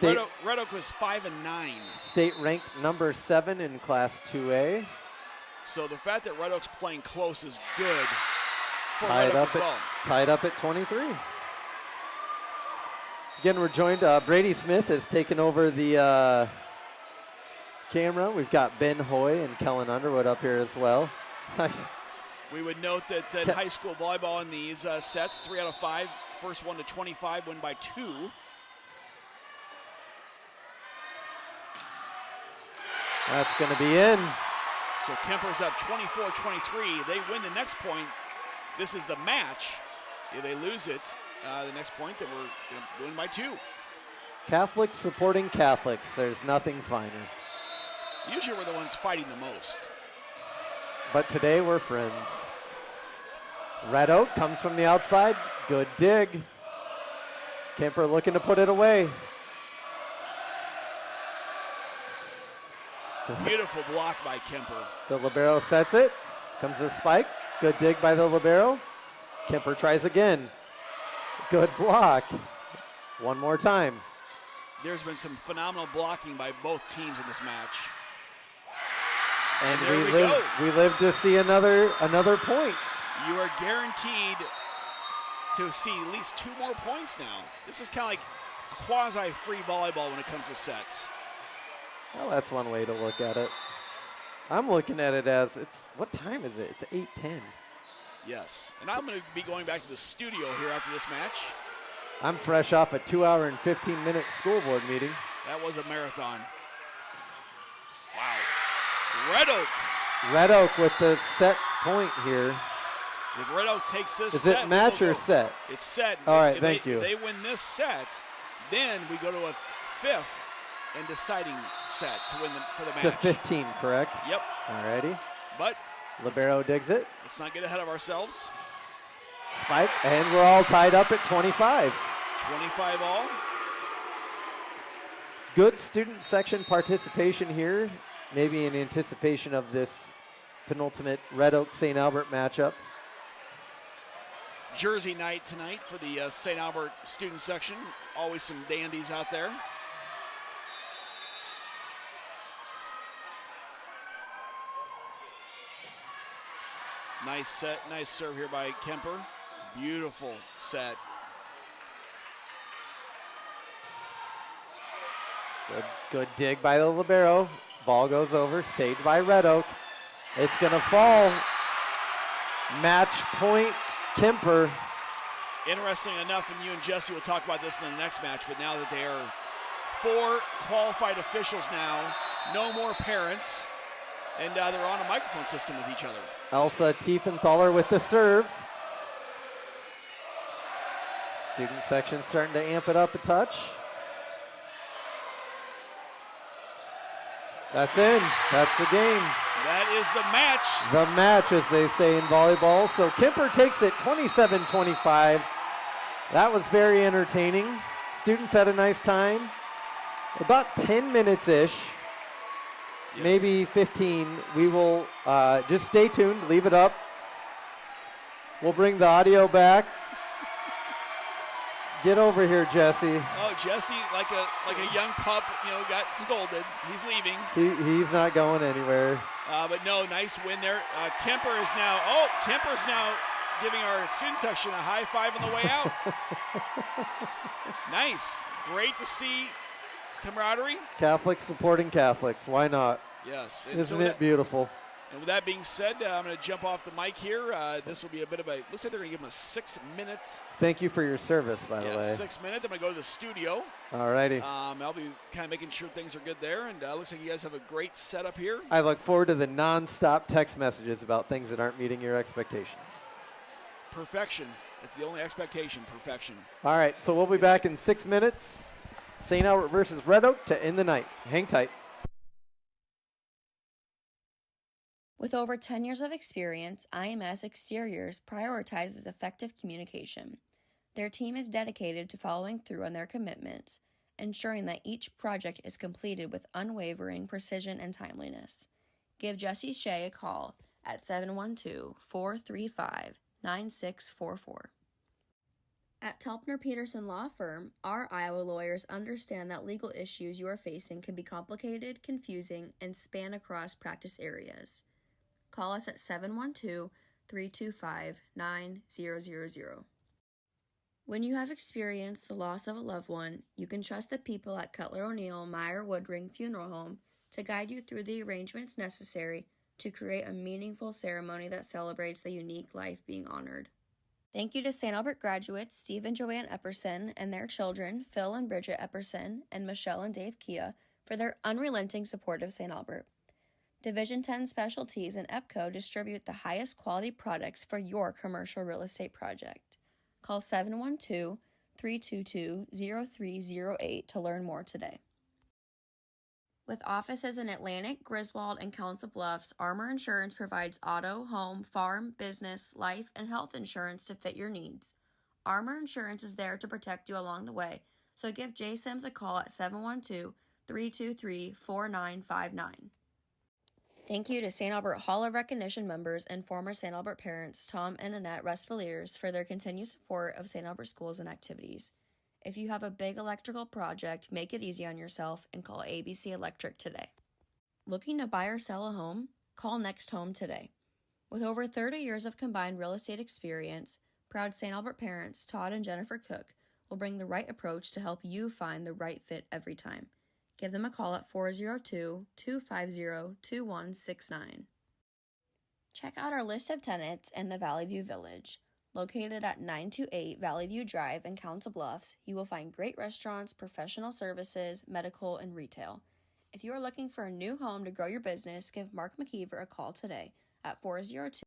Red Oak was 5-9. State ranked number 7 in Class 2A. So the fact that Red Oak's playing close is good for Red Oak as well. Tied up at 23. Again, we're joined, Brady Smith has taken over the camera. We've got Ben Hoy and Kellen Underwood up here as well. We would note that in high school volleyball in these sets, 3 out of 5, first one to 25, win by 2. That's going to be in. So Kuemper's up 24-23. They win the next point. This is the match. If they lose it, the next point, that we're going to win by 2. Catholics supporting Catholics. There's nothing finer. Usually we're the ones fighting the most. But today we're friends. Red Oak comes from the outside. Good dig. Kuemper looking to put it away. Beautiful block by Kuemper. The libero sets it. Comes the spike. Good dig by the libero. Kuemper tries again. Good block. One more time. There's been some phenomenal blocking by both teams in this match. And we live to see another point. You are guaranteed to see at least 2 more points now. This is kind of like quasi-free volleyball when it comes to sets. Well, that's one way to look at it. I'm looking at it as what time is it? It's 8:10. Yes, and I'm going to be going back to the studio here after this match. I'm fresh off a 2-hour and 15-minute school board meeting. That was a marathon. Wow. Red Oak Red Oak with the set point here. If Red Oak takes this Is set, it match or set? It's set. All right, if you. If they win this set, then we go to a fifth and deciding set to win for the match. To 15, correct? Yep. All righty. But libero digs it. Let's not get ahead of ourselves. Spike, and we're all tied up at 25. 25 all. Good student section participation here, maybe in anticipation of this penultimate Red Oak St. Albert matchup. Jersey night tonight for the St. Albert student section. Always some dandies out there. Nice set, nice serve here by Kuemper. Beautiful set. Good dig by the libero. Ball goes over, saved by Red Oak. It's gonna fall. Match point, Kuemper. Interesting enough, and you and Jesse will talk about this in the next match, but now that they are 4 qualified officials now, no more parents, and they're on a microphone system with each other. Elsa Tiefenthaler with the serve. Student section starting to amp it up a touch. That's in. That's the game. That is the match. The match, as they say in volleyball. So Kuemper takes it 27-25. That was very entertaining. Students had a nice time. About 10 minutes-ish, yes. Maybe 15. We will just stay tuned, leave it up. We'll bring the audio back. Get over here, Jesse. Oh, Jesse, like a young pup, got scolded. He's leaving. He's not going anywhere. But no, nice win there. Kuemper's now giving our student section a high five on the way out. Nice. Great to see camaraderie. Catholics supporting Catholics. Why not? Yes. Isn't it beautiful? And with that being said, I'm going to jump off the mic here. This will be a bit of a, looks like they're going to give him a 6-minute. Thank you for your service, by the way. 6 minutes. I'm going to go to the studio. All righty. I'll be kind of making sure things are good there. And looks like you guys have a great setup here. I look forward to the non-stop text messages about things that aren't meeting your expectations. Perfection. It's the only expectation, perfection. All right, so we'll be back in 6 minutes. St. Albert versus Red Oak to end the night. Hang tight. With over 10 years of experience, IMS Exteriors prioritizes effective communication. Their team is dedicated to following through on their commitments, ensuring that each project is completed with unwavering precision and timeliness. Give Jesse Shea a call at 712-435-9644. At Telpner Peterson Law Firm, our Iowa lawyers understand that legal issues you are facing can be complicated, confusing, and span across practice areas. Call us at 712-325-9000. When you have experienced the loss of a loved one, you can trust the people at Cutler O'Neill Meyer Woodring Funeral Home to guide you through the arrangements necessary to create a meaningful ceremony that celebrates the unique life being honored. Thank you to St. Albert graduates Steve and Joanne Epperson and their children, Phil and Bridget Epperson, and Michelle and Dave Kia, for their unrelenting support of St. Albert. Division 10 Specialties and EPCO distribute the highest quality products for your commercial real estate project. Call 712-322-0308 to learn more today. With offices in Atlantic, Griswold, and Council Bluffs, Armor Insurance provides auto, home, farm, business, life, and health insurance to fit your needs. Armor Insurance is there to protect you along the way, so give Jay Sims a call at 712-323-4959. Thank you to St. Albert Hall of Recognition members and former St. Albert parents Tom and Annette Respaliers for their continued support of St. Albert schools and activities. If you have a big electrical project, make it easy on yourself and call ABC Electric today. Looking to buy or sell a home? Call Next Home today. With over 30 years of combined real estate experience, proud St. Albert parents Todd and Jennifer Cook will bring the right approach to help you find the right fit every time. Give them a call at 402-250-2169. Check out our list of tenants in the Valley View Village. Located at 928 Valley View Drive in Council Bluffs, you will find great restaurants, professional services, medical, and retail. If you are looking for a new home to grow your business, give Mark McKeever a call today at 402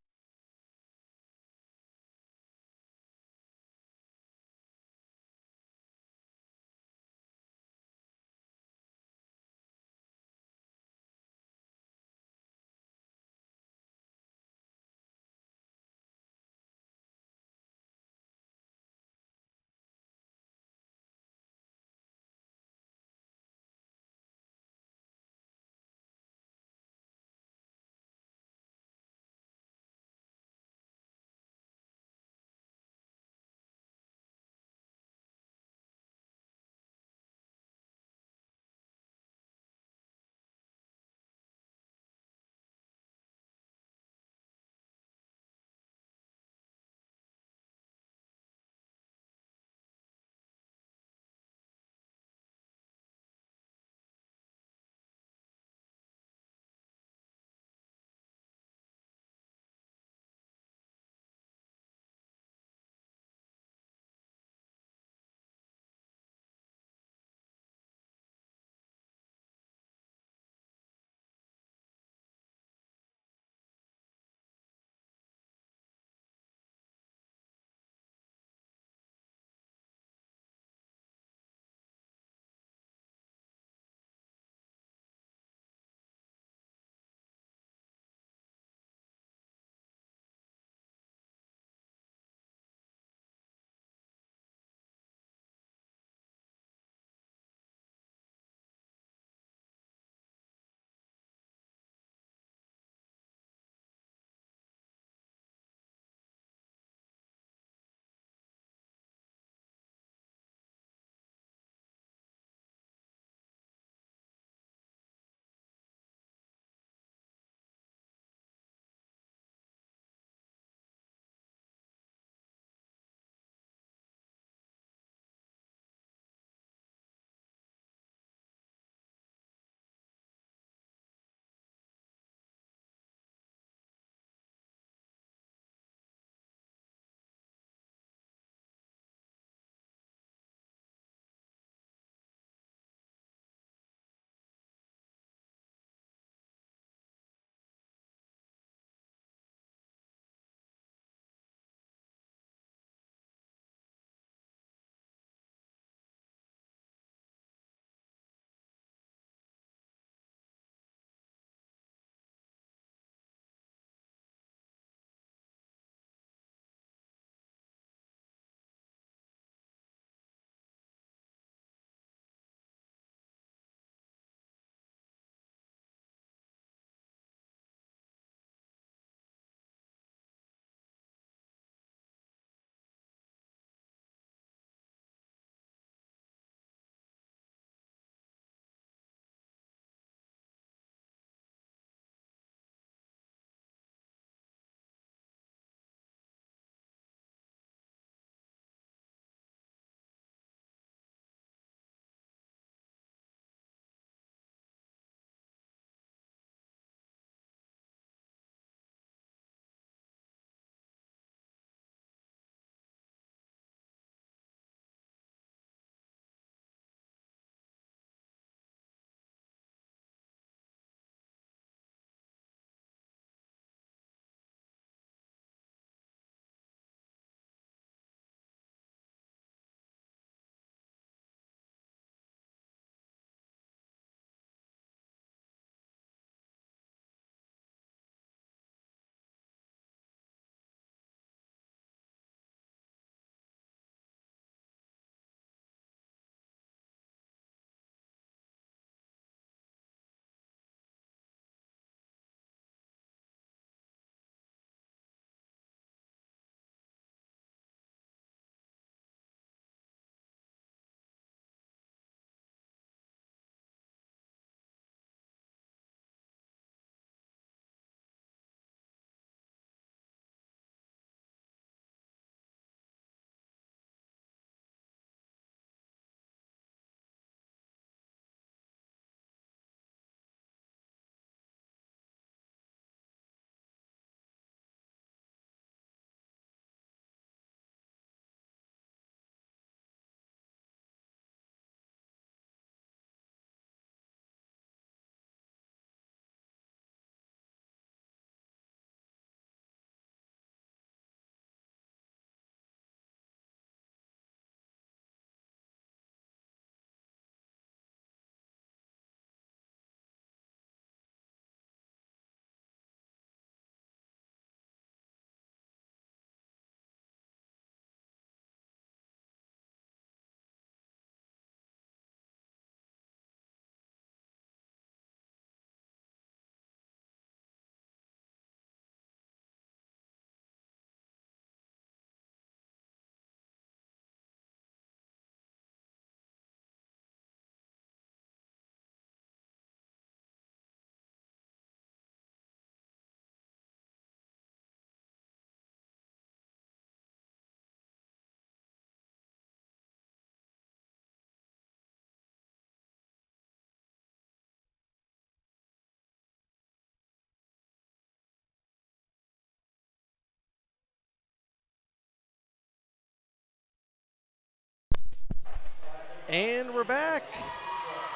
And we're back.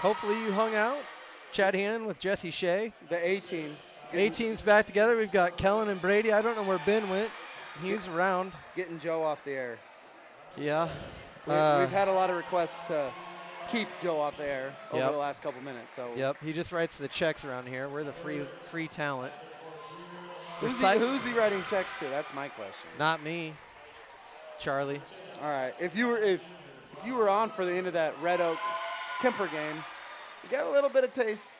Hopefully you hung out. Chad Hannon with Jesse Shea. The A-team. A-team's back together. We've got Kellen and Brady. I don't know where Ben went. He's around. Getting Joe off the air. Yeah. We've had a lot of requests to keep Joe off the air over the last couple minutes. So. Yep. He just writes the checks around here. We're the free talent. Who's he writing checks to? That's my question. Not me. Charlie. All right. If you were on for the end of that Red Oak Kuemper game, you got a little bit of taste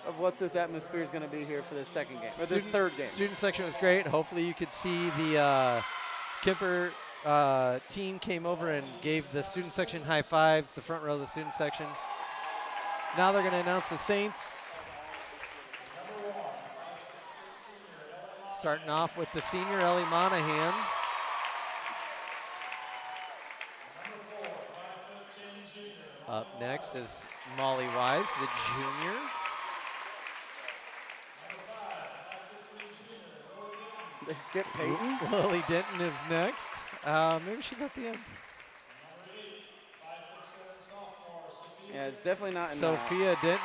of what this atmosphere is going to be here for this second game, or this third game. Student section was great. Hopefully you could see the Kuemper team came over and gave the student section high fives, the front row of the student section. Now they're going to announce the Saints. Starting off with the senior, Ellie Monahan. Up next is Molly Wise, the junior. They skip Peyton. Lily Denton is next. Maybe she's at the end. Yeah, it's definitely not. Sophia Denton,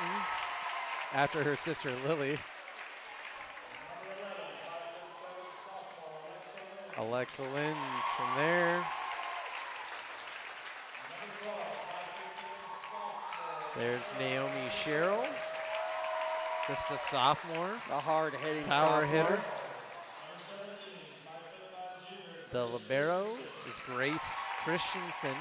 after her sister Lily. Alexa Lins from there. There's Naomi Sherrill, just a sophomore. A hard-hitting power sophomore. hitter. The libero is Grace Christensen.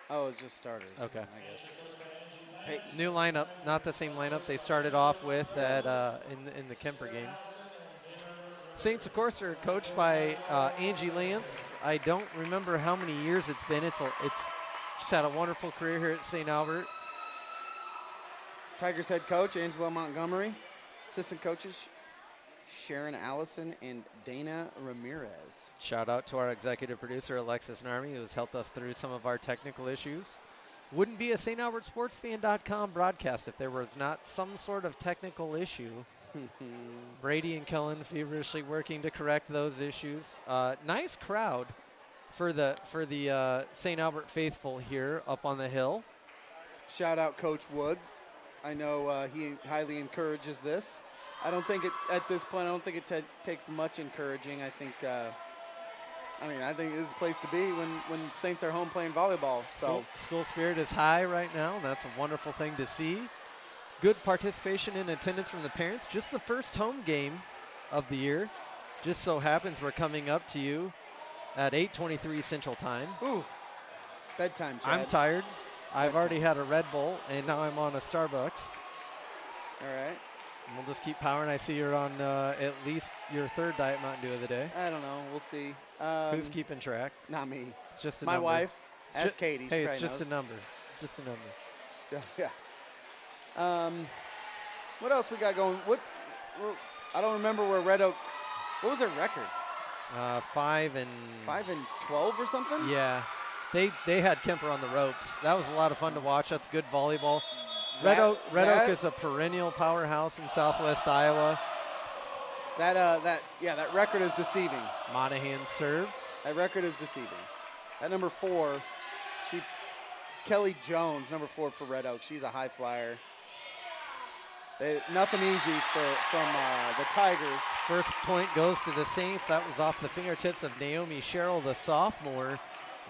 Oh, it's just starters. Okay. I guess. New lineup, not the same lineup they started off with at in the Kuemper game. Saints, of course, are coached by Angie Lance. I don't remember how many years it's been. It's just had a wonderful career here at St. Albert. Tigers head coach Angela Montgomery. Assistant coaches Sharon Allison and Dana Ramirez. Shout out to our executive producer, Alexis Narmi, who has helped us through some of our technical issues. Wouldn't be a StAlbertSportsFan.com broadcast if there was not some sort of technical issue. Brady and Kellen feverishly working to correct those issues. Nice crowd for the St. Albert faithful here up on the hill. Shout out Coach Woods. I know he highly encourages this. I don't think at this point, I don't think it takes much encouraging. I think this is a place to be when Saints are home playing volleyball. So school spirit is high right now, and that's a wonderful thing to see. Good participation and attendance from the parents. Just the first home game of the year. Just so happens we're coming up to you at 8:23 Central Time. Ooh, bedtime, Chad. I'm tired. I've already had a Red Bull, and now I'm on a Starbucks. All right. And we'll just keep powering. I see you're on at least your third Diet Mountain Dew of the day. I don't know. We'll see. Who's keeping track? Not me. It's just a My number. wife. Ask Katie. Hey, it's just a number. It's just a number. Yeah. What else we got going? I don't remember where Red Oak. What was their record? 5 and 12 or something. Yeah, they had Kuemper on the ropes. That was a lot of fun to watch. That's good volleyball. Red Oak is a perennial powerhouse in Southwest Iowa. That record is deceiving. Monahan serve. That record is deceiving. At number 4, Kelly Jones, number 4 for Red Oak. She's a high flyer. Nothing easy from the Tigers. First point goes to the Saints. That was off the fingertips of Naomi Sherrill, the sophomore.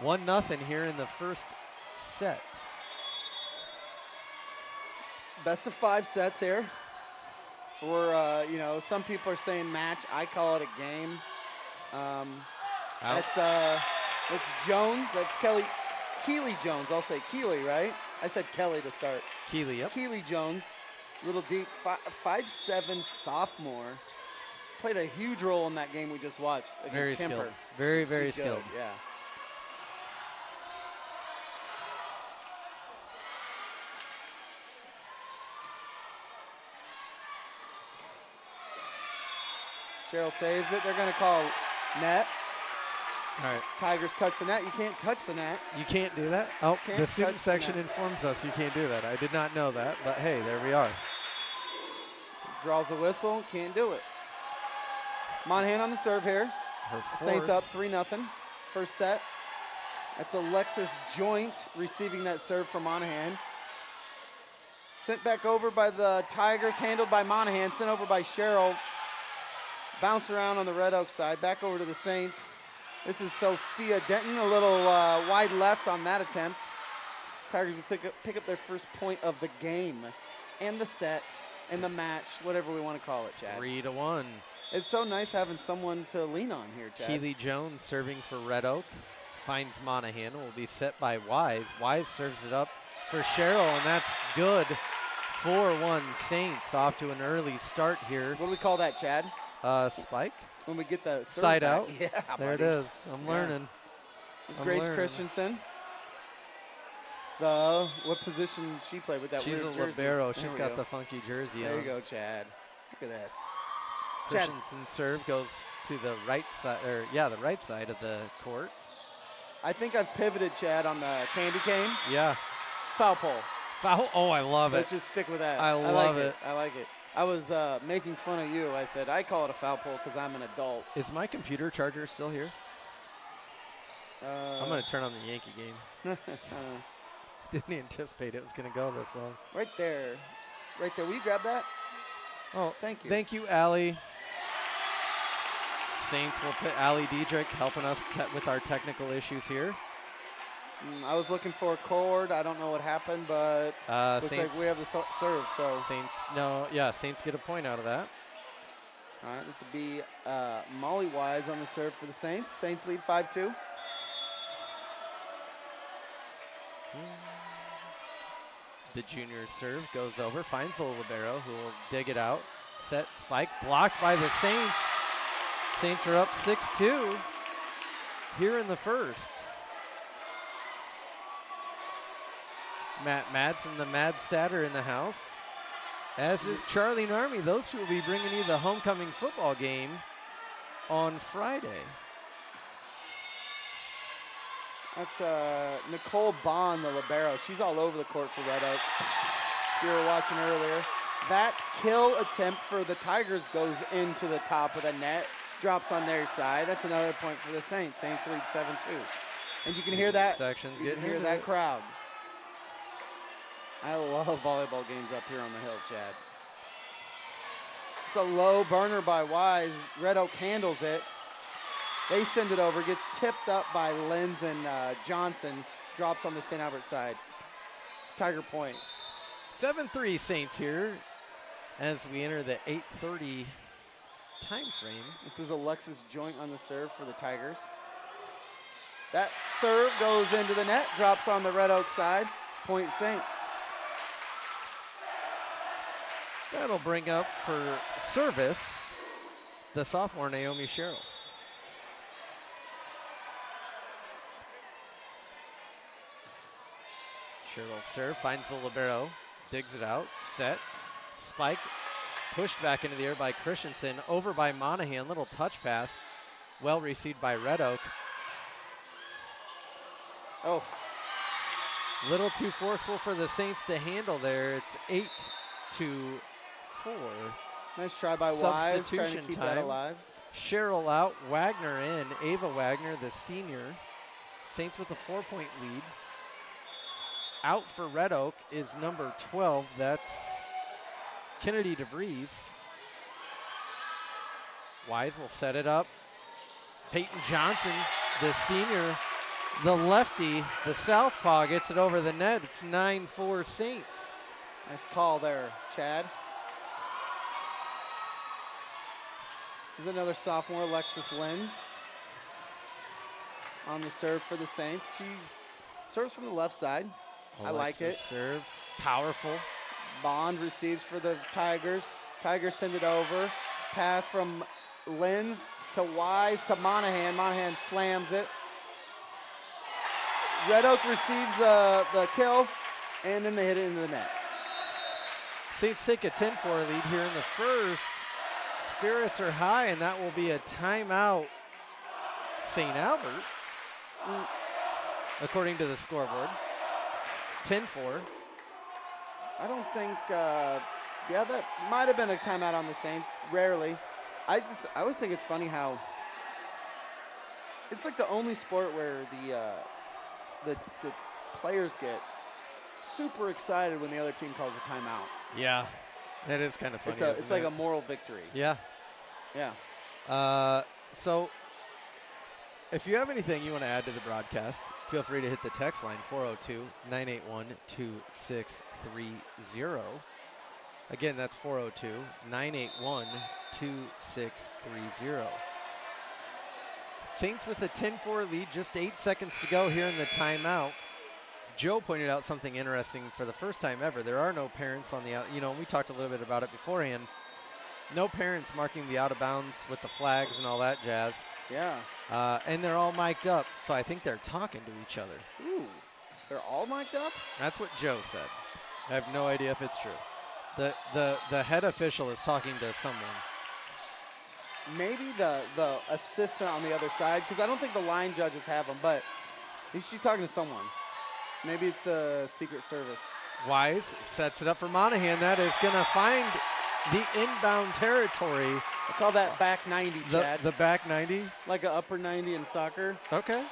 1-0 here in the first set. Best of 5 sets here. Or, some people are saying match. I call it a game. That's Jones. That's Keely Jones. I'll say Keely, right? I said Kelly to start. Keely, yep. Keely Jones, little deep, 5'7" sophomore. Played a huge role in that game we just watched against Very Kuemper. skilled. Very, very She's skilled. Good, yeah. Cheryl saves it. They're going to call net. All right. Tigers touch the net. You can't touch the net. You can't do that? Oh, the student section informs us you can't do that. I did not know that, but hey, there we are. Draws a whistle. Can't do it. Monahan on the serve here. Her fourth. Saints up 3-0. First set. That's Alexis Joint receiving that serve from Monahan. Sent back over by the Tigers, handled by Monahan, sent over by Cheryl. Bounce around on the Red Oak side, back over to the Saints. This is Sophia Denton, a little wide left on that attempt. Tigers will pick up their first point of the game and the set and the match, whatever we want to call it, Chad. 3-1. It's so nice having someone to lean on here, Chad. Keely Jones serving for Red Oak. Finds Monahan, will be set by Wise. Wise serves it up for Cheryl, and that's good. 4-1 Saints, off to an early start here. What do we call that, Chad? Spike. When we get the side back. out. Yeah, there buddy. It is. I'm learning. This is Grace Christensen. What position she played with that She's weird a jersey? libero. She's got the funky jersey There on. you go, Chad. Look at this. Christensen's serve goes to the right side, the right side of the court. I think I've pivoted, Chad, on the candy cane. Yeah. Foul pole. Foul. Oh, I love Let's it. just stick with that. I love it. I like it. I was making fun of you. I said, I call it a foul pole because I'm an adult. Is my computer charger still here? I'm going to turn on the Yankee game. Didn't anticipate it was going to go this long. Right there. Right there. Will you grab that? Oh, thank you. Thank you, Allie. Saints will put Allie Diedrich helping us with our technical issues here. I was looking for a cord. I don't know what happened, but looks Saints, like we have the serve. So Saints get a point out of that. All right, this will be Molly Wise on the serve for the Saints. Saints lead 5-2. The junior serve goes over, finds the libero, who will dig it out. Set spike, blocked by the Saints. Saints are up 6-2 here in the first. Matt Madsen, the Mad Statter, in the house, as is Charlie Narmy. Those two will be bringing you the homecoming football game on Friday. That's Nicole Bond, the libero. She's all over the court for Red Oak. If you were watching earlier. That kill attempt for the Tigers goes into the top of the net, drops on their side. That's another point for the Saints. Saints lead 7-2. And you can hear that. Sections you can hear that crowd. I love volleyball games up here on the hill, Chad. It's a low burner by Wise. Red Oak handles it. They send it over, gets tipped up by Lenz and Johnson, drops on the St. Albert side. Tiger point. 7-3 Saints here as we enter the 8:30 time frame. This is Alexis Joint on the serve for the Tigers. That serve goes into the net, drops on the Red Oak side. Point Saints. That'll bring up for service the sophomore Naomi Sherrill. Sherrill serve, finds the libero, digs it out, set, spike, pushed back into the air by Christensen, over by Monahan, little touch pass, well received by Red Oak. Oh. Little too forceful for the Saints to handle there. It's 8-4. Nice try by Wise, trying to keep that alive. Sherrill out, Wagner in, Ava Wagner, the senior. Saints with a 4-point lead. Out for Red Oak is number 12. That's Kennedy DeVries. Wise will set it up. Peyton Johnson, the senior, the lefty, the southpaw, gets it over the net. It's 9-4 Saints. Nice call there, Chad. There's another sophomore, Alexis Lenz, on the serve for the Saints. She serves from the left side. Alexis, I like it. Serve, powerful. Bond receives for the Tigers. Tigers send it over. Pass from Lenz to Wise to Monahan. Monahan slams it. Red Oak receives the kill, and then they hit it into the net. Saints take a 10-4 lead here in the first. Spirits are high, and that will be a timeout. St. Albert, according to the scoreboard. 10-4. I don't think, that might have been a timeout on the Saints. Rarely. I always think it's funny how it's like the only sport where the players get super excited when the other team calls a timeout. Yeah, that is kind of funny. It's like a moral victory. Yeah. Yeah. So if you have anything you want to add to the broadcast, feel free to hit the text line 402-981-2630. Again, that's 402-981-2630. Saints with a 10-4 lead, just 8 seconds to go here in the timeout. Joe pointed out something interesting for the first time ever. There are no parents on the out. You know, we talked a little bit about it beforehand. No parents marking the out of bounds with the flags and all that jazz. Yeah. And they're all mic'd up, so I think they're talking to each other. Ooh, they're all mic'd up? That's what Joe said. I have no idea if it's true. The head official is talking to someone. Maybe the assistant on the other side, because I don't think the line judges have them, but she's talking to someone. Maybe it's the Secret Service. Wise sets it up for Monahan. That is going to find the inbound territory. I call that back 90, Chad. The back 90? Like an upper 90 in soccer. Okay.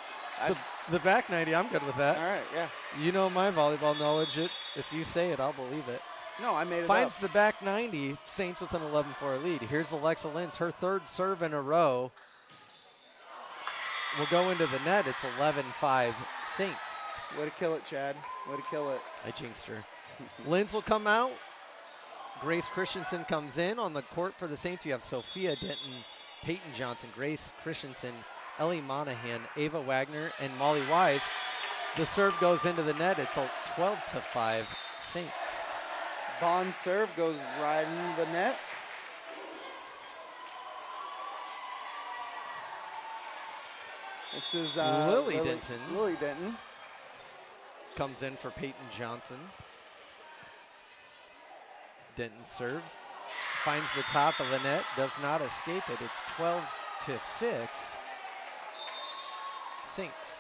The back 90, I'm good with that. All right, yeah. You know my volleyball knowledge. If you say it, I'll believe it. No, I made it Finds up. the back 90, Saints with an 11-4 lead. Here's Alexa Lentz, her third serve in a row. Will go into the net. It's 11-5 Saints. Way to kill it, Chad. Way to kill it. I jinxed her. Lentz will come out. Grace Christensen comes in on the court for the Saints. You have Sophia Denton, Peyton Johnson, Grace Christensen, Ellie Monahan, Ava Wagner, and Molly Wise. The serve goes into the net. It's a 12-5 Saints. Bond's serve goes right into the net. This is Lily Denton. Lily Denton. Comes in for Peyton Johnson. Denton serve. Finds the top of the net. Does not escape it. It's 12-6. Saints.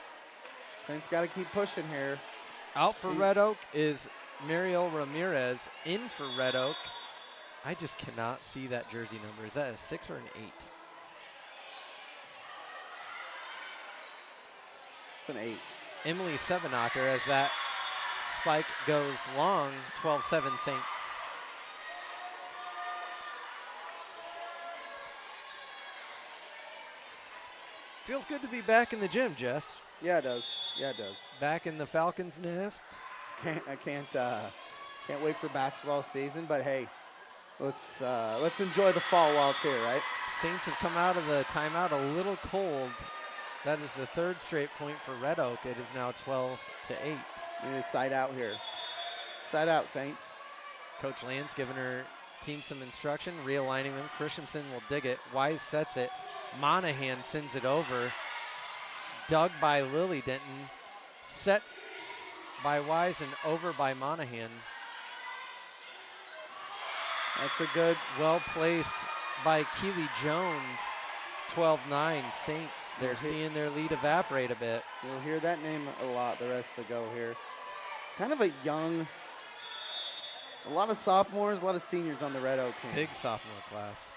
Saints got to keep pushing here. Out for Red Oak is Mariel Ramirez. In for Red Oak. I just cannot see that jersey number. Is that a 6 or an 8? It's an 8. Emily Sebenacher as that spike goes long. 12-7 Saints. Feels good to be back in the gym, Jess. Yeah, it does. Yeah, it does. Back in the Falcons' nest. I can't wait for basketball season, but hey, let's enjoy the fall while it's here, right? Saints have come out of the timeout a little cold. That is the third straight point for Red Oak. It is now 12-8. We need to side out here. Side out, Saints. Coach Land's giving her team some instruction, realigning them. Christensen will dig it. Wise sets it. Monahan sends it over. Dug by Lily Denton. Set by Wise and over by Monahan. That's a good. Well placed by Keely Jones. 12-9 Saints. They're seeing their lead evaporate a bit. You'll hear that name a lot the rest of the go here. Kind of a young, a lot of sophomores, a lot of seniors on the Red Oak team. Big sophomore class.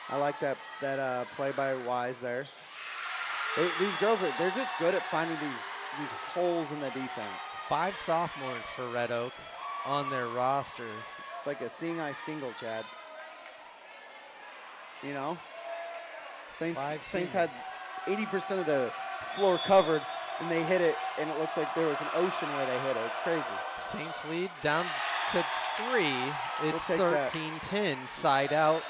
I like that play by Wise there. These girls they're just good at finding these holes in the defense. 5 sophomores for Red Oak on their roster. It's like a seeing eye single, Chad. You know? Saints had 80% of the floor covered, and they hit it, and it looks like there was an ocean where they hit it. It's crazy. Saints lead down to 3. It's We'll 13-10. Side out.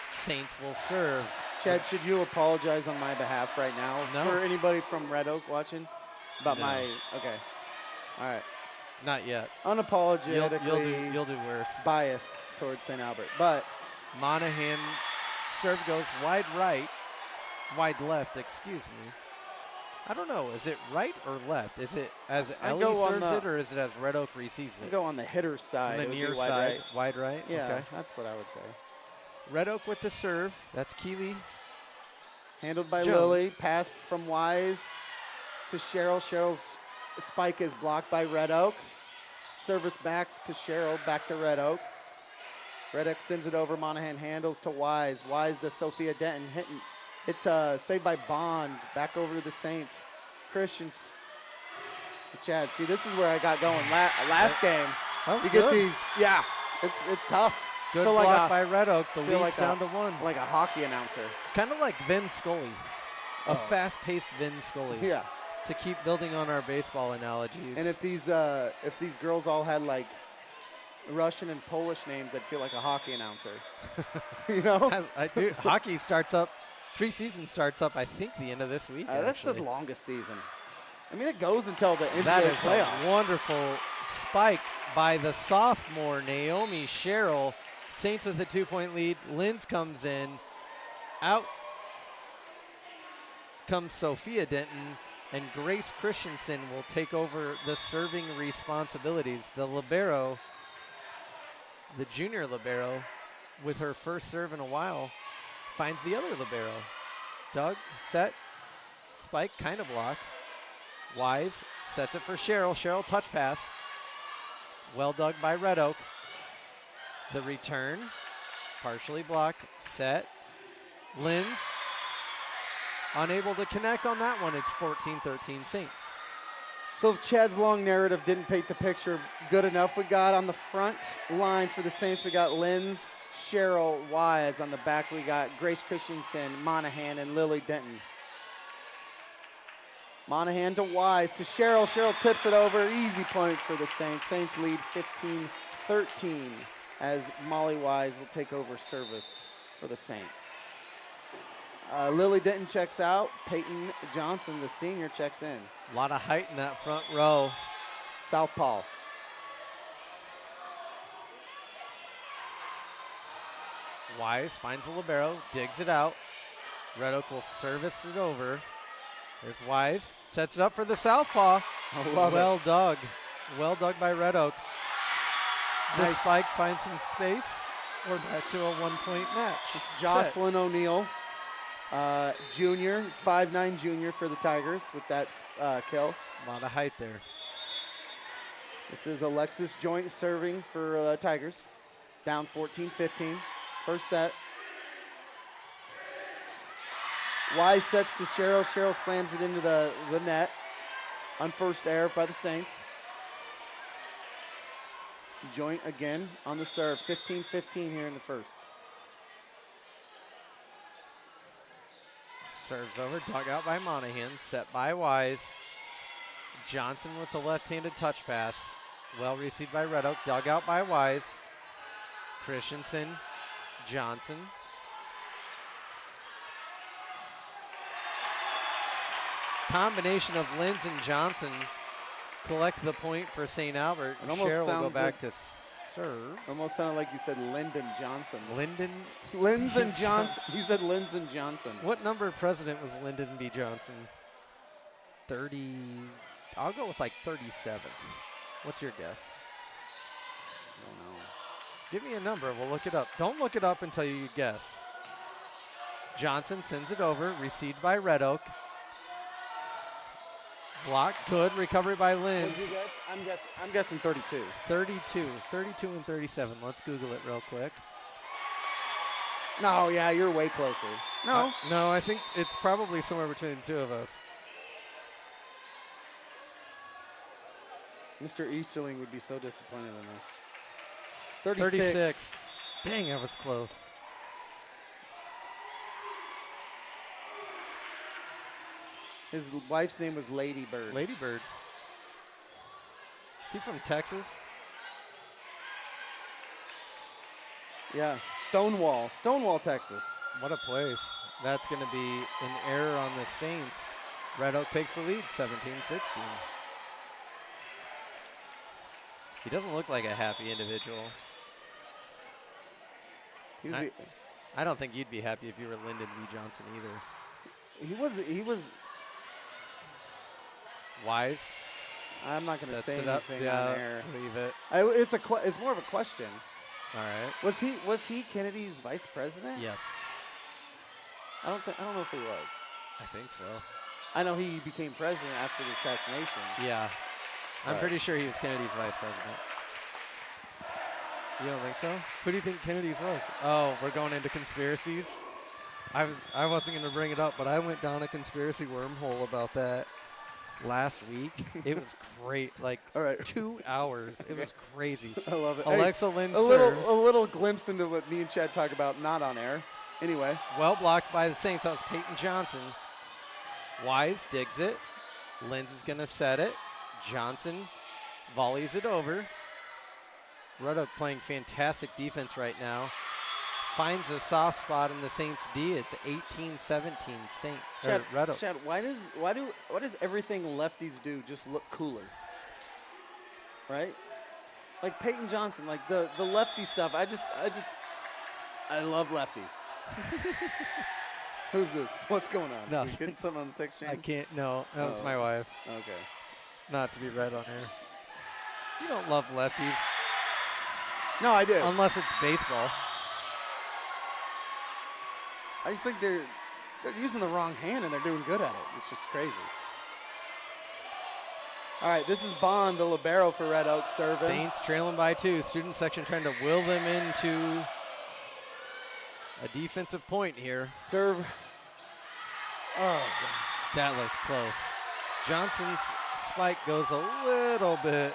Saints will serve. Chad, should you apologize on my behalf right now? No. For anybody from Red Oak watching? About No. okay. All right. Not yet. Unapologetically You'll do worse. biased towards St. Albert. But Monahan serve goes wide right, wide left, excuse me. I don't know, is it right or left? Is it as Ellie serves it or is it as Red Oak receives it? go on the hitter's side. On It the would near be wide side, right. wide right? Yeah, Okay. that's what I would say. Red Oak with the serve. That's Keely. Handled by Jones. Lily. Pass from Wise to Cheryl. Cheryl's spike is blocked by Red Oak. Service back to Cheryl, back to Red Oak. Red Oak sends it over. Monahan handles to Wise. Wise to Sophia Denton. Hit saved by Bond. Back over to the Saints. Christians. Chad, see, this is where I got going last game. You get these. Yeah, it's tough. Good block by Red Oak. The lead's down to 1. Like a hockey announcer. Kind of like Vin Scully. A fast-paced Vin Scully. Yeah. To keep building on our baseball analogies. And if these girls all had like Russian and Polish names, I'd feel like a hockey announcer. You know? Hockey starts up. Preseason starts up, I think, the end of this week. That's the longest season. I mean, it goes until the NBA That is playoffs. a wonderful spike by the sophomore, Naomi Sherrill. Saints with a 2-point lead. Linz comes in. Out comes Sophia Denton, and Grace Christensen will take over the serving responsibilities. The libero, the junior libero, with her first serve in a while, finds the other libero. Doug, set, spike, kind of blocked. Wise sets it for Sherrill. Sherrill touch pass. Well dug by Red Oak. The return, partially blocked, set. Linz, unable to connect on that one. It's 14-13 Saints. So if Chad's long narrative didn't paint the picture good enough, we got on the front line for the Saints, we got Linz, Sherrill, Wise. On the back, we got Grace Christensen, Monahan, and Lily Denton. Monahan to Wise to Sherrill. Sherrill tips it over. Easy point for the Saints. Saints lead 15-13 as Molly Wise will take over service for the Saints. Lily Denton checks out. Peyton Johnson, the senior, checks in. A lot of height in that front row. Southpaw. Wise finds the libero, digs it out. Red Oak will service it over. There's Wise, sets it up for the southpaw. I love well dug. Well dug by Red Oak. This Nice. spike finds some space. We're back to a 1-point match. It's Jocelyn O'Neill, junior, 5'9" junior for the Tigers with that kill. A lot of height there. This is Alexis Joint serving for Tigers. Down 14-15. First set. Wise sets to Sherrill. Sherrill slams it into the net. Unforced error by the Saints. Joint again on the serve. 15-15 here in the first. Serves over, dug out by Monahan, set by Wise. Johnson with the left-handed touch pass. Well received by Red Oak, dug out by Wise. Christensen, Johnson. Combination of Linz and Johnson collect the point for St. Albert. Sherrill will go back to serve. Almost sounded like you said Lyndon Johnson. Linz and Johnson. You said Linz and Johnson. What number president was Lyndon B. Johnson? 30. I'll go with like 37. What's your guess? I don't know. Give me a number. We'll look it up. Don't look it up until you guess. Johnson sends it over. Received by Red Oak. Block. Good. Recovery by Linz. What did you guess? I'm guessing 32. 32 and 37. Let's Google it real quick. No, yeah, you're way closer. No. No, I think it's probably somewhere between the two of us. Mr. Easterling would be so disappointed in this. 36. Dang, I was close. His wife's name was Lady Bird. Lady Bird. Is he from Texas? Yeah, Stonewall, Texas. What a place. That's going to be an error on the Saints. Red Oak takes the lead, 17-16. He doesn't look like a happy individual. I don't think you'd be happy if you were Lyndon B. Johnson either. He was. Wise. I'm not going to say anything up. Yeah, on air. Leave it. It's more of a question. All right. Was he Kennedy's vice president? Yes. I don't know if he was. I think so. I know he became president after the assassination. Yeah. I'm pretty sure he was Kennedy's vice president. You don't think so? Who do you think Kennedy's was? Oh, we're going into conspiracies? I wasn't going to bring it up, but I went down a conspiracy wormhole about that last week. It was great. Like, all right. 2 hours. It was crazy. I love it. Alexa Lynn serves. A little glimpse into what me and Chad talk about, not on air. Anyway. Well blocked by the Saints. That was Peyton Johnson. Wise digs it. Lynn's is going to set it. Johnson volleys it over. Red Oak playing fantastic defense right now. Finds a soft spot in the Saints D. It's 18-17 Red Oak. Chad, why does everything lefties do just look cooler? Right? Like Peyton Johnson, like the lefty stuff. I love lefties. Who's this? What's going on? No, you getting something on the text chain? I can't. No, that was my wife. Okay. Not to be read on air. You don't love lefties. No, I do. Unless it's baseball. I just think they're using the wrong hand and they're doing good at it. It's just crazy. All right, this is Bond, the libero for Red Oak serving. Saints trailing by 2. Student section trying to will them into a defensive point here. Serve. Oh, that looked close. Johnson's spike goes a little bit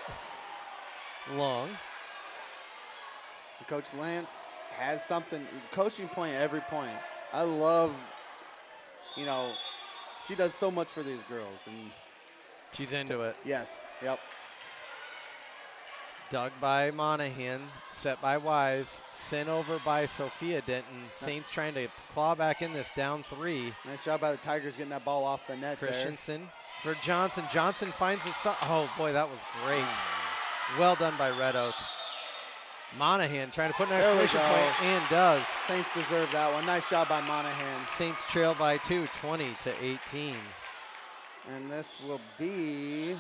long. Coach Lance has something, coaching point at every point. I love, she does so much for these girls. And she's into it. Yes, yep. Dug by Monahan, set by Wise, sent over by Sophia Denton. Saints trying to claw back in this down 3. Nice job by the Tigers getting that ball off the net Christensen for Johnson. Johnson finds his, oh boy, that was great. Well done by Red Oak. Monahan trying to put an exclamation point and does. Saints deserve that one. Nice job by Monahan. Saints trail by 2, 20-18. And this will be,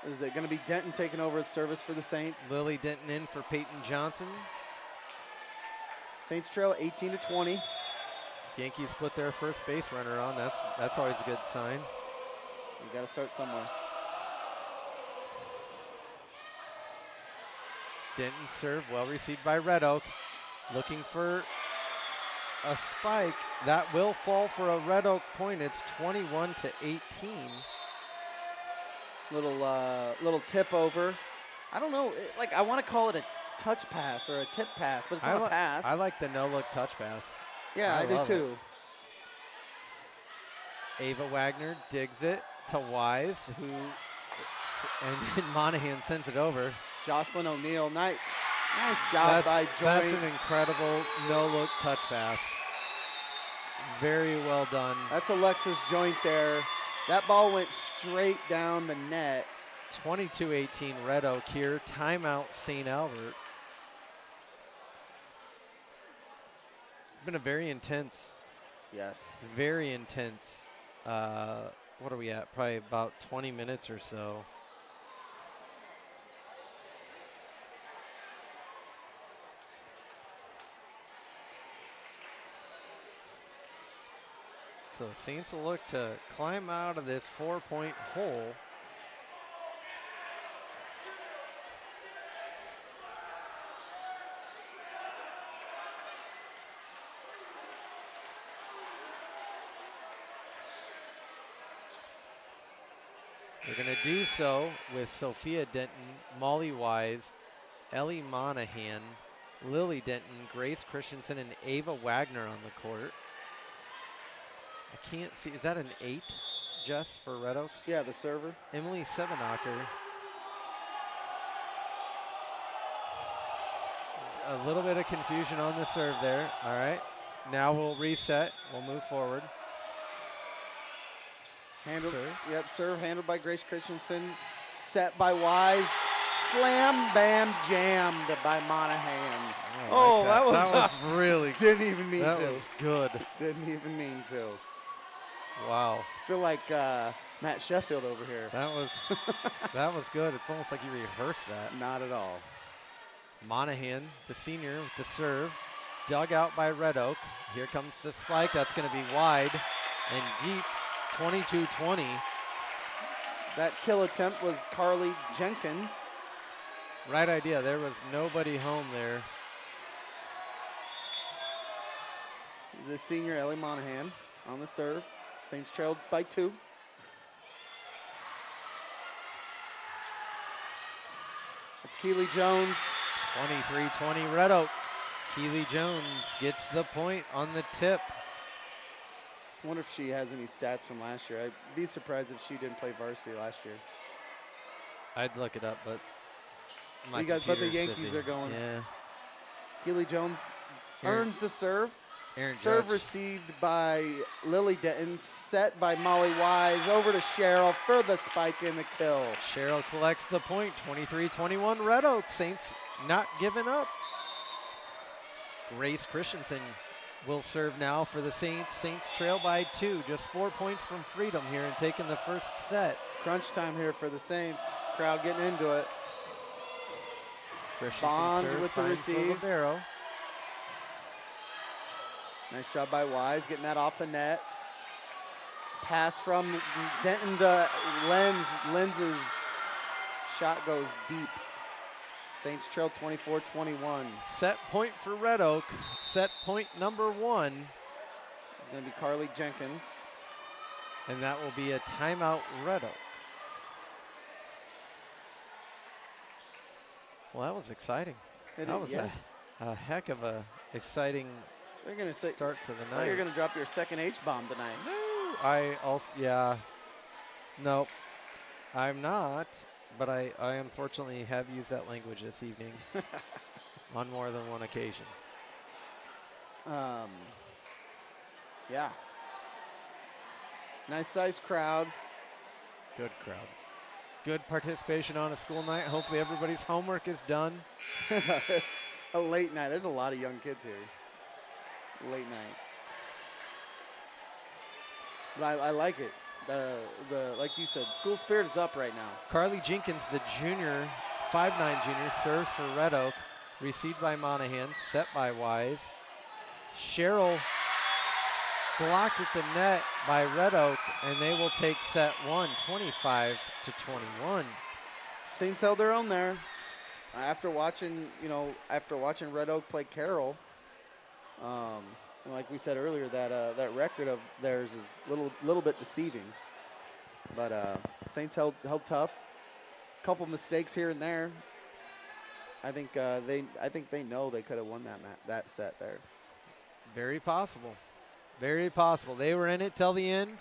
is it going to be Denton taking over its service for the Saints? Lily Denton in for Peyton Johnson. Saints trail 18-20. Yankees put their first base runner on. That's always a good sign. You got to start somewhere. Denton serve, well received by Red Oak. Looking for a spike. That will fall for a Red Oak point. It's 21-18. Little tip over. I don't know, I want to call it a touch pass or a tip pass, but it's not a pass. I like the no-look touch pass. Yeah, I do too. Ava Wagner digs it to Wise, and then Monahan sends it over. Jocelyn O'Neill, nice job by Joy. That's an incredible no-look touch pass. Very well done. That's Alexis Joint there. That ball went straight down the net. 22-18 Red Oak here. Timeout St. Albert. It's been a very intense. Yes. Very intense. What are we at? Probably about 20 minutes or so. So the Saints will look to climb out of this 4-point hole. They're going to do so with Sophia Denton, Molly Wise, Ellie Monahan, Lily Denton, Grace Christensen, and Ava Wagner on the court. I can't see. Is that an 8, Jess, for Red Oak? Yeah, the server. Emily Sebenacher. A little bit of confusion on the serve there. All right. Now we'll reset. We'll move forward. Serve handled by Grace Christensen. Set by Wise. Slam, bam, jammed by Monahan. That was really good. Didn't even mean to. That was good. Didn't even mean to. Wow. I feel like Matt Sheffield over here. That was good. It's almost like you rehearsed that. Not at all. Monahan, the senior with the serve. Dug out by Red Oak. Here comes the spike. That's going to be wide and deep. 22-20. That kill attempt was Carly Jenkins. Right idea. There was nobody home there. is the senior Ellie Monahan on the serve. Saints trailed by 2. It's Keely Jones. 23-20 Red Oak. Keely Jones gets the point on the tip. I wonder if she has any stats from last year. I'd be surprised if she didn't play varsity last year. I'd look it up, but but the Yankees busy. are going. Yeah. Keely Jones earns the serve. Aaron Serve Judge. received by Lily Denton, set by Molly Wise, over to Cheryl for the spike and the kill. Cheryl collects the point, 23-21 Red Oak. Saints not giving up. Grace Christensen will serve now for the Saints. Saints trail by 2, just 4 points from freedom here and taking the first set. Crunch time here for the Saints. Crowd getting into it. Christensen Bond serve, with the finds receive. libero. Nice job by Wise, getting that off the net. Pass from Denton to Lenz. Lenz's shot goes deep. Saints trail 24-21. Set point for Red Oak. Set point number 1. It's going to be Carly Jenkins. And that will be a timeout Red Oak. Well, that was exciting. That was a heck of a exciting They're going to say start to the night. You're going to drop your second H-bomb tonight. No, I also, yeah. Nope, I'm not. But I unfortunately have used that language this evening on more than one occasion. Yeah. Nice sized crowd. Good crowd. Good participation on a school night. Hopefully everybody's homework is done. It's a late night. There's a lot of young kids here. Late night. But I like it. The like you said, school spirit is up right now. Carly Jenkins, the junior, 5'9" junior, serves for Red Oak. Received by Monahan, set by Wise. Cheryl blocked at the net by Red Oak, and they will take set 1, 25-21. Saints held their own there. After watching Red Oak play Carroll, and like we said earlier, that record of theirs is a little bit deceiving. But Saints held tough. A couple mistakes here and there. I think they know they could have won that set there. Very possible. Very possible. They were in it till the end.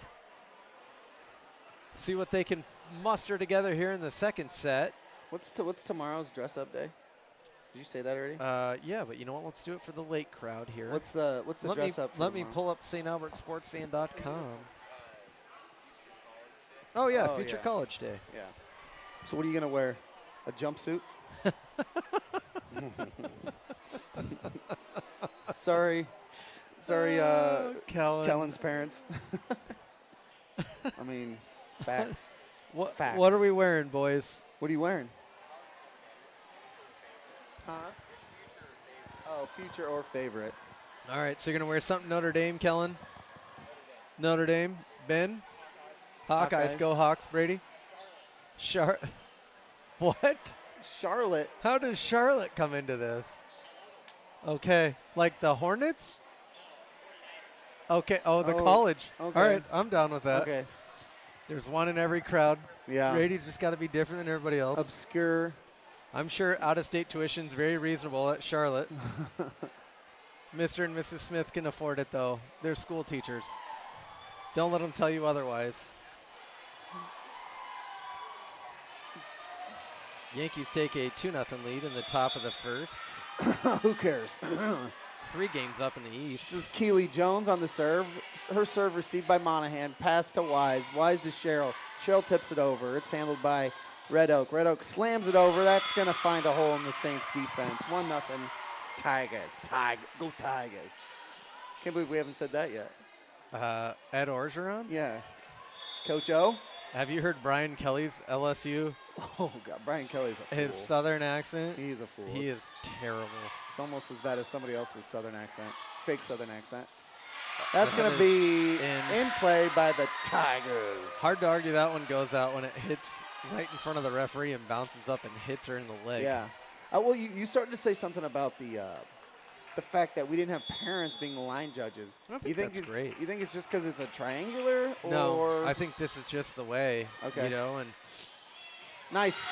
See what they can muster together here in the second set. What's tomorrow's dress-up day? Did you say that already? Yeah, but you know what? Let's do it for the late crowd here. What's the dress-up? Let me pull up StAlbertSportsFan.com. Oh yeah, Future College Day. Yeah. So what are you gonna wear? A jumpsuit? Sorry, Kellen's parents. I mean, facts. Facts. What are we wearing, boys? What are you wearing? Huh? Oh, future or favorite. All right, so you're going to wear something Notre Dame, Kellen? Notre Dame. Ben? Hawkeyes. Go Hawks, Brady. What? Charlotte. How does Charlotte come into this? Okay. Like the Hornets? Okay. Oh, the college. Okay. All right, I'm down with that. Okay. There's one in every crowd. Yeah. Brady's just got to be different than everybody else. Obscure. I'm sure out-of-state tuition's very reasonable at Charlotte. Mr. and Mrs. Smith can afford it, though. They're school teachers. Don't let them tell you otherwise. Yankees take a 2-0 lead in the top of the first. Who cares? 3 games up in the East. This is Keely Jones on the serve. Her serve received by Monahan. Pass to Wise. Wise to Cheryl. Cheryl tips it over. It's handled by Red Oak. Red Oak slams it over. That's going to find a hole in the Saints defense. 1-0. Tigers. Go Tigers. Can't believe we haven't said that yet. Ed Orgeron? Yeah. Coach O? Have you heard Brian Kelly's LSU? Oh, God. Brian Kelly's a fool. His southern accent? He's a fool. He is terrible. It's almost as bad as somebody else's southern accent. Fake southern accent. That's going to be in play by the Tigers. Hard to argue that one goes out when it hits right in front of the referee and bounces up and hits her in the leg. Yeah. Well, you started to say something about the the fact that we didn't have parents being the line judges. I think that's great. You think it's just because it's a triangular? No, or? I think this is just the way. Okay. You know, and nice.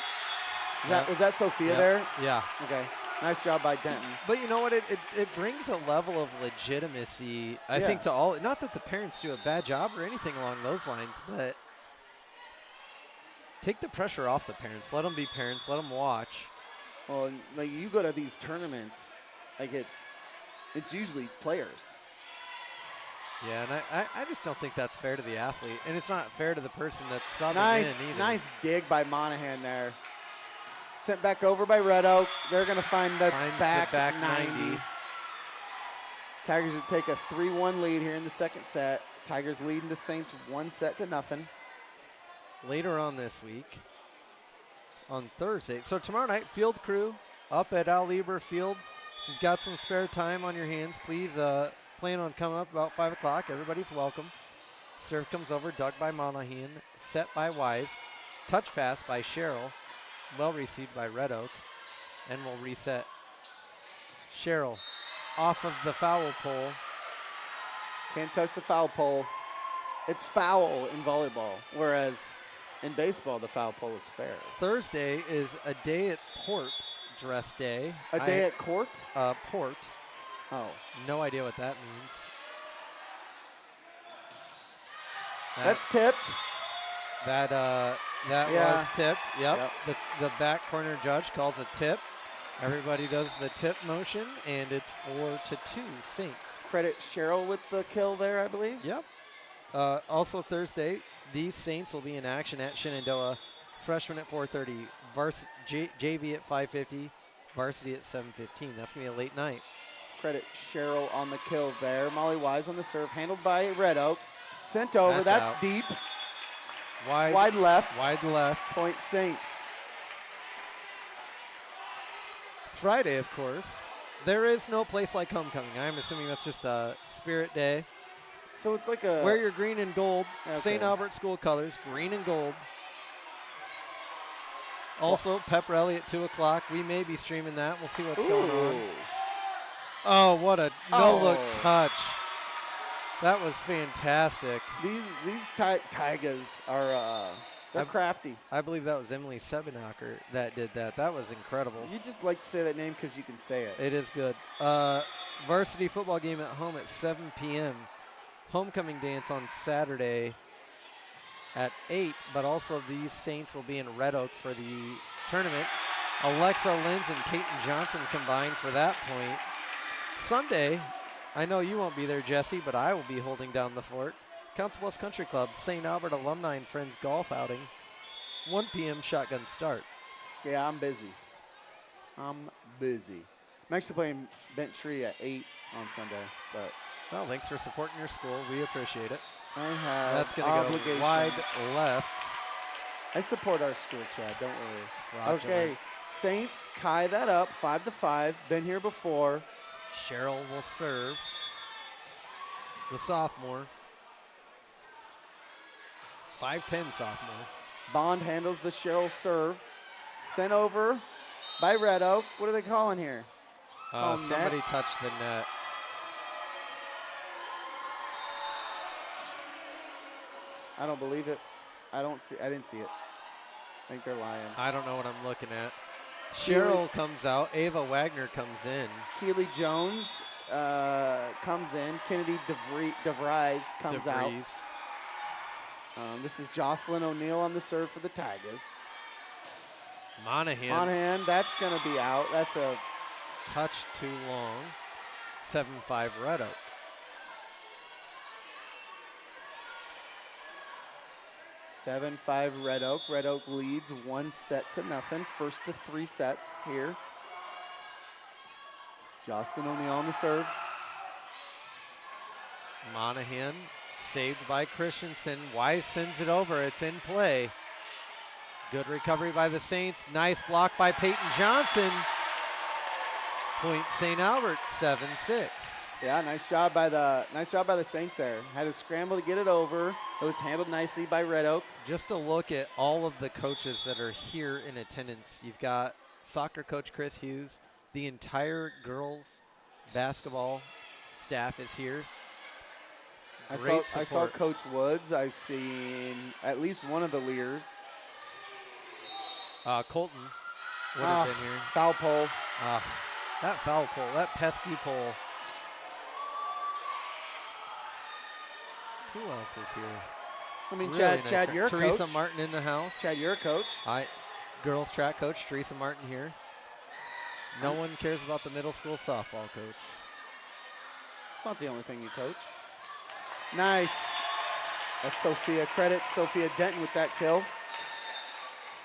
Was that Sophia there? Yeah. Okay. Nice job by Denton. But you know what? It brings a level of legitimacy, I think, to all. Not that the parents do a bad job or anything along those lines, but take the pressure off the parents. Let them be parents. Let them watch. Well, like you go to these tournaments, like it's usually players. Yeah, and I just don't think that's fair to the athlete, and it's not fair to the person that's subbing in either. Nice dig by Monahan there. Sent back over by Red Oak. They're going to find the back 90. Tigers would take a 3-1 lead here in the second set. Tigers leading the Saints 1-0. Later on this week, on Thursday. So tomorrow night, field crew up at Al Lieber Field. If you've got some spare time on your hands, please plan on coming up about 5 o'clock. Everybody's welcome. Serve comes over, dug by Monahan, set by Wise. Touch pass by Sherrill. Well received by Red Oak. And we'll reset Sherrill off of the foul pole. Can't touch the foul pole. It's foul in volleyball, whereas in baseball, the foul pole is fair. Thursday is a day at Port dress day. A day at court? Port. Oh. No idea what that means. That's tipped. That was tipped. Yep. The back corner judge calls a tip. Everybody does the tip motion, and it's 4-2 Saints. Credit Sherrill with the kill there, I believe. Yep. Also Thursday, these Saints will be in action at Shenandoah. Freshman at 4:30, JV at 5:50, Varsity at 7:15. That's going to be a late night. Credit Sherrill on the kill there. Molly Wise on the serve, handled by Red Oak. Sent over. That's deep. Wide left. Wide left. Point Saints. Friday, of course. There is no place like homecoming. I'm assuming that's just a spirit day. So it's like a... Wear your green and gold. Okay. St. Albert School colors, green and gold. Also, pep rally at 2 o'clock. We may be streaming that. We'll see what's going on. Oh, what a no-look touch. That was fantastic. These Tigers are they're crafty. I believe that was Emily Sebenacher that did that. That was incredible. You just like to say that name because you can say it. It is good. Varsity football game at home at 7 p.m. Homecoming dance on Saturday at 8, but also these Saints will be in Red Oak for the tournament. Alexa Linz and Peyton Johnson combined for that point. Sunday, I know you won't be there, Jesse, but I will be holding down the fort. Council Bluffs Country Club, St. Albert Alumni and Friends golf outing. 1 p.m. shotgun start. Yeah, I'm busy. I'm actually playing Bent Tree at 8 on Sunday, but... Well, thanks for supporting your school. We appreciate it. I have That's going to go wide left. I support our school, Chad. Don't worry. Fraudulent. Okay, Saints tie that up, 5-5. Been here before. Sherrill will serve. The sophomore. 5'10" sophomore. Bond handles the Sherrill serve. Sent over by Red Oak. What are they calling here? Somebody touched the net. I don't believe it. I didn't see it. I think they're lying. I don't know what I'm looking at. Sherrill comes out. Ava Wagner comes in. Keely Jones comes in. Kennedy DeVries comes out. This is Jocelyn O'Neill on the serve for the Tigers. Monahan, that's going to be out. That's a touch too long. 7-5 Red Oak. (7-5) Red Oak. Red Oak leads 1-0. First to 3 sets here. Jocelyn O'Neill on the serve. Monahan saved by Christensen. Wise sends it over. It's in play. Good recovery by the Saints. Nice block by Peyton Johnson. Point St. Albert, 7-6. Yeah, nice job by the Saints there. Had to scramble to get it over. It was handled nicely by Red Oak. Just a look at all of the coaches that are here in attendance. You've got soccer coach Chris Hughes, the entire girls basketball staff is here. I Great saw Coach Woods. I've seen at least one of the Lears. Colton would have been here. Foul pole. That foul pole, that pesky pole. Who else is here? I mean, really Chad, you're a coach. Teresa Martin in the house. Chad, you're a coach. Girls track coach, Teresa Martin here. No one cares about the middle school softball coach. It's not the only thing you coach. Nice. That's Sophia. Credit Sophia Denton with that kill.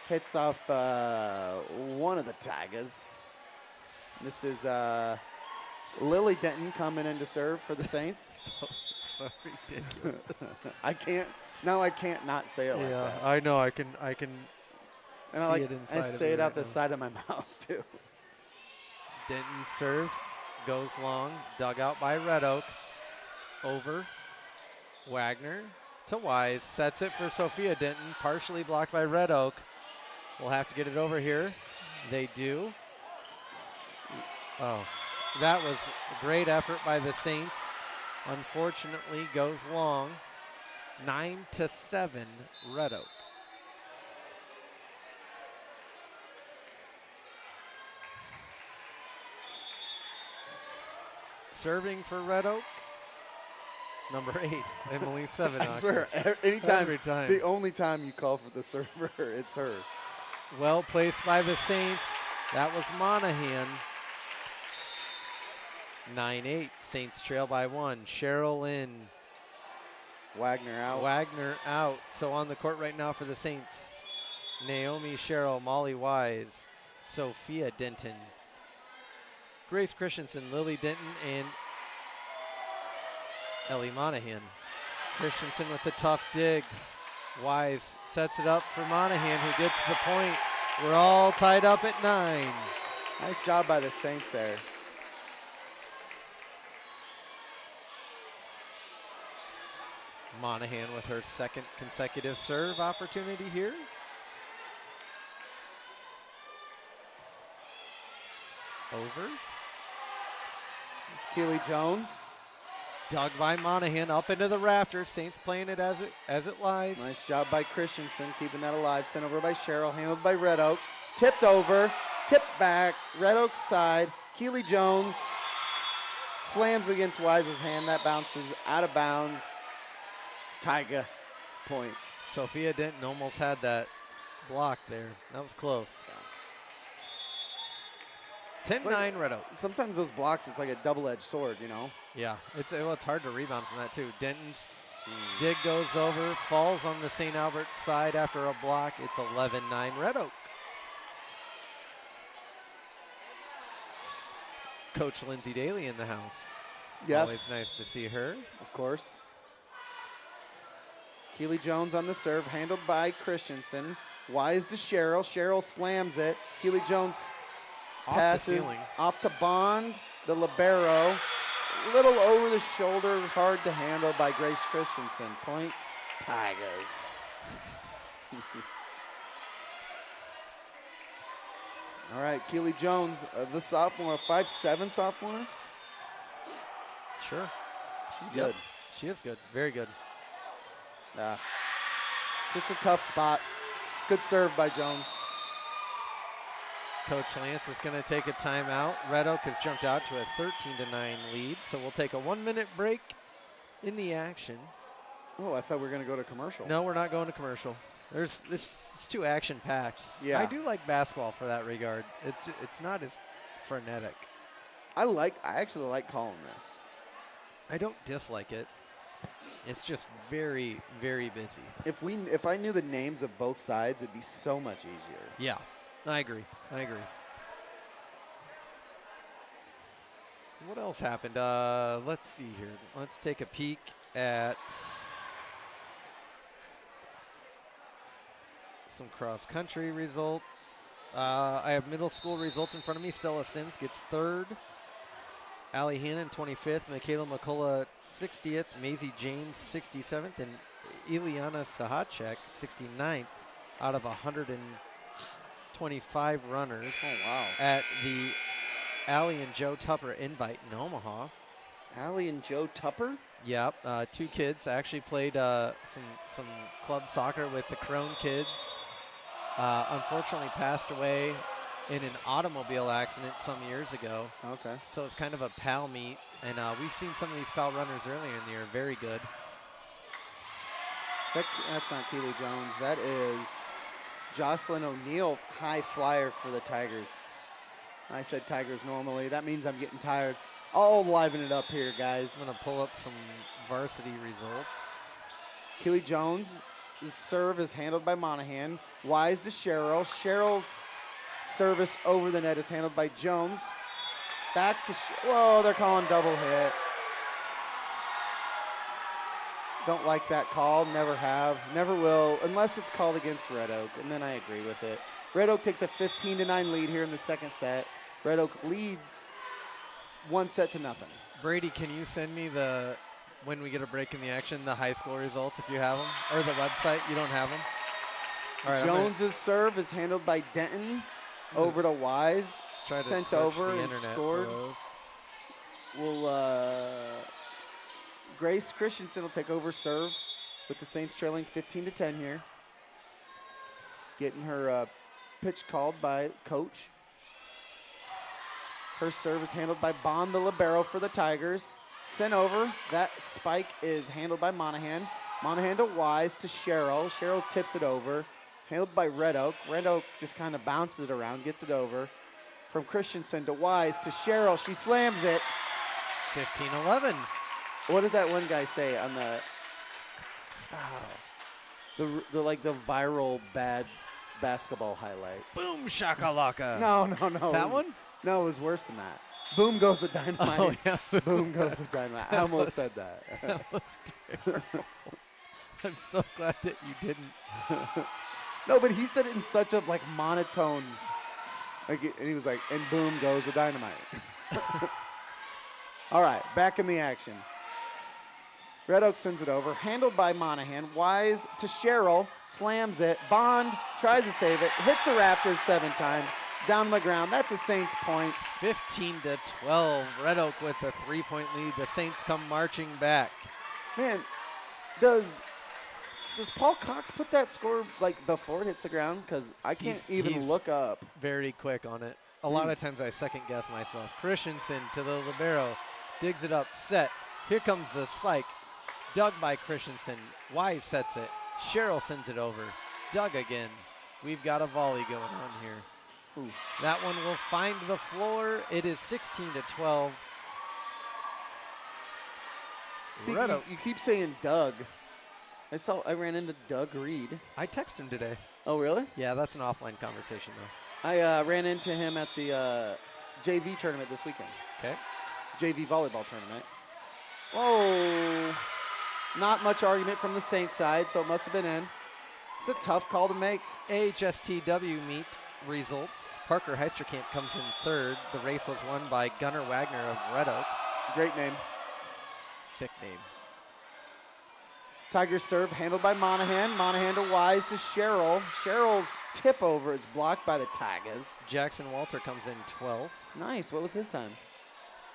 Hits off one of the Tigers. This is Lily Denton coming in to serve for the Saints. So ridiculous. I can't not say it like that. Yeah, I know. I can And see it inside I of say me it out right the now. side of my mouth, too. Denton's serve goes long, dug out by Red Oak. Over. Wagner to Wise, sets it for Sophia Denton, partially blocked by Red Oak. We'll have to get it over here. They do. Oh, that was a great effort by the Saints. Unfortunately, goes long. 9-7, Red Oak. Serving for Red Oak, number 8, Emily Seven. I swear, anytime, every time. the only time you call for the server, it's her. Well placed by the Saints. That was Monahan. 9-8, Saints trail by 1. Cheryl in. Wagner out. Wagner out. So on the court right now for the Saints, Naomi Cheryl, Molly Wise, Sophia Denton, Grace Christensen, Lily Denton, and Ellie Monahan. Christensen with the tough dig. Wise sets it up for Monahan, who gets the point. We're all tied up at 9. Nice job by the Saints there. Monahan with her second consecutive serve opportunity here. Over. It's Keely Jones. Dug by Monahan up into the rafters. Saints playing it as it lies. Nice job by Christensen, keeping that alive. Sent over by Cheryl, handled by Red Oak. Tipped over, tipped back, Red Oak's side. Keely Jones slams against Wise's hand. That bounces out of bounds. Tyga point. Sophia Denton almost had that block there. That was close. 10-9 Red Oak. Sometimes those blocks, it's like a double-edged sword, you know? Yeah, it's hard to rebound from that too. Denton's dig goes over, falls on the St. Albert side after a block. It's 11-9 Red Oak. Coach Lindsay Daly in the house. Yes. Always nice to see her. Of course. Keely Jones on the serve, handled by Christensen. Wise to Cheryl. Cheryl slams it. Keely Jones passes off to Bond, the libero. Little over the shoulder, hard to handle by Grace Christensen. Point, Tigers. All right, Keely Jones, the sophomore, 5'7" sophomore. Sure. She's good. She is good. Very good. It's just a tough spot. Good serve by Jones. Coach Lance is going to take a timeout. Red Oak has jumped out to a 13-9 lead, so we'll take a 1-minute break in the action. Oh, I thought we were going to go to commercial. No, we're not going to commercial. It's too action-packed. Yeah. I do like basketball for that regard. It's not as frenetic. I actually like calling this. I don't dislike it. It's just very, very busy. If I knew the names of both sides, it'd be so much easier. Yeah, I agree. What else happened? Let's see here. Let's take a peek at some cross-country results. I have middle school results in front of me. Stella Sims gets 3rd. Allie Hannon, 25th. Michaela McCullough, 60th. Maisie James, 67th. And Ileana Sahacek, 69th out of 125 runners. Oh, wow. At the Allie and Joe Tupper invite in Omaha. Allie and Joe Tupper? Yep, 2 kids actually played some club soccer with the Crone kids. Unfortunately passed away in an automobile accident some years ago. Okay. So it's kind of a pal meet, and we've seen some of these pal runners earlier in the year. Very good. That's not Keely Jones. That is Jocelyn O'Neill, high flyer for the Tigers. I said Tigers normally. That means I'm getting tired. I'll liven it up here, guys. I'm going to pull up some varsity results. Keely Jones' serve is handled by Monahan. Wise to Cheryl. Cheryl's service over the net is handled by Jones. Back to whoa, they're calling double hit. Don't like that call, never have, never will, unless it's called against Red Oak, and then I agree with it. Red Oak takes a 15-9 lead here in the second set. Red Oak leads 1-0. Brady, can you send me when we get a break in the action, the high school results if you have them? Or the website, you don't have them? All right, Jones's serve is handled by Denton over to Wise. Try to sent search over the and internet scored. for those. Grace Christensen will take over serve with the Saints trailing 15-10 here. Getting her pitch called by coach. Her serve is handled by Bond, the libero for the Tigers. Sent over. That spike is handled by Monahan. Monahan to Wise to Cheryl. Cheryl tips it over. Handled by Red Oak. Red Oak just kind of bounces it around, gets it over. From Christensen to Wise to Cheryl. She slams it. 15-11. What did that one guy say on the viral bad basketball highlight? Boom shakalaka. No. That one? No, it was worse than that. Boom goes the dynamite. Oh, yeah. Boom goes the dynamite. I almost said that. That was terrible. I'm so glad that you didn't. No, but he said it in such a monotone. And he was like, and boom goes the dynamite. All right, back in the action. Red Oak sends it over, handled by Monahan. Wise to Cheryl, slams it. Bond tries to save it, hits the rafters 7 times, down the ground. That's a Saints point. 15-12. Red Oak with a 3-point lead. The Saints come marching back. Man, does Paul Cox put that score before it hits the ground? Because I can't even look up. Very quick on it. A lot of times I second guess myself. Christensen to the libero, digs it up, set. Here comes the spike. Dug by Christensen. Wise sets it. Cheryl sends it over. Dug again. We've got a volley going on here. Ooh. That one will find the floor. It is 16-12. You keep saying Doug. I ran into Doug Reed. I texted him today. Oh, really? Yeah, that's an offline conversation, though. I ran into him at the JV tournament this weekend. Okay. JV volleyball tournament. Whoa. Not much argument from the Saints side, so it must have been in. It's a tough call to make. AHSTW meet results. Parker Heisterkamp comes in 3rd. The race was won by Gunnar Wagner of Red Oak. Great name. Sick name. Tigers serve handled by Monahan. Monahan to Wise to Cheryl. Cheryl's tip over is blocked by the Tigers. Jackson Walter comes in 12th. Nice. What was his time?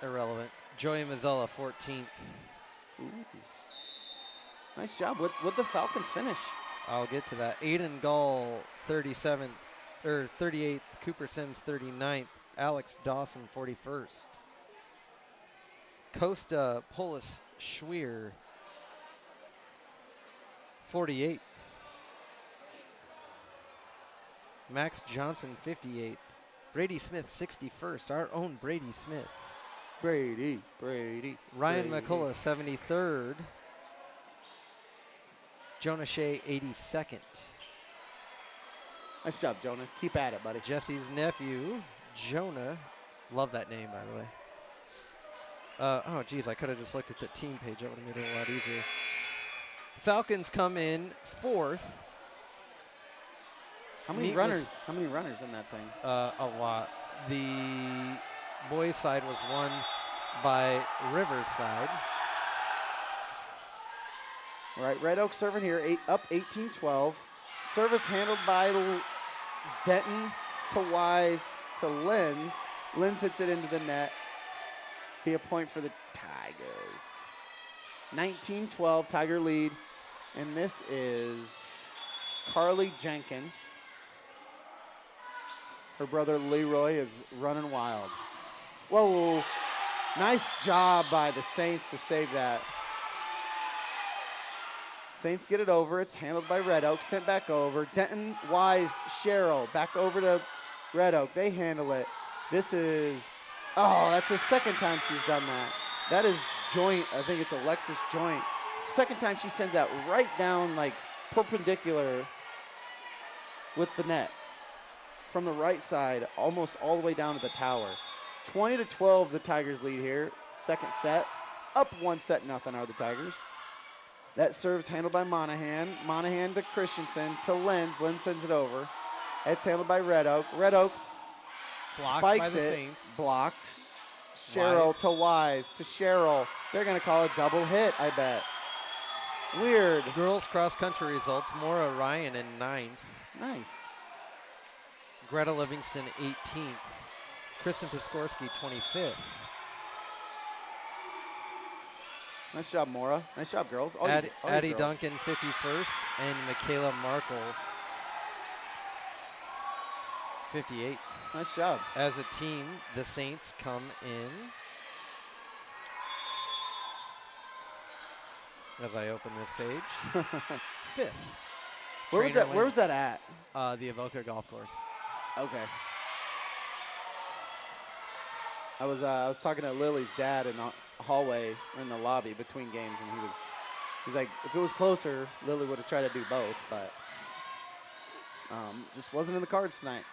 Irrelevant. Joey Mazzella 14th. Ooh. Nice job. What'd the Falcons finish? I'll get to that. Aiden Gall 37th or 38th. Cooper Sims 39th. Alex Dawson 41st. Costa Polis Schweer 48th. Max Johnson 58th. Brady Smith 61st. Our own Brady Smith. Brady. Ryan McCullough 73rd. Jonah Shea 82nd. Nice job, Jonah. Keep at it, buddy. Jesse's nephew, Jonah. Love that name, by the way. Oh, geez, I could have just looked at the team page. That would have made it a lot easier. Falcons come in 4th. How many runners in that thing? A lot. The boys' side was won by Riverside. All right, Red Oak serving here, up 18-12. Service handled by Denton to Wise to Lenz. Linz hits it into the net. Be a point for the Tigers. 19-12, Tiger lead. And this is Carly Jenkins. Her brother Leroy is running wild. Whoa, nice job by the Saints to save that. Saints get it over. It's handled by Red Oak, sent back over. Denton, Wise, Cheryl, back over to Red Oak. They handle it. This is, oh, that's the second time she's done that. That is Joint. I think it's Alexis Joint. It's the second time she sent that right down, like, perpendicular with the net. From the right side, almost all the way down to the tower. 20-12, the Tigers lead here. Second set. Up 1-0 are the Tigers. That serve's handled by Monahan. Monahan to Christensen to Lenz. Lenz sends it over. It's handled by Red Oak. Red Oak spikes it. Saints. Blocked. Cheryl to Wise to Cheryl. They're going to call a double hit, I bet. Weird. Girls cross country results. Maura Ryan in 9th. Nice. Greta Livingston 18th. Kristen Piskorski 25th. Nice job, Maura. Nice job, girls. Addie Duncan 51st and Michaela Markle 58th. Nice job. As a team, the Saints come in. As I open this page, 5th. Where was that at? The Avoca Golf Course. Okay. I was talking to Lily's dad in the hallway in the lobby between games, and he's like, if it was closer, Lily would have tried to do both, but just wasn't in the cards tonight.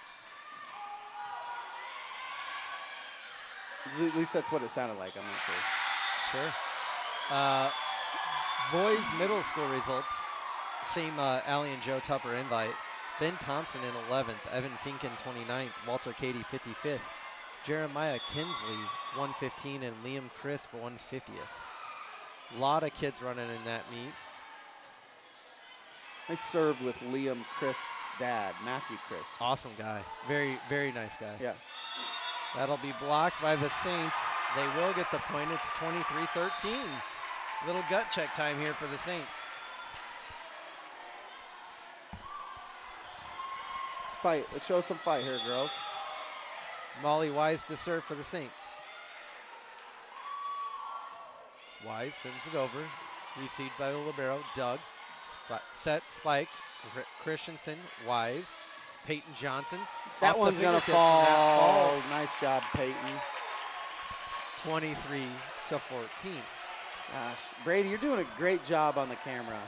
At least that's what it sounded like. I'm not sure. Sure. Boys middle school results. Same Allie and Joe Tupper invite. Ben Thompson in 11th. Evan Finken 29th. Walter Cady 55th. Jeremiah Kinsley 115 and Liam Crisp 150th. A lot of kids running in that meet. I served with Liam Crisp's dad, Matthew Crisp. Awesome guy. Very, very nice guy. Yeah. That'll be blocked by the Saints. They will get the point. It's 23-13. Little gut check time here for the Saints. Let's fight. Let's show some fight here, girls. Molly Wise to serve for the Saints. Wise sends it over. Received by the libero. Doug. Set, spike. Christensen. Wise. Peyton Johnson. That one's going to fall. Nice job, Peyton. 23-14. Gosh, Brady, you're doing a great job on the camera.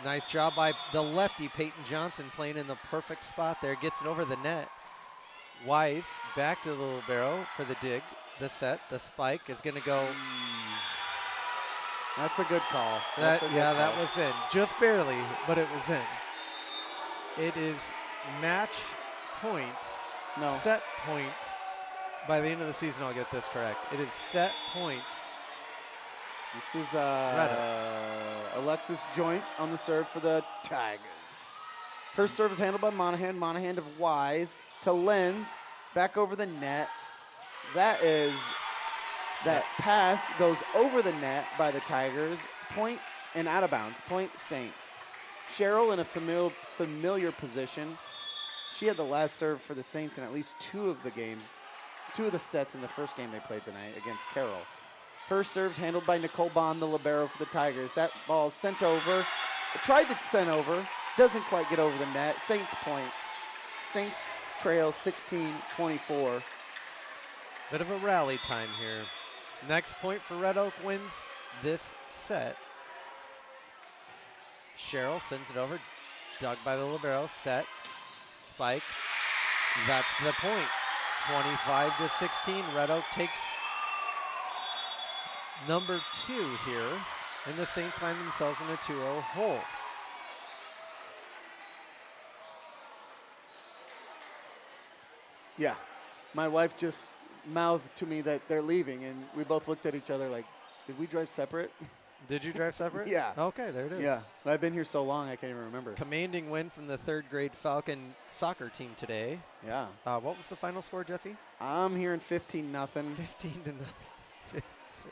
Nice job by the lefty, Peyton Johnson, playing in the perfect spot there. Gets it over the net. Wise back to the libero for the dig. The set, the spike is going to go. That's a good call. That was in. Just barely, but it was in. It is match point, set point. By the end of the season, I'll get this correct. It is set point. This is Alexis Joint on the serve for the Tigers. Her serve is handled by Monahan. Monahan to Wise to Lenz. Back over the net. That pass goes over the net by the Tigers. Point and out of bounds. Point Saints. Cheryl in a familiar position. She had the last serve for the Saints in at least two of the sets in the first game they played tonight against Carroll. Her serve's handled by Nicole Bond, the libero for the Tigers. That ball sent over. Tried to send over. Doesn't quite get over the net. Saints point. Saints trail 16-24. Bit of a rally time here. Next point for Red Oak wins this set. Cheryl sends it over. Dug by the libero. Set. Spike. That's the point. 25-16. Red Oak takes number 2 here, and the Saints find themselves in a 2-0 hole. Yeah, my wife just mouthed to me that they're leaving, and we both looked at each other like, did we drive separate? Did you drive separate? Yeah. Okay, there it is. Yeah. I've been here so long I can't even remember. Commanding win from the 3rd grade Falcon soccer team today. Yeah. What was the final score, Jesse? I'm hearing 15-0. 15-0.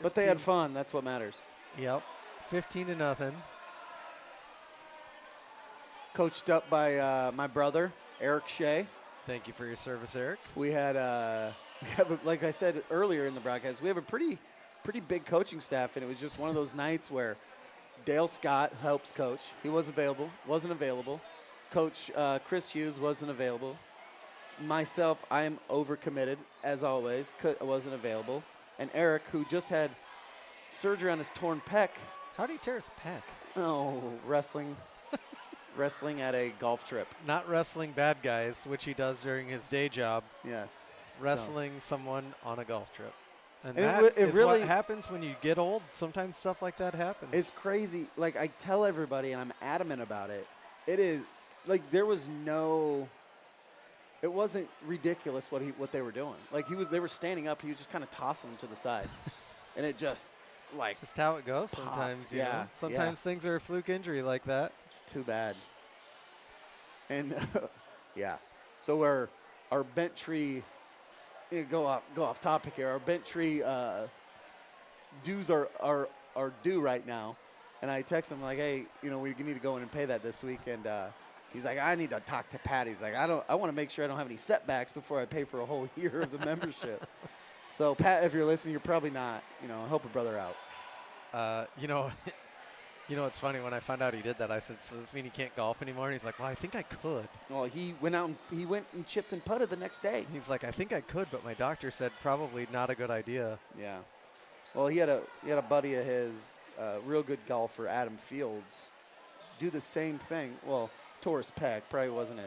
But they had fun. That's what matters. Yep. 15-0. Coached up by my brother, Eric Shea. Thank you for your service, Eric. We have, like I said earlier in the broadcast, we have a pretty big coaching staff, and it was just one of those nights where Dale Scott helps coach. He wasn't available. Coach Chris Hughes wasn't available. Myself, I am overcommitted, as always. Wasn't available. And Eric, who just had surgery on his torn pec. How did he tear his pec? Oh, wrestling. Wrestling at a golf trip. Not wrestling bad guys, which he does during his day job. Yes. Wrestling someone on a golf trip. And it that is really what happens when you get old. Sometimes stuff like that happens. It's crazy. Like, I tell everybody, and I'm adamant about it, it is, like, there was no, it wasn't ridiculous what they were doing. Like, they were standing up, he was just kind of tossing them to the side. And it just, like, it's just how it goes sometimes. Popped. You know? Sometimes things are a fluke injury like that. It's too bad. And, yeah. So our bent tree, go off topic here. Our bent tree dues are due right now, and I text him like, hey, we need to go in and pay that this week, and he's like, I need to talk to Pat. He's like, I want to make sure I don't have any setbacks before I pay for a whole year of the membership. So Pat, if you're listening, you're probably not. Help a brother out. It's funny, when I found out he did that, I said, so does this mean he can't golf anymore? And he's like, well, I think I could. Well, he went and chipped and putted the next day. He's like, I think I could, but my doctor said probably not a good idea. Yeah. Well, he had a buddy of his, real good golfer, Adam Fields, do the same thing. Well, tore his pec. Probably wasn't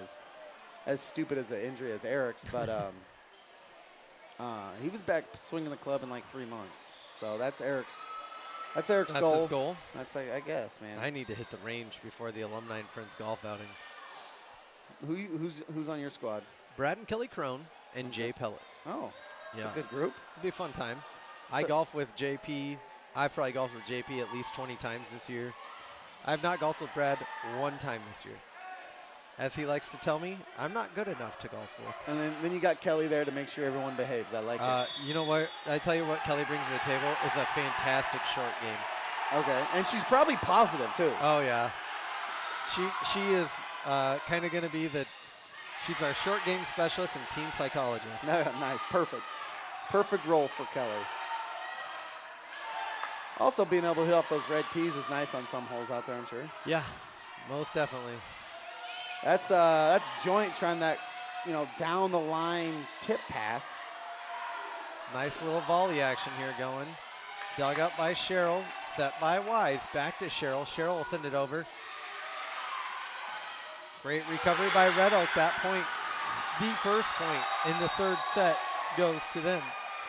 as stupid as an injury as Eric's, but he was back swinging the club in like 3 months. So that's Eric's goal. That's his goal? That's, I guess, man. I need to hit the range before the Alumni and Friends golf outing. Who's on your squad? Brad and Kelly Crone and Jay Pellet. Oh, that's yeah. a good group. It'll be a fun time. I golf with JP. I've probably golfed with JP at least 20 times this year. I've not golfed with Brad one time this year. As he likes to tell me, I'm not good enough to golf with. And then you got Kelly there to make sure everyone behaves. I like it. You know what? I tell you what Kelly brings to the table is a fantastic short game. Okay, and she's probably positive too. Oh yeah, she is kind of going to be she's our short game specialist and team psychologist. Nice, perfect role for Kelly. Also, being able to hit off those red tees is nice on some holes out there, I'm sure. Yeah, most definitely. That's Joint trying that, down the line tip pass. Nice little volley action here going. Dug up by Cheryl, set by Wise. Back to Cheryl. Cheryl will send it over. Great recovery by Red Oak. That point, the first point in the third set, goes to them.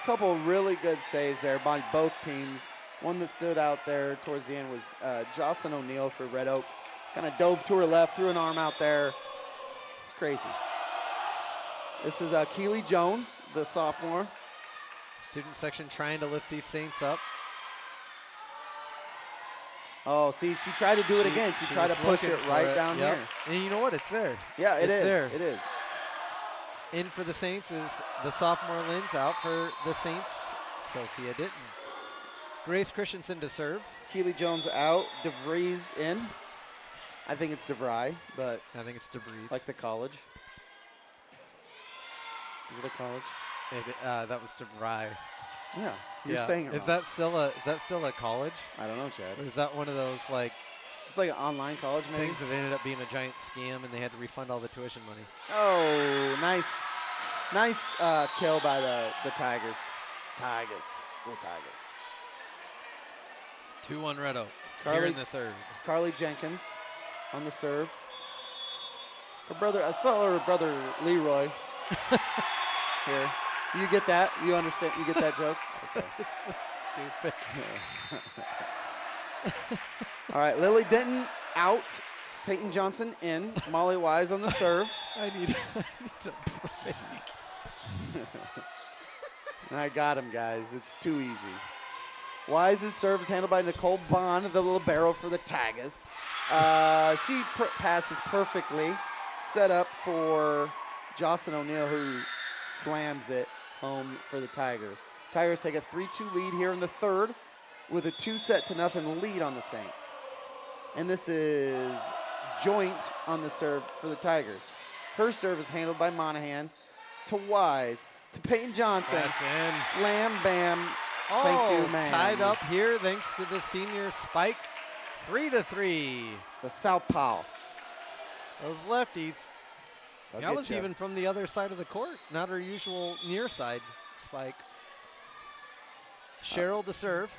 A couple really good saves there by both teams. One that stood out there towards the end was Jocelyn O'Neill for Red Oak. Kind of dove to her left, threw an arm out there. It's crazy. This is Keely Jones, the sophomore. Student section trying to lift these Saints up. Oh, see, she tried to do it again. She tried to push it right down here. And you know what? It's there. Yeah, it's there. It is. In for the Saints is the sophomore Linz. Out for the Saints, Sophia Ditton. Grace Christensen to serve. Keely Jones out. DeVries in. I think it's DeVry, but I think it's DeVries. like the college. Is it a college? That was DeVry. Yeah, you're saying it wrong. Is that still a college? I don't know, Chad. Or is that one of those It's like an online college, maybe. Things that ended up being a giant scam and they had to refund all the tuition money? Oh, nice kill by the Tigers. Go Tigers. 2-1 Red Oak. Here in the third. Carly Jenkins on the serve. I saw her brother Leroy here. You get that? You understand? You get that joke? Okay. So stupid. All right, Lily Denton out. Peyton Johnson in. Molly Wise on the serve. I need a break. I got him, guys. It's too easy. Wise's serve is handled by Nicole Bond, the libero for the Tigers. She passes perfectly. Set up for Jocelyn O'Neill, who slams it home for the Tigers. Tigers take a 3-2 lead here in the third with a 2-0 lead on the Saints. And this is Joint on the serve for the Tigers. Her serve is handled by Monahan to Wise to Peyton Johnson. That's in. Slam, bam. Thank you, man. Tied up here thanks to the senior spike. 3-3. The southpaw. Those lefties. That was even from the other side of the court. Not her usual near side spike. Cheryl to serve.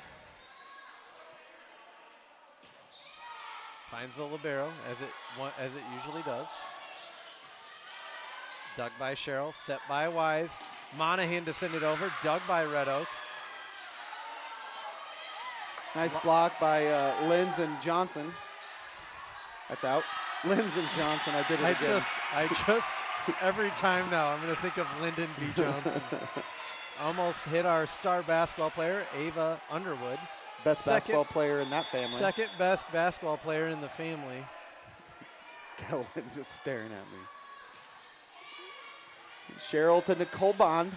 Finds the libero as it usually does. Dug by Cheryl, set by Wise. Monahan to send it over, dug by Red Oak. Nice block by Linz and Johnson. That's out. Linz and Johnson, I did it again. I just, every time now, I'm going to think of Lyndon B. Johnson. Almost hit our star basketball player, Ava Underwood. Best basketball player in that family. Second best basketball player in the family. Kellen just staring at me. Cheryl to Nicole Bond.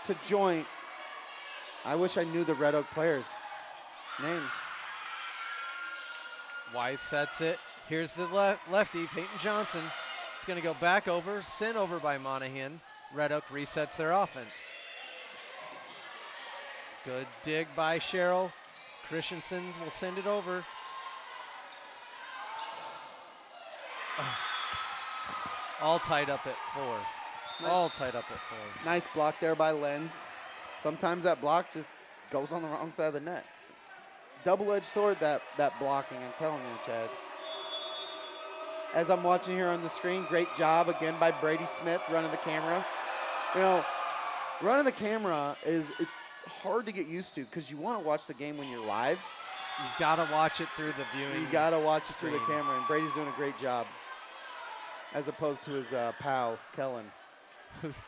To Joint. I wish I knew the Red Oak players' names. Wise sets it. Here's the lefty, Peyton Johnson. It's going to go back over, sent over by Monahan. Red Oak resets their offense. Good dig by Cheryl. Christensen will send it over. All tied up at 4. Nice. All tied up at 4. Nice block there by Lenz. Sometimes that block just goes on the wrong side of the net. Double-edged sword, that blocking, I'm telling you, Chad. As I'm watching here on the screen, great job again by Brady Smith running the camera. You know, running the camera it's hard to get used to because you want to watch the game when you're live. You've got to watch it through the viewing. You got to watch it through the camera, and Brady's doing a great job. As opposed to his pal, Kellen. Who's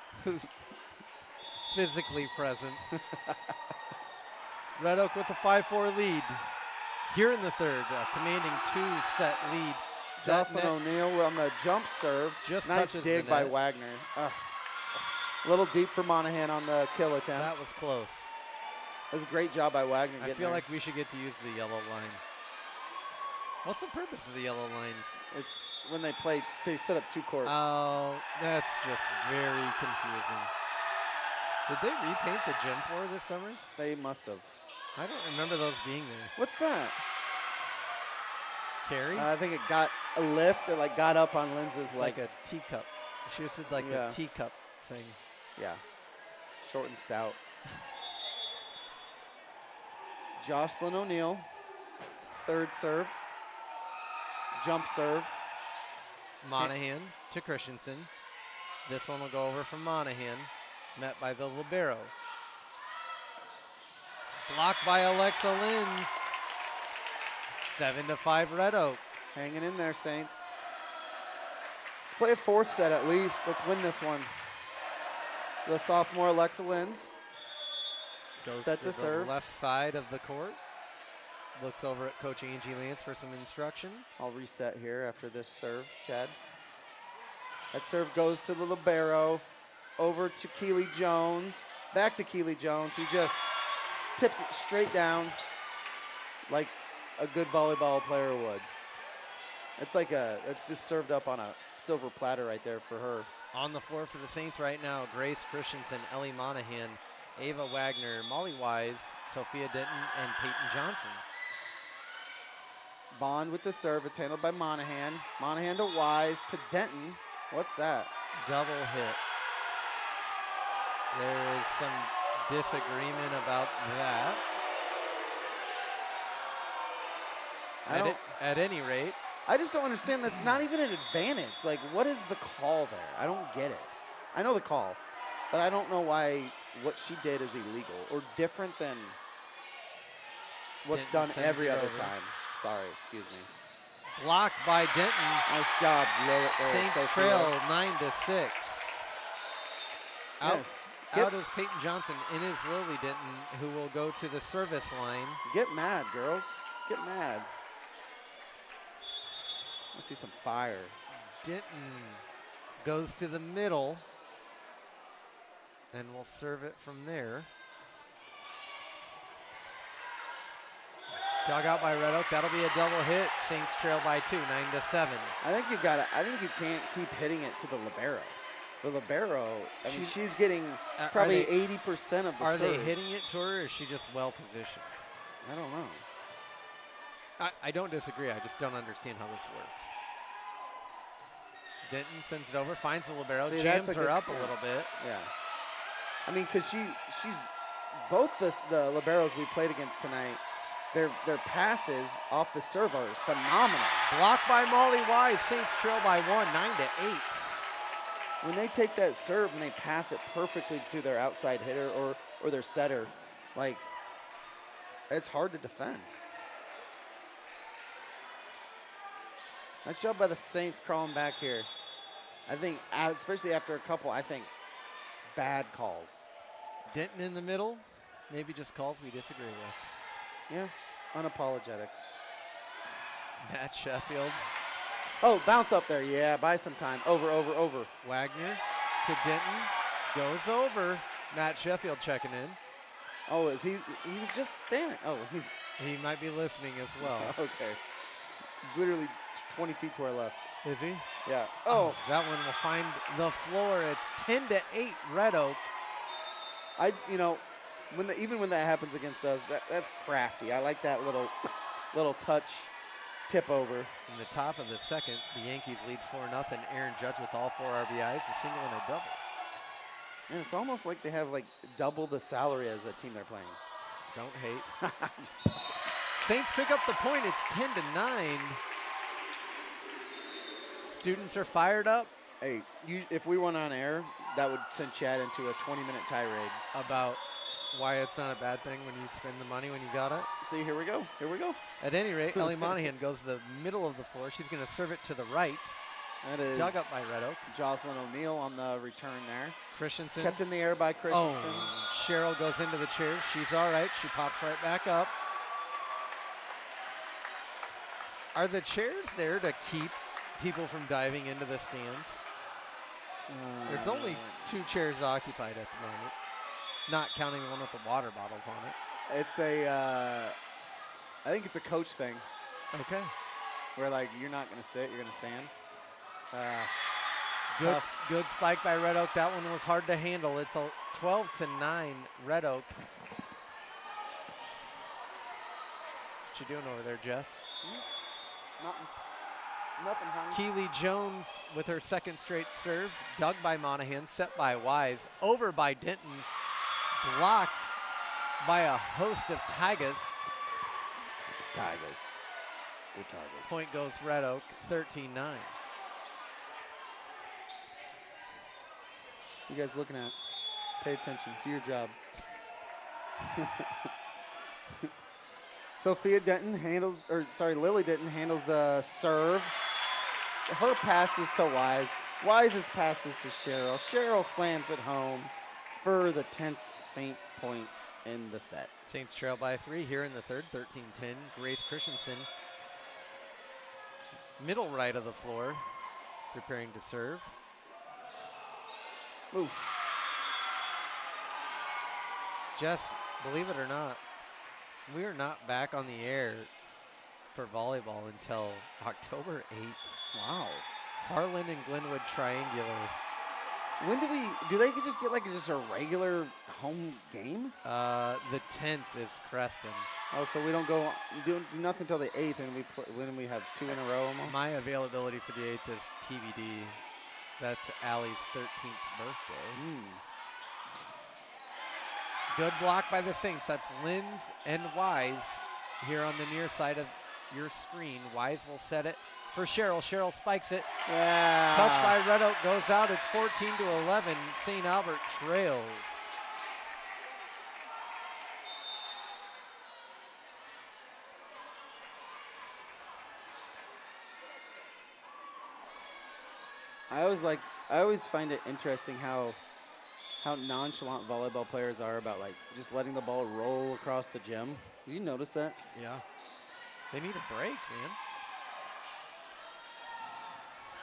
physically present. Red Oak with a 5-4 lead. Here in the third, commanding 2-set lead. Jocelyn O'Neill on the jump serve. Just nice touches dig the by net. Wagner. A little deep for Monahan on the kill attempt. That was close. That was a great job by Wagner. I feel like we should get to use the yellow line. What's the purpose of the yellow lines? It's when they set up 2 courts. Oh, that's just very confusing. Did they repaint the gym floor this summer? They must have. I don't remember those being there. What's that? Carrie? I think it got a lift. It got up on Linz's like a teacup. She just did a teacup thing. Yeah. Short and stout. Jocelyn O'Neill, third serve. Jump serve. Monahan to Christensen. This one will go over from Monahan, met by the libero. Blocked by Alexa Linz. 7-5 Red Oak. Hanging in there, Saints. Let's play a 4th set at least. Let's win this one. The sophomore Alexa Linz. Goes set to to serve. The left side of the court. Looks over at Coach Angie Lance for some instruction. I'll reset here after this serve, Chad. That serve goes to the libero. Over to Keely Jones. Back to Keely Jones, who just tips it straight down like a good volleyball player would. It's just served up on a silver platter right there for her. On the floor for the Saints right now, Grace Christensen, Ellie Monahan, Ava Wagner, Molly Wise, Sophia Denton, and Peyton Johnson. Bond with the serve. It's handled by Monahan. Monahan to Wise to Denton. What's that? Double hit. There is some disagreement about that. At any rate. I just don't understand. That's not even an advantage. What is the call there? I don't get it. I know the call, but I don't know why what she did is illegal or different than what's done every other time. Sorry, excuse me. Blocked by Denton. Nice job, Saints Sophia. trail 9-6. Yes. Out is Peyton Johnson. In is Lily Denton, who will go to the service line. Get mad, girls. Get mad. I see some fire. Denton goes to the middle and will serve it from there. Dug out by Red Oak. That'll be a double hit. Saints trail by 2, 9-7. I think you've got to. I think you can't keep hitting it to the libero. The libero. I mean, she's getting probably 80% of the Are serves. they hitting it to her, or is she just well positioned? I don't know. I don't disagree. I just don't understand how this works. Denton sends it over, finds the libero, jams her up a little bit. Yeah. I mean, because she's both the liberos we played against tonight. Their passes off the serve are phenomenal. Blocked by Molly Wise. Saints trail by 1, 9-8. When they take that serve and they pass it perfectly to their outside hitter or their setter, like, it's hard to defend. Nice job by the Saints crawling back here. I think, especially after a couple, I think, bad calls. Denton in the middle. Maybe just calls we disagree with. Yeah, unapologetic. Matt Sheffield. Oh, bounce up there. Yeah, buy some time. Over. Wagner to Denton. Goes over. Matt Sheffield checking in. Oh, is he was just standing. Oh, he might be listening as well. Okay. He's literally 20 feet to our left. Is he? Yeah. Oh. That one will find the floor. It's 10-8 Red Oak. Even when that happens against us, that's crafty. I like that little touch tip over. In the top of the second, the Yankees lead 4-0. Aaron Judge with all 4 RBIs, a single and a double. And it's almost like they have like double the salary as the team they're playing. Don't hate. Saints pick up the point. It's 10-9. Students are fired up. Hey, if we went on air, that would send Chad into a 20-minute tirade about why it's not a bad thing when you spend the money when you got it. See, here we go. At any rate, Ellie Monahan goes to the middle of the floor. She's going to serve it to the right. That is dug up by Red Oak. Jocelyn O'Neill on the return there. Christensen. Kept in the air by Christensen. Oh, Cheryl goes into the chair. She's all right. She pops right back up. Are the chairs there to keep people from diving into the stands? There's only 2 chairs occupied at the moment, not counting the one with the water bottles on it. It's I think it's a coach thing. Okay. Where, like, you're not going to sit, you're going to stand. Good spike by Red Oak. That one was hard to handle. It's a 12-9 Red Oak. What you doing over there, Jess? Nothing, honey. Keely Jones with her second straight serve. Dug by Monahan, set by Wise. Over by Denton. Blocked by a host of Tigers. Point goes Red Oak, 13-9. You guys looking at? Pay attention. Do your job. Lily Denton handles the serve. Her passes to Wise. Wise's passes to Cheryl. Cheryl slams it home for the 10th Saint point in the set. Saints trail by 3 here in the third, 13-10. Grace Christensen, middle right of the floor, preparing to serve. Ooh. Jess, believe it or not, we are not back on the air for volleyball until October 8th. Wow. Harlan and Glenwood triangular. When do they just get like just a regular home game? The 10th is Creston. Oh, so we don't go do nothing until the 8th, and when we have 2 in a row almost? My availability for the 8th is TBD. That's Allie's 13th birthday. Good block by the Saints. That's Linz and Wise here on the near side of your screen. Wise will set it for Cheryl. Cheryl spikes it. Yeah. Touched by Red Oak goes out. It's 14-11. St. Albert trails. I always find it interesting how how nonchalant volleyball players are about, like, just letting the ball roll across the gym. Did you notice that? Yeah. They need a break, man.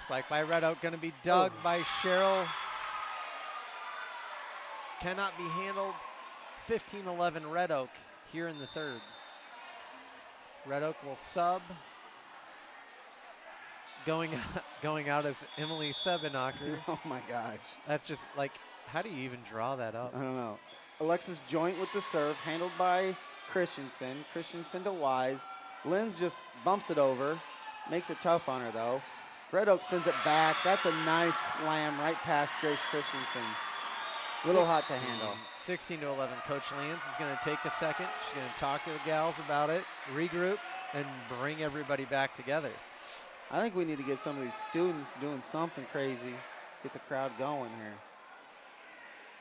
Spike by Red Oak, going to be dug by Cheryl. Cannot be handled. 15-11 Red Oak here in the third. Red Oak will sub. Going out as Emily Sebenacher. Oh, my gosh. That's just like, how do you even draw that up? I don't know. Alexis Joint with the serve, handled by Christensen. Christensen to Wise. Linz just bumps it over. Makes it tough on her, though. Red Oak sends it back. That's a nice slam right past Grace Christensen. A little hot to handle. 16-11. Coach Lance is going to take a second. She's going to talk to the gals about it, regroup, and bring everybody back together. I think we need to get some of these students doing something crazy, get the crowd going here.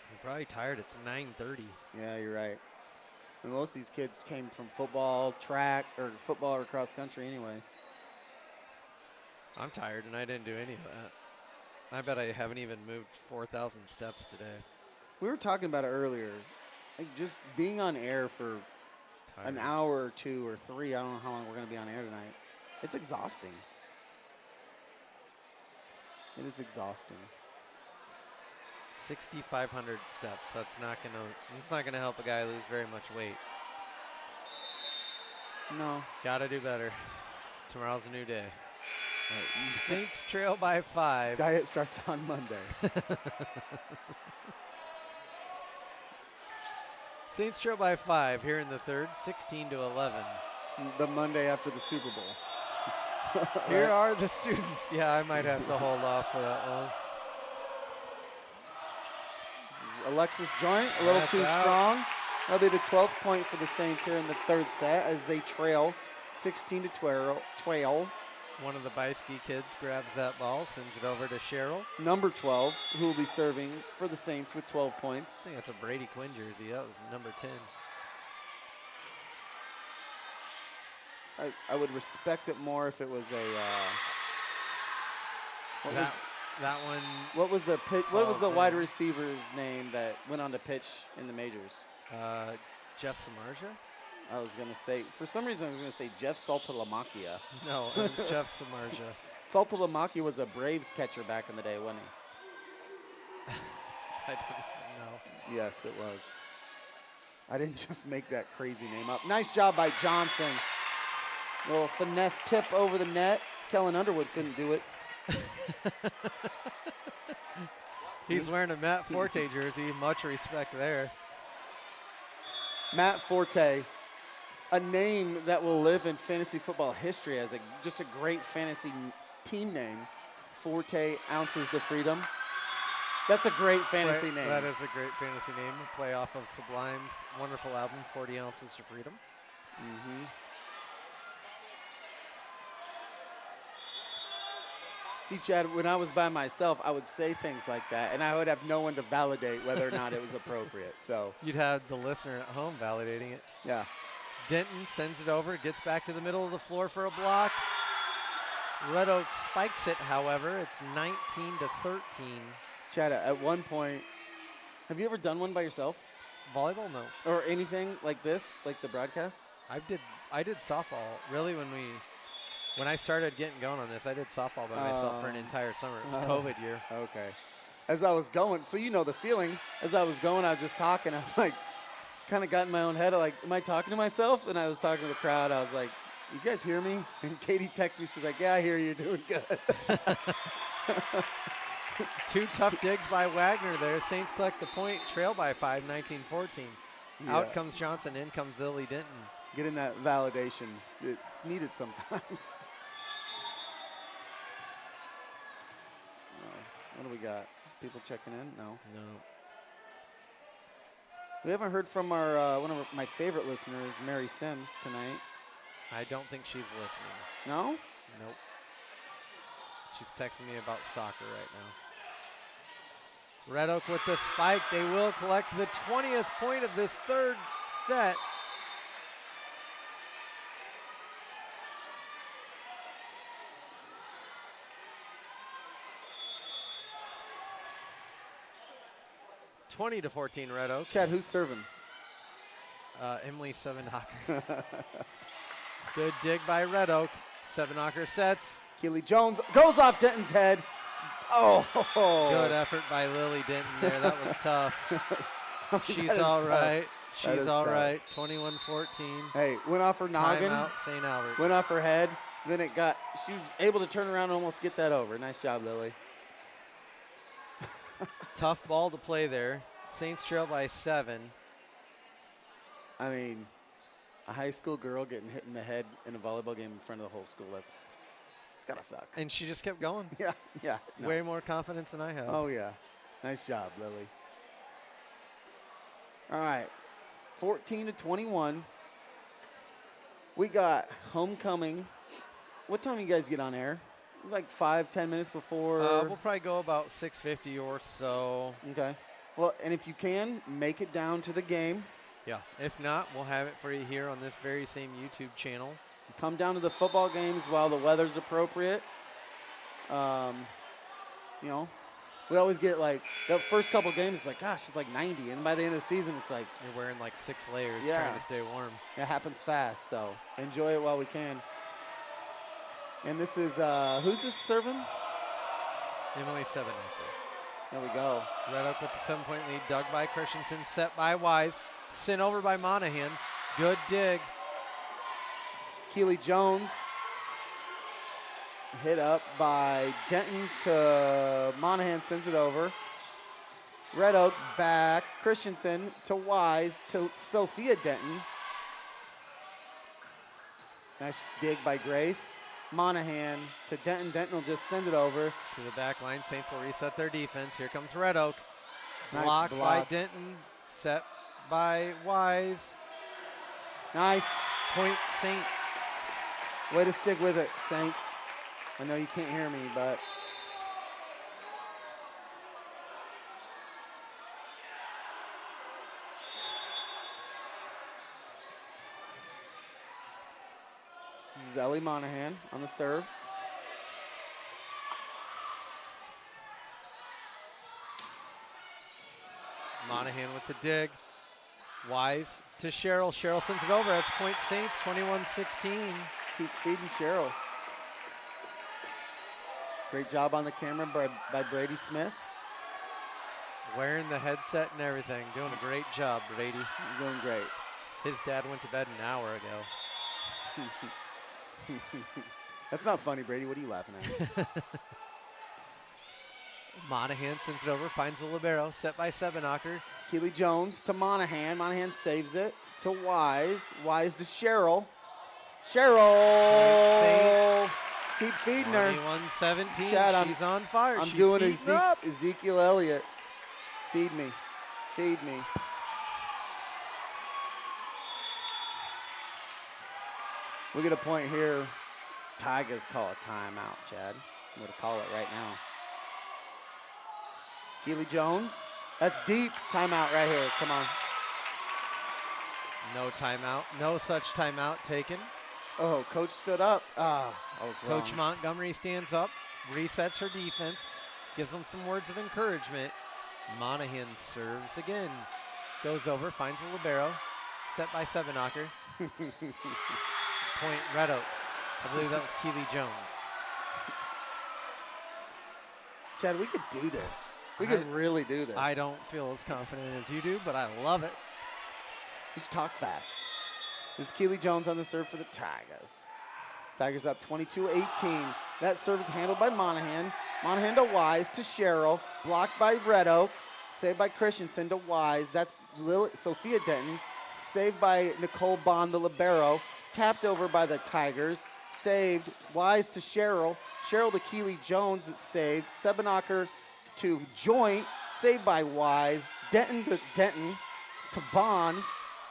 They're probably tired. It's 9:30. Yeah, you're right. And most of these kids came from football, track, or football or cross country anyway. I'm tired, and I didn't do any of that. I bet I haven't even moved 4,000 steps today. We were talking about it earlier. Like, just being on air for an hour or 2 or 3, I don't know how long we're going to be on air tonight. It's exhausting. It is exhausting. 6,500 steps. That's not gonna help a guy lose very much weight. No. Gotta do better. Tomorrow's a new day. Right. Saints trail by 5. Diet starts on Monday. Saints trail by 5 here in the third, 16-11. The Monday after the Super Bowl. Here are the students. Yeah, I might have to hold off for that one. This is Alexis Joint, a little too strong. That'll be the 12th point for the Saints here in the third set as they trail 16-12. One of the Beiske kids grabs that ball, sends it over to Cheryl. Number 12, who will be serving for the Saints with 12 points. I think that's a Brady Quinn jersey. That was number 10. I would respect it more if it was a. That one. What was the pitch? What was the wide receiver's name that went on to pitch in the majors? Jeff Samardzija. I was gonna say, for some reason, I was gonna say Jeff Saltalamacchia. No, it was Jeff Samardzija. Saltalamacchia was a Braves catcher back in the day, wasn't he? I don't even know. Yes, it was. I didn't just make that crazy name up. Nice job by Johnson. Little finesse tip over the net. Kellen Underwood couldn't do it. He's wearing a Matt Forte jersey. Much respect there. Matt Forte, a name that will live in fantasy football history as just a great fantasy team name. Forte, Ounces to Freedom. That's a great fantasy name. That is a great fantasy name. Play off of Sublime's wonderful album, 40 Ounces to Freedom. Mm-hmm. See, Chad, when I was by myself, I would say things like that, and I would have no one to validate whether or not it was appropriate. So you'd have the listener at home validating it. Yeah. Denton sends it over, gets back to the middle of the floor for a block. Red Oak spikes it, however. It's 19-13. Chad, at one point, have you ever done one by yourself? Volleyball, no. Or anything like this, like the broadcast? I did softball. Really, when I started getting going on this, I did softball by myself for an entire summer. It was COVID year. Okay. As I was going, so you know the feeling. As I was going, I was just talking. I'm like, kind of got in my own head. Like, am I talking to myself? And I was talking to the crowd. I was like, you guys hear me? And Katie texts me. She's like, yeah, I hear you. Doing good. 2 tough digs by Wagner there. Saints collect the point, trail by 5, 19-14. Yeah. Out comes Johnson, in comes Lily Denton. Getting that validation, it's needed sometimes. What do we got? Is people checking in? No. We haven't heard from our one of my favorite listeners, Mary Sims, tonight. I don't think she's listening. No? Nope. She's texting me about soccer right now. Red Oak with the spike. They will collect the 20th point of this third set. 20-14 Red Oak. Chad, who's serving? Emily Sevenacher. Good dig by Red Oak. Sevenacher sets. Keely Jones goes off Denton's head. Oh. Good effort by Lily Denton there. That was tough. She's all right. She's all right. 21-14. Hey, went off her noggin. Timeout, St. Albert. Went off her head. Then she was able to turn around and almost get that over. Nice job, Lily. Tough ball to play there. Saints trail by 7. I mean, a high school girl getting hit in the head in a volleyball game in front of the whole school, it's got to suck. And she just kept going. Yeah. No. Way more confidence than I have. Oh, yeah. Nice job, Lily. All right, 14-21. We got homecoming. What time you guys get on air? Like 5-10 minutes before? We'll probably go about 6:50 or so. Okay. Well, and if you can, make it down to the game. Yeah. If not, we'll have it for you here on this very same YouTube channel. Come down to the football games while the weather's appropriate. We always get like the first couple games, it's like, gosh, it's like 90. And by the end of the season, it's like you're wearing like 6 layers yeah, trying to stay warm. It happens fast, so enjoy it while we can. And this is, who's this serving? Emily Sevenacher. There we go. Red Oak with the 7-point lead. Dug by Christensen, set by Wise. Sent over by Monahan. Good dig. Keely Jones. Hit up by Denton to Monahan, sends it over. Red Oak back. Christensen to Wise to Sophia Denton. Nice dig by Grace. Monahan to Denton. Denton will just send it over. To the back line. Saints will reset their defense. Here comes Red Oak. Nice block by block. Denton. Set by Wise. Nice. Point Saints. Way to stick with it, Saints. I know you can't hear me, but this is Ellie Monahan on the serve. Monahan with the dig. Wise to Cheryl. Cheryl sends it over. That's point Saints, 21-16. Keep feeding Cheryl. Great job on the camera by Brady Smith. Wearing the headset and everything. Doing a great job, Brady. You're doing great. His dad went to bed an hour ago. That's not funny, Brady. What are you laughing at? Monahan sends it over, finds the libero, set by Sevenacher. Keely Jones to Monahan. Monahan saves it to Wise. Wise to Cheryl. Cheryl! Keep feeding her. 21-17. Chad, she's on fire. I'm She's doing up. Ezekiel Elliott. Feed me. Feed me. We get a point here. Tigers call a timeout, Chad. I'm going to call it right now. Keely Jones. That's deep. Timeout right here. Come on. No timeout. No such timeout taken. Oh, coach stood up. I was wrong. Coach Montgomery stands up, resets her defense, gives them some words of encouragement. Monahan serves again. Goes over, finds the libero, set by Sevenacher. Point Red Oak. I believe that was Keely Jones. Chad, we could do this. We could really do this. I don't feel as confident as you do, but I love it. Just talk fast. This is Keely Jones on the serve for the Tigers. Tigers up 22-18. That serve is handled by Monahan. Monahan to Wise to Cheryl. Blocked by Red Oak. Saved by Christensen to Wise. That's Sophia Denton. Saved by Nicole Bond, the libero. Tapped over by the Tigers. Saved. Wise to Cheryl. Cheryl to Keely Jones. It's saved. Sebenacher to Joint. Saved by Wise. Denton to Bond.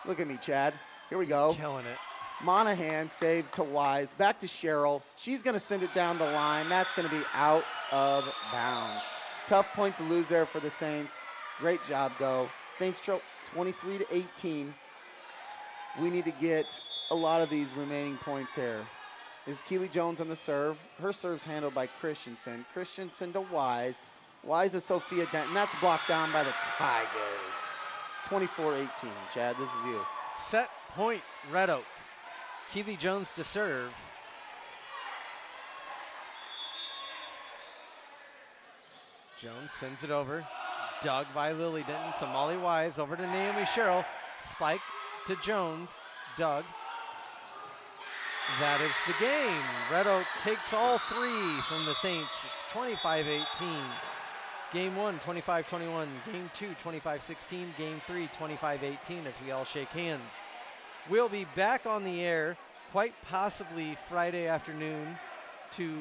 Look at me, Chad. Here we go. Killing it. Monahan saved to Wise. Back to Cheryl. She's going to send it down the line. That's going to be out of bounds. Tough point to lose there for the Saints. Great job, though. Saints trail 23-18. We need to get a lot of these remaining points here. This is Keely Jones on the serve. Her serve's handled by Christensen. Christensen to Wise. Why is it Sophia Dent? And that's blocked down by the Tigers. 24-18. Chad, this is you. Set point, Red Oak. Keely Jones to serve. Jones sends it over. Dug by Lily Denton to Molly Wise. Over to Naomi Sherrill. Spike to Jones. Dug. That is the game. Red Oak takes all three from the Saints. It's 25-18. Game 1, 25-21. Game 2, 25-16. Game 3, 25-18 as we all shake hands. We'll be back on the air quite possibly Friday afternoon to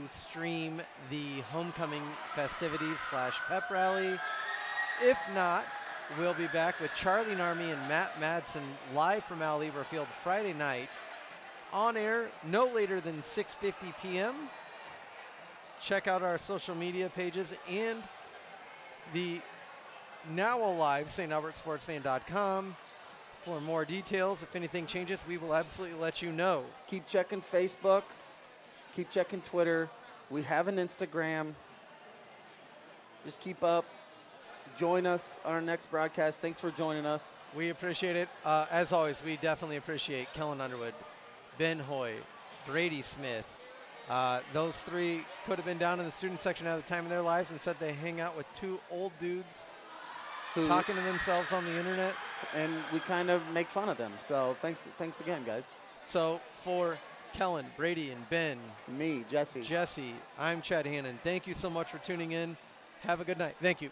stream the homecoming festivities / pep rally. If not, we'll be back with Charlie Narmi and Matt Madsen live from Al Lieber Field Friday night. On air no later than 6:50 p.m. Check out our social media pages and the now alive StAlbertSportsFan.com for more details. If anything changes, we will absolutely let you know. Keep checking Facebook. Keep checking Twitter. We have an Instagram. Just keep up. Join us on our next broadcast. Thanks for joining us. We appreciate it. As always, we definitely appreciate Kellen Underwood, Ben Hoy, Brady Smith. Those three could have been down in the student section at the time of their lives. Instead, they hang out with two old dudes talking to themselves on the internet. And we kind of make fun of them. So thanks again, guys. So for Kellen, Brady, and Ben. Me, Jesse, I'm Chad Hannon. Thank you so much for tuning in. Have a good night. Thank you.